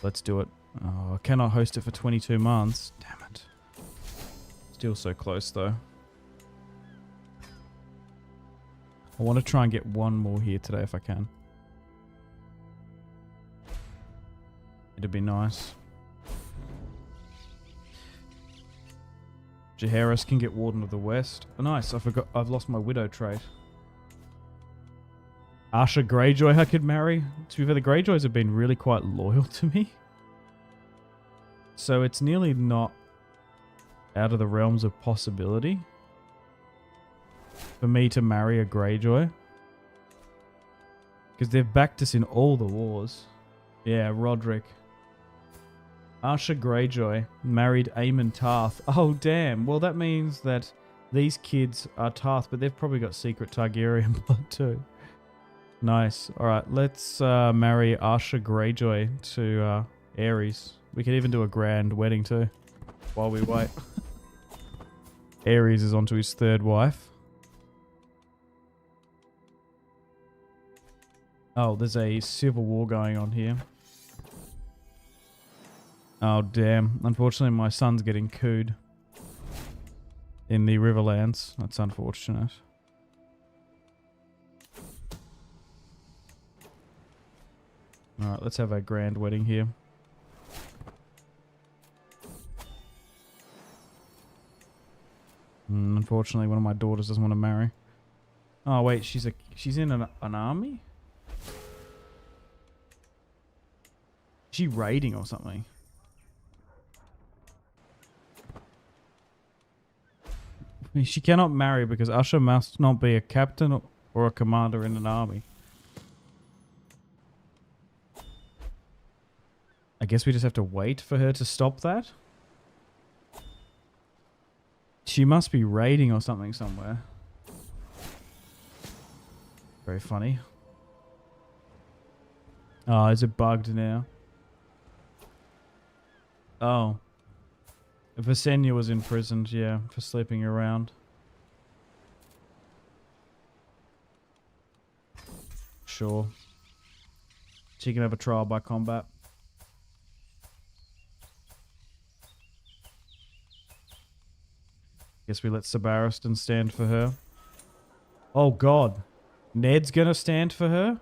[SPEAKER 1] Let's do it. Oh, I cannot host it for 22 months. Damn it. Still so close though. I want to try and get one more here today if I can. It'd be nice. Jaehaerys can get Warden of the West. Oh, nice. I forgot. I've lost my widow trait. Asha Greyjoy I could marry. To be fair, the Greyjoys have been really quite loyal to me. So it's nearly not out of the realms of possibility for me to marry a Greyjoy. Because they've backed us in all the wars. Yeah, Roderick. Asha Greyjoy married Aemon Tarth. Oh, damn. Well, that means that these kids are Tarth, but they've probably got secret Targaryen blood too. Nice. Alright, let's marry Asha Greyjoy to Aerys. We could even do a grand wedding too, while we wait. Aerys is onto his third wife. Oh, there's a civil war going on here. Oh, damn. Unfortunately, my son's getting cooed in the Riverlands. That's unfortunate. Alright, let's have a grand wedding here. Unfortunately, one of my daughters doesn't want to marry. Oh, wait, she's in an army? Is she raiding or something? She cannot marry because Asha must not be a captain or a commander in an army. I guess we just have to wait for her to stop that? She must be raiding or something somewhere. Very funny. Oh, is it bugged now? Oh. Visenya was imprisoned, yeah, for sleeping around. Sure. She can have a trial by combat. Guess we let Sabaristan stand for her. Oh god. Ned's gonna stand for her?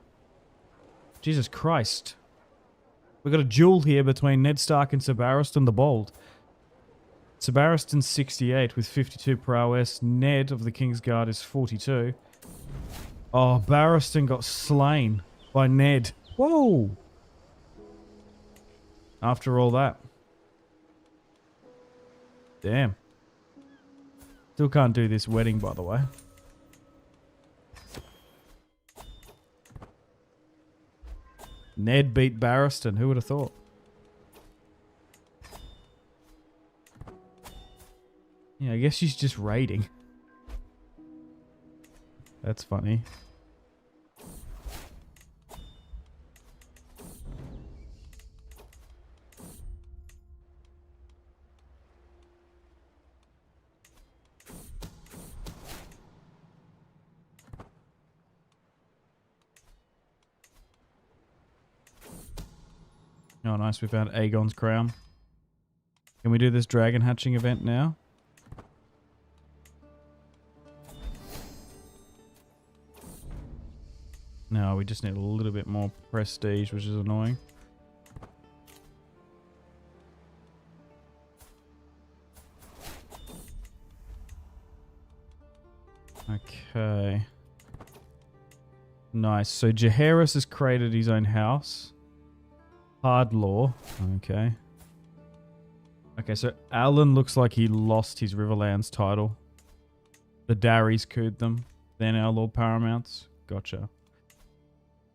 [SPEAKER 1] Jesus Christ. We've got a duel here between Ned Stark and Sabaristan the Bold. Sabaristan's 68 with 52 prowess. Ned of the Kingsguard is 42. Oh, Barristan got slain by Ned. Whoa! After all that. Damn. Still can't do this wedding, by the way. Ned beat Barristan. Who would have thought? Yeah, I guess she's just raiding. That's funny. Oh, nice. We found Aegon's crown. Can we do this dragon hatching event now? No, we just need a little bit more prestige, which is annoying. Okay. Nice. So Jaehaerys has created his own house. Hard law. Okay. Okay, so Alan looks like he lost his Riverlands title. The Darrys cooed them. They're now Lord Paramounts. Gotcha.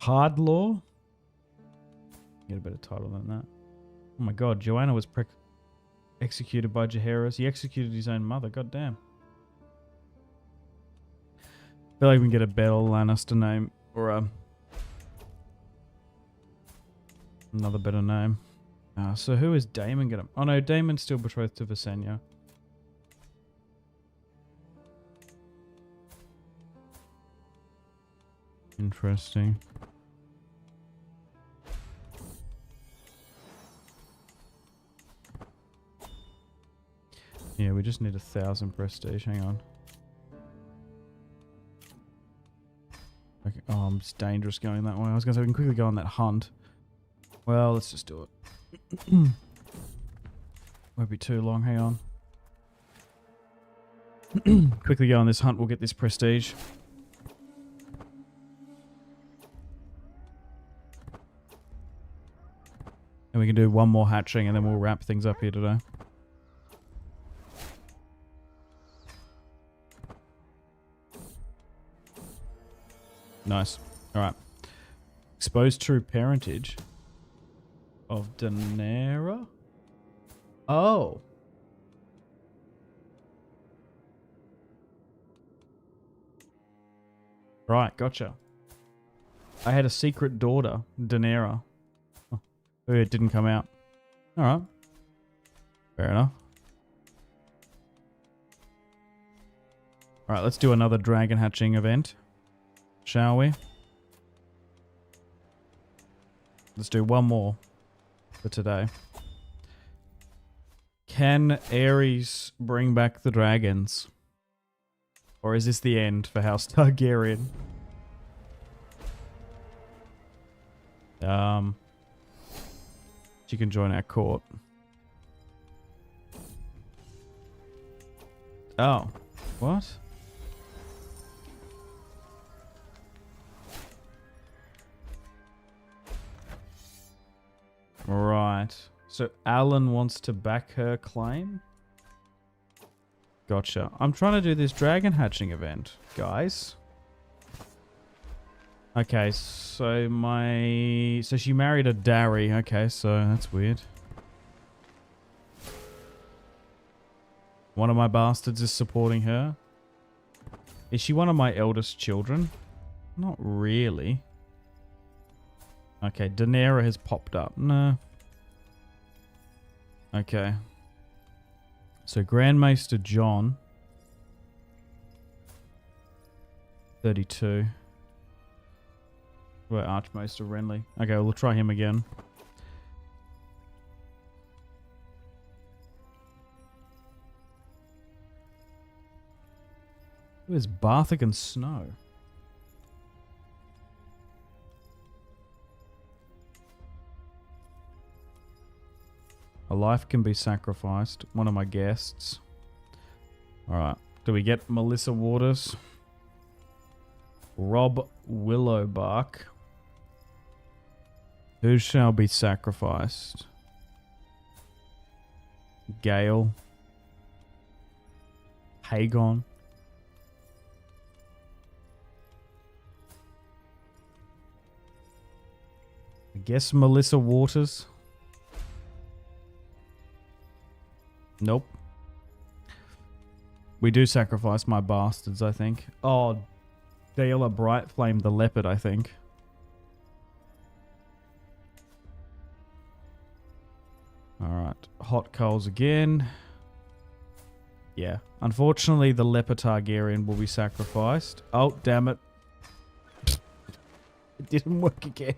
[SPEAKER 1] Hard law? Get a better title than that. Oh my god, Joanna was executed by Jaehaerys. He executed his own mother. God damn. I feel like we can get a better Lannister name. Or another better name. So who is Daemon gonna... Oh no, Daemon's still betrothed to Visenya. Interesting. Yeah, we just need 1,000 prestige. Hang on. Okay. Oh, it's dangerous going that way. I was going to say we can quickly go on that hunt. Well, let's just do it. Won't be too long. Hang on. Quickly go on this hunt. We'll get this prestige. And we can do one more hatching and then we'll wrap things up here today. Nice. Alright. Expose true parentage of Daenerys? Oh. Right, gotcha. I had a secret daughter, Daenerys. Oh, it didn't come out. Alright. Fair enough. Alright, let's do another dragon hatching event. Shall we? Let's do one more for today. Can Aerys bring back the dragons? Or is this the end for House Targaryen? She can join our court. Oh. What? Right. So Alan wants to back her claim? Gotcha. I'm trying to do this dragon hatching event, guys. Okay, so so she married a Darry. Okay, so that's weird. One of my bastards is supporting her. Is she one of my eldest children? Not really. Okay, Daenerys has popped up. No. Okay. So Grand Maester John. 32. Where Archmaester Renly. Okay, we'll try him again. Where's Barthic and Snow? A life can be sacrificed. One of my guests. Alright. Do we get Melissa Waters? Rob Willowbark. Who shall be sacrificed? Gale. Hagon. I guess Melissa Waters. Nope. We do sacrifice my bastards, I think. Oh, Dale Bright Flame the Leopard, I think. Alright, hot coals again. Yeah, unfortunately the Leopard Targaryen will be sacrificed. Oh, damn it. It didn't work again.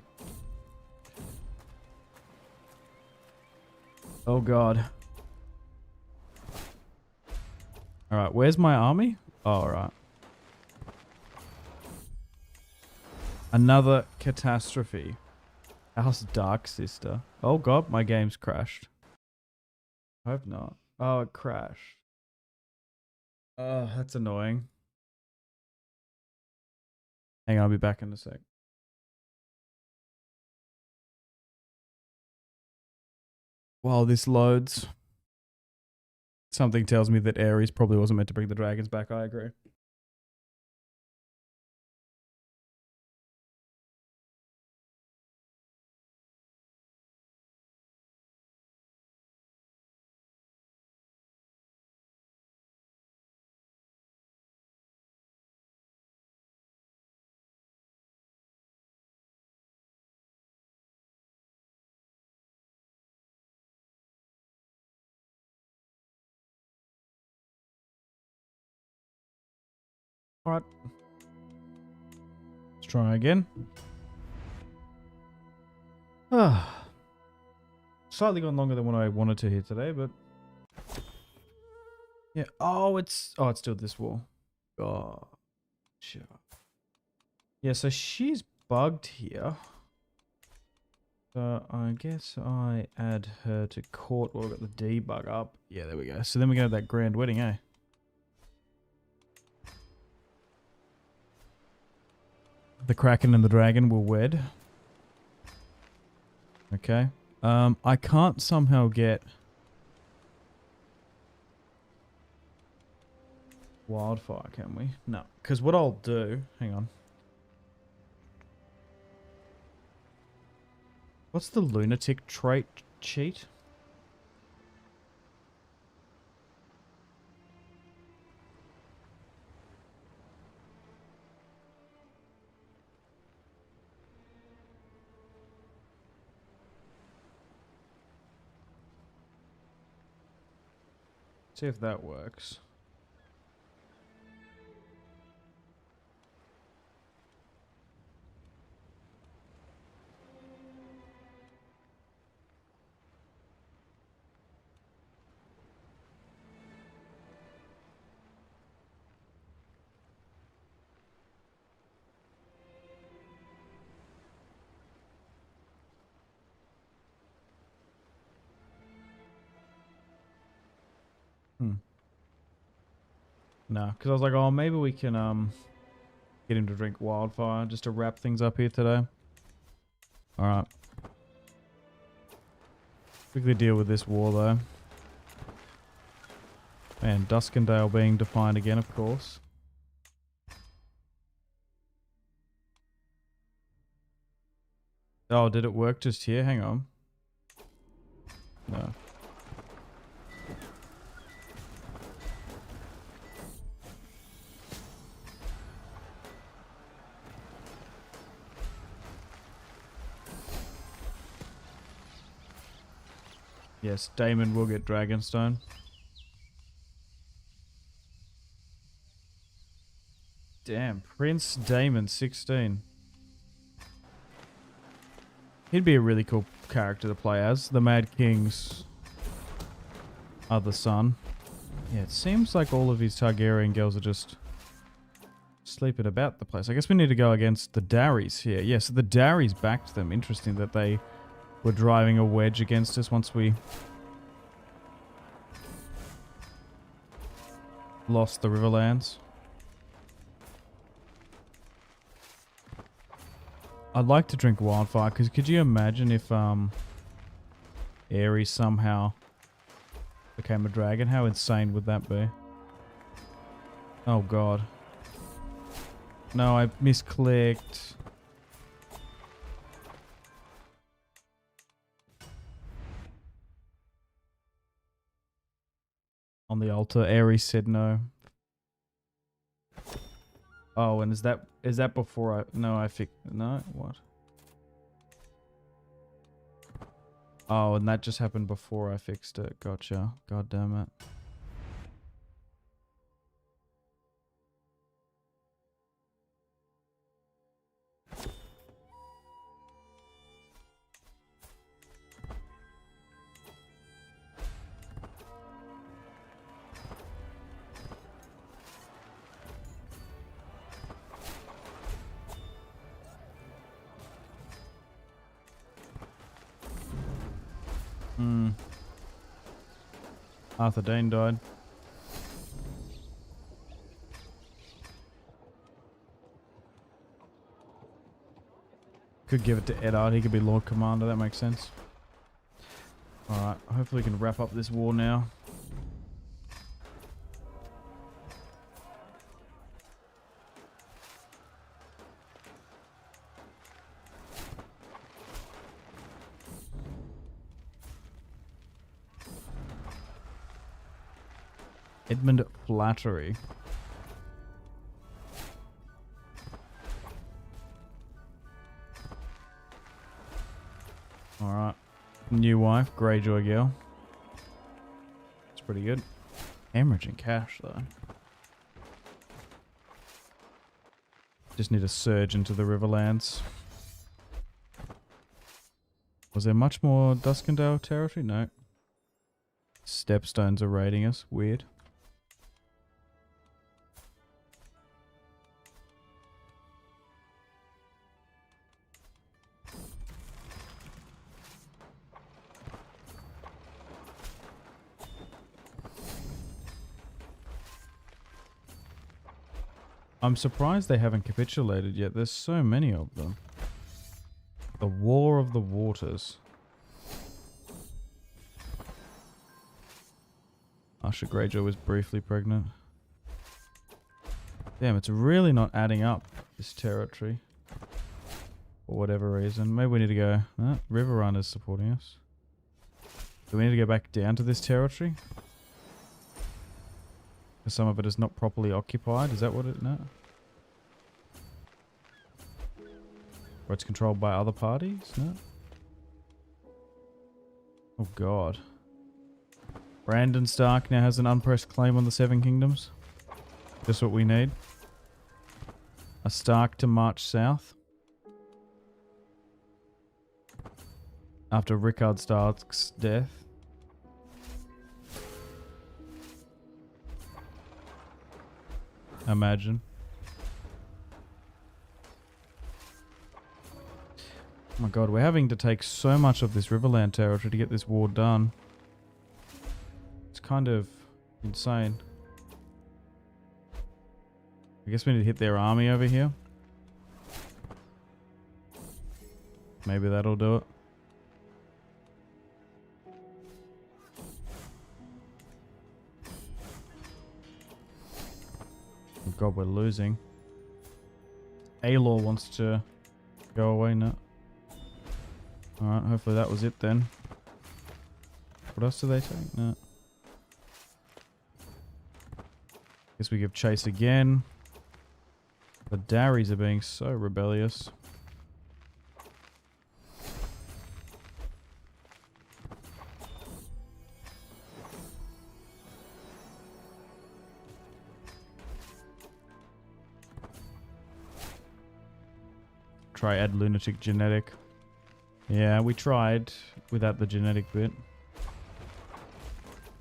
[SPEAKER 1] Oh god. Alright, where's my army? Oh, alright. Another catastrophe. House Dark Sister. Oh god, my game's crashed. I hope not. Oh, it crashed. Oh, that's annoying. Hang on, I'll be back in a sec. While this loads, something tells me that Aerys probably wasn't meant to bring the dragons back. I agree. Alright. Let's try again. Slightly gone longer than what I wanted to here today, but... yeah. Oh, it's still this wall. Oh, sure. Yeah, so she's bugged here. So I guess I add her to court while we've got the debug up. Yeah, there we go. So then we go to that grand wedding, eh? The Kraken and the Dragon will wed. Okay. I can't somehow get wildfire, can we? No. Because what I'll do... hang on. What's the lunatic trait cheat? See if that works. No, because I was like, oh, maybe we can get him to drink wildfire just to wrap things up here today. Alright. Quickly deal with this war though. And Duskendale being defined again, of course. Oh, did it work just here? Hang on. No. Yes, Daemon will get Dragonstone. Damn, Prince Daemon, 16. He'd be a really cool character to play as. The Mad King's other son. Yeah, it seems like all of his Targaryen girls are just sleeping about the place. I guess we need to go against the Darrys here. Yeah, so the Darrys backed them. Interesting that they were driving a wedge against us once we lost the Riverlands. I'd like to drink wildfire, because could you imagine if Aerys somehow became a dragon? How insane would that be? Oh god. No, I misclicked. On the altar, Aerys said no. Oh, and is that before I... No, I fixed... No, what? Oh, and that just happened before I fixed it. Gotcha. God damn it. Arthur Dane died. Could give it to Eddard. He could be Lord Commander. That makes sense. Alright. Hopefully we can wrap up this war now. Edmund Flattery. Alright. New wife, Greyjoy girl. It's pretty good. Hemorrhaging cash though. Just need a surge into the Riverlands. Was there much more Duskendale territory? No. Stepstones are raiding us. Weird. I'm surprised they haven't capitulated yet. There's so many of them. The War of the Waters. Asha Greyjoy was briefly pregnant. Damn, it's really not adding up, this territory. For whatever reason. Maybe we need to go... Riverrun is supporting us. Do we need to go back down to this territory? Because some of it is not properly occupied. Is that what it... No? Or it's controlled by other parties? No? Oh god. Brandon Stark now has an unpressed claim on the Seven Kingdoms. Just what we need. A Stark to march south. After Rickard Stark's death. Imagine. Oh my god, we're having to take so much of this Riverland territory to get this war done. It's kind of insane. I guess we need to hit their army over here. Maybe that'll do it. Oh god, we're losing. Aelor wants to go away now. Alright, hopefully that was it then. What else do they take? No. Guess we give chase again. The Darries are being so rebellious. Try add lunatic genetic. Yeah, we tried without the genetic bit.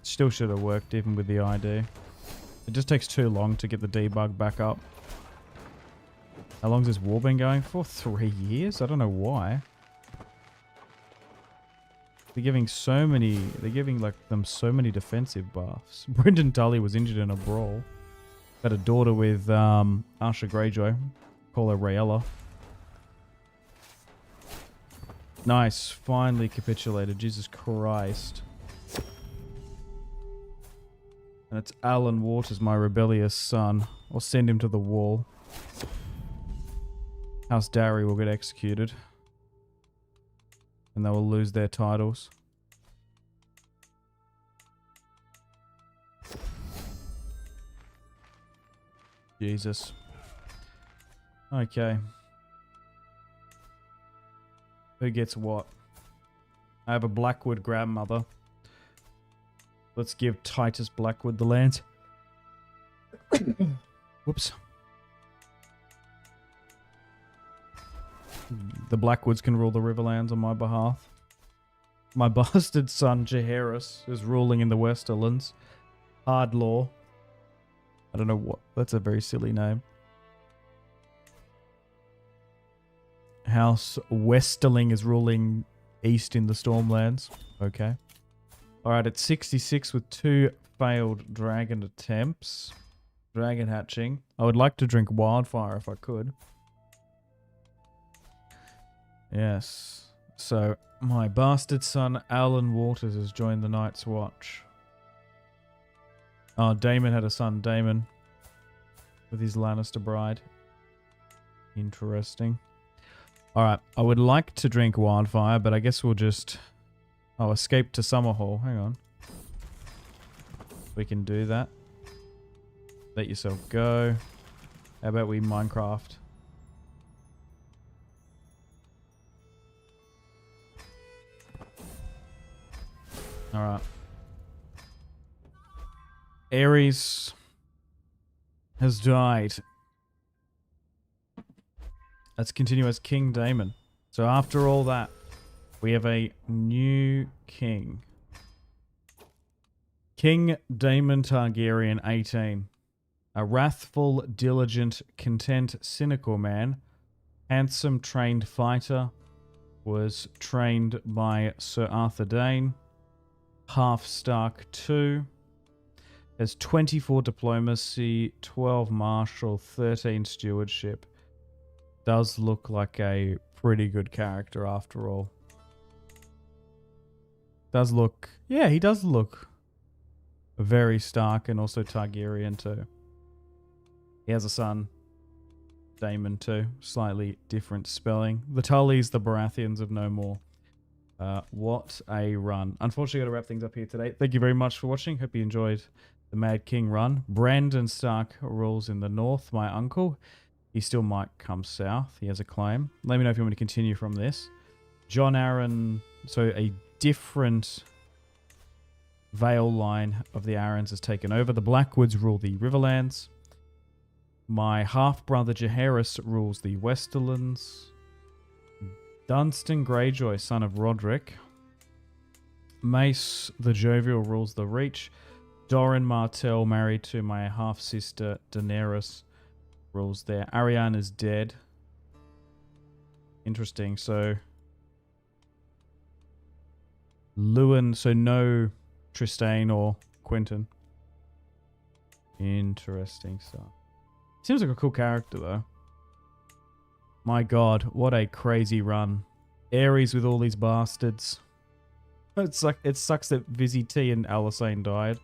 [SPEAKER 1] Still should have worked even with the ID. It just takes too long to get the debug back up. How long's this war been going for? 3 years? I don't know why. They're giving so many... They're giving like them so many defensive buffs. Brynden Tully was injured in a brawl. Had a daughter with Asha Greyjoy. Call her Rhaegar. Nice. Finally capitulated. Jesus Christ. And it's Alan Waters, my rebellious son. I'll send him to the wall. House Darry will get executed. And they will lose their titles. Jesus. Okay. Who gets what? I have a Blackwood grandmother. Let's give Titus Blackwood the lands. Whoops. The Blackwoods can rule the Riverlands on my behalf. My bastard son, Jaehaerys, is ruling in the Westerlands. Hard law. I don't know what... That's a very silly name. House Westerling is ruling east in the Stormlands. Okay. Alright, it's 66 with 2 failed dragon attempts. Dragon hatching. I would like to drink wildfire if I could. Yes. So, my bastard son, Alan Waters, has joined the Night's Watch. Oh, Daemon had a son, Daemon. With his Lannister bride. Interesting. Alright, I would like to drink wildfire, but I guess we'll just... Oh, escape to Summerhall. Hang on. We can do that. Let yourself go. How about we Minecraft? Alright. Aerys has died. Let's continue as King Daemon. So after all that, we have a new king. King Daemon Targaryen, 18. A wrathful, diligent, content, cynical man. Handsome, trained fighter. Was trained by Sir Arthur Dayne. Half Stark 2. Has 24 diplomacy, 12 martial, 13 stewardship. Does look like a pretty good character after all. Does look... Yeah, he does look very Stark and also Targaryen too. He has a son, Daemon too. Slightly different spelling. The Tullys, the Baratheons of no more. What a run. Unfortunately, got to wrap things up here today. Thank you very much for watching. Hope you enjoyed the Mad King run. Brandon Stark rules in the north, my uncle. He still might come south. He has a claim. Let me know if you want me to continue from this. John Aaron, so a different Vale line of the Aarons has taken over. The Blackwoods rule the Riverlands. My half-brother Jaehaerys rules the Westerlands. Dunstan Greyjoy, son of Roderick. Mace the Jovial rules the Reach. Doran Martell, married to my half-sister Daenerys, rules there. Arianne is dead. Interesting. So Lewin, so no Trystane or Quentyn. Interesting stuff. Seems like a cool character though. My god, what a crazy run. Aerys with all these bastards. It's like, it sucks that Vizzy T and Alysanne died.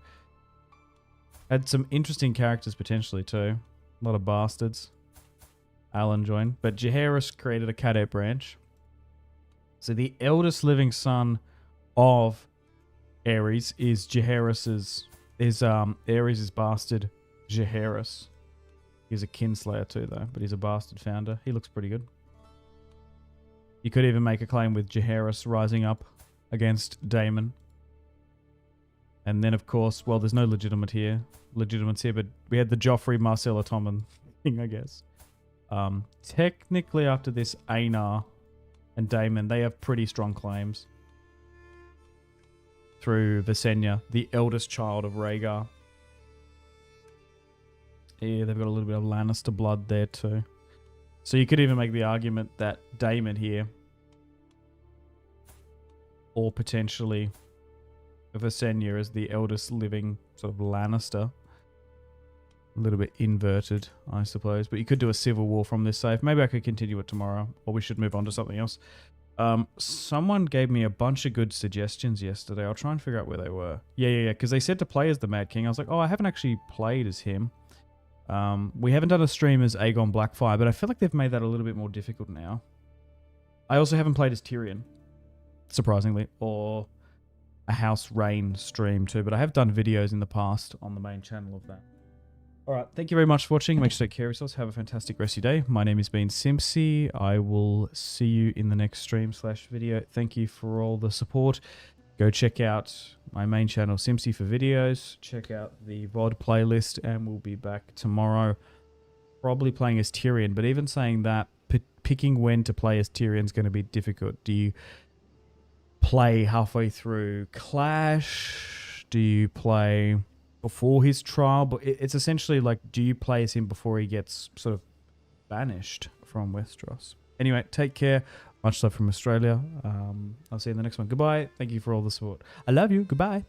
[SPEAKER 1] Had some interesting characters potentially too. A lot of bastards. Alan joined. But Jaehaerys created a cadet branch. So the eldest living son of Aerys is Aerys' bastard Jaehaerys. He's a kinslayer too though, but he's a bastard founder. He looks pretty good. You could even make a claim with Jaehaerys rising up against Daemon. And then of course, well, there's no legitimacy here, but we had the Joffrey Marcella Tommen thing, I guess. Technically after this, Aenar and Daemon, they have pretty strong claims. Through Visenya, the eldest child of Rhaegar. Yeah, they've got a little bit of Lannister blood there too. So you could even make the argument that Daemon here, or potentially Visenya is the eldest living sort of Lannister. A little bit inverted, I suppose. But you could do a civil war from this save. Maybe I could continue it tomorrow, or we should move on to something else. Someone gave me a bunch of good suggestions yesterday. I'll try and figure out where they were. Yeah, because they said to play as the Mad King. I was like, oh, I haven't actually played as him. We haven't done a stream as Aegon Blackfire, but I feel like they've made that a little bit more difficult now. I also haven't played as Tyrion, surprisingly, or a House Rain stream too, but I have done videos in the past on the main channel of that. All right. Thank you very much for watching. Make sure to take care of yourselves. Have a fantastic rest of your day. My name has been Simpzy. I will see you in the next stream/video. Thank you for all the support. Go check out my main channel, Simpzy, for videos. Check out the VOD playlist, and we'll be back tomorrow. Probably playing as Tyrion, but even saying that, picking when to play as Tyrion is going to be difficult. Do you play halfway through Clash? Do you play before his trial? But it's essentially like, do you play as him before he gets sort of banished from Westeros? Anyway, take care. Much love from Australia. I'll see you in the next one. Goodbye. Thank you for all the support. I love you. Goodbye.